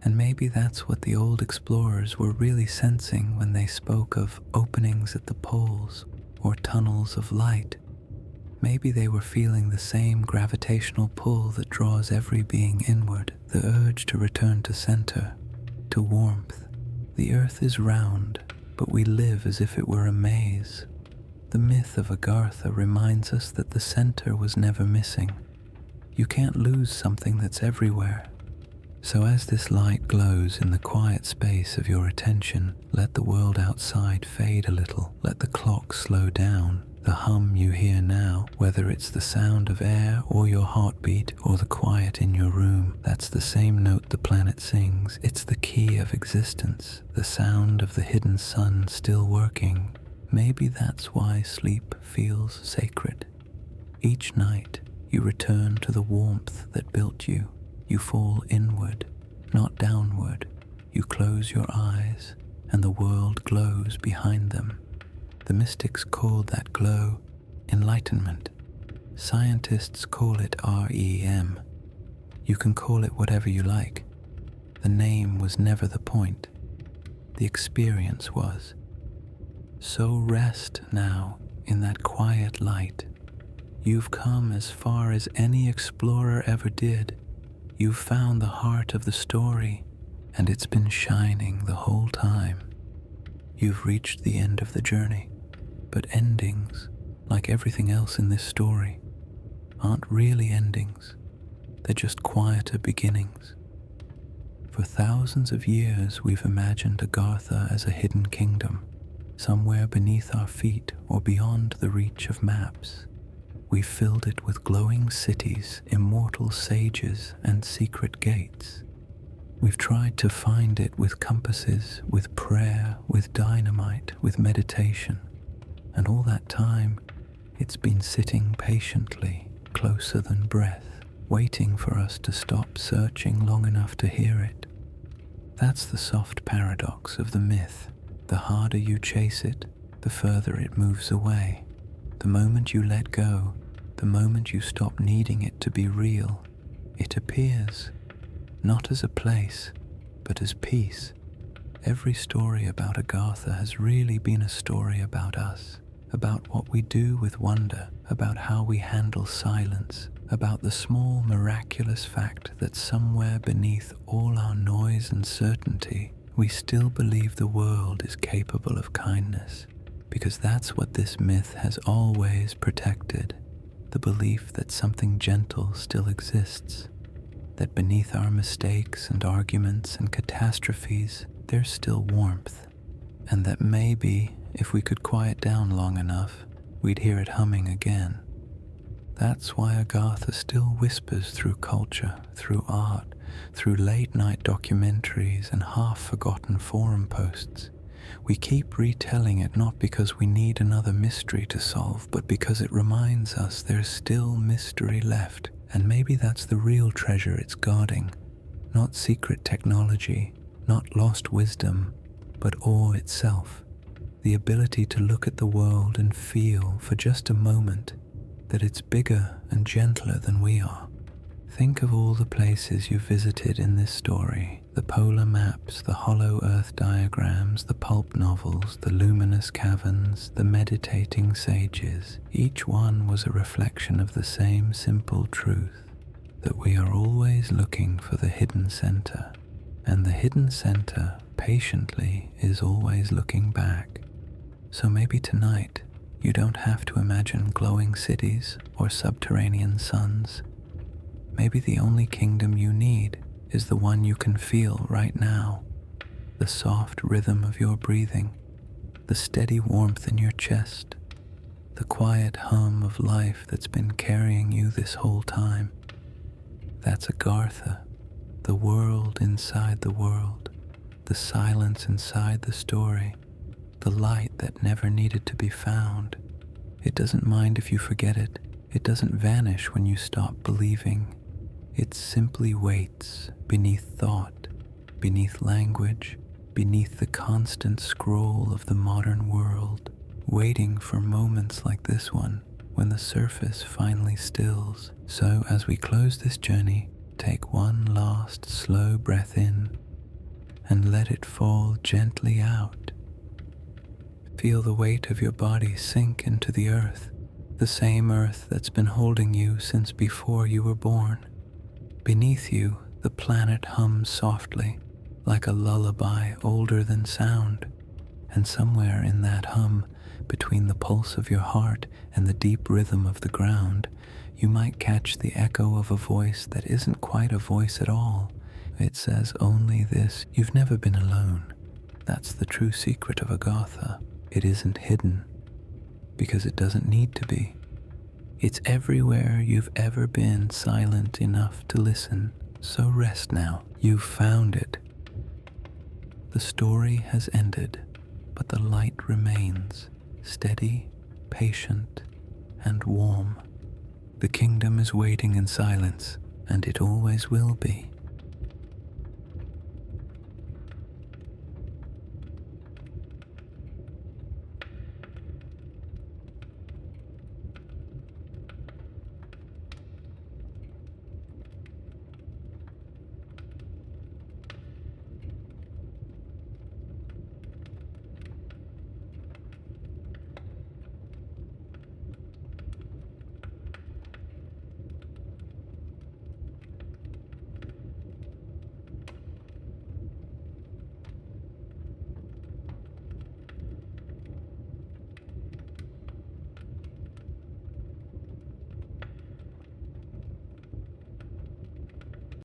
And maybe that's what the old explorers were really sensing when they spoke of openings at the poles or tunnels of light. Maybe they were feeling the same gravitational pull that draws every being inward, the urge to return to center, to warmth. The earth is round, but we live as if it were a maze. The myth of Agartha reminds us that the center was never missing. You can't lose something that's everywhere. So as this light glows in the quiet space of your attention, let the world outside fade a little. Let the clock slow down. The hum you hear now, whether it's the sound of air or your heartbeat or the quiet in your room, that's the same note the planet sings. It's the key of existence, the sound of the hidden sun still working. Maybe that's why sleep feels sacred. Each night, you return to the warmth that built you. You fall inward, not downward. You close your eyes, and the world glows behind them. The mystics called that glow enlightenment. Scientists call it REM. You can call it whatever you like. The name was never the point. The experience was. So rest now in that quiet light. You've come as far as any explorer ever did. You've found the heart of the story, and it's been shining the whole time. You've reached the end of the journey, but endings, like everything else in this story, aren't really endings. They're just quieter beginnings. For thousands of years, we've imagined Agartha as a hidden kingdom, somewhere beneath our feet or beyond the reach of maps. We've filled it with glowing cities, immortal sages, and secret gates. We've tried to find it with compasses, with prayer, with dynamite, with meditation. And all that time, it's been sitting patiently, closer than breath, waiting for us to stop searching long enough to hear it. That's the soft paradox of the myth. The harder you chase it, the further it moves away. The moment you let go, the moment you stop needing it to be real, it appears, not as a place, but as peace. Every story about Agartha has really been a story about us, about what we do with wonder, about how we handle silence, about the small miraculous fact that somewhere beneath all our noise and certainty, we still believe the world is capable of kindness, because that's what this myth has always protected. The belief that something gentle still exists, that beneath our mistakes and arguments and catastrophes, there's still warmth, and that maybe, if we could quiet down long enough, we'd hear it humming again. That's why Agartha still whispers through culture, through art, through late-night documentaries and half-forgotten forum posts. We keep retelling it not because we need another mystery to solve, but because it reminds us there's still mystery left, and maybe that's the real treasure it's guarding. Not secret technology, not lost wisdom, but awe itself. The ability to look at the world and feel for just a moment that it's bigger and gentler than we are. Think of all the places you've visited in this story, the polar maps, the hollow earth diagrams, the pulp novels, the luminous caverns, the meditating sages. Each one was a reflection of the same simple truth, that we are always looking for the hidden center, and the hidden center, patiently, is always looking back. So maybe tonight, you don't have to imagine glowing cities or subterranean suns. Maybe the only kingdom you need is the one you can feel right now, the soft rhythm of your breathing, the steady warmth in your chest, the quiet hum of life that's been carrying you this whole time. That's Agartha, the world inside the world, the silence inside the story, the light that never needed to be found. It doesn't mind if you forget it. It doesn't vanish when you stop believing. It simply waits beneath thought, beneath language, beneath the constant scroll of the modern world, waiting for moments like this one when the surface finally stills. So as we close this journey, take one last slow breath in and let it fall gently out. Feel the weight of your body sink into the earth, the same earth that's been holding you since before you were born. Beneath you, the planet hums softly, like a lullaby older than sound. And somewhere in that hum, between the pulse of your heart and the deep rhythm of the ground, you might catch the echo of a voice that isn't quite a voice at all. It says only this: you've never been alone. That's the true secret of Agartha. It isn't hidden, because it doesn't need to be. It's everywhere you've ever been, silent enough to listen. So rest now. You've found it. The story has ended, but the light remains, steady, patient, and warm. The kingdom is waiting in silence, and it always will be.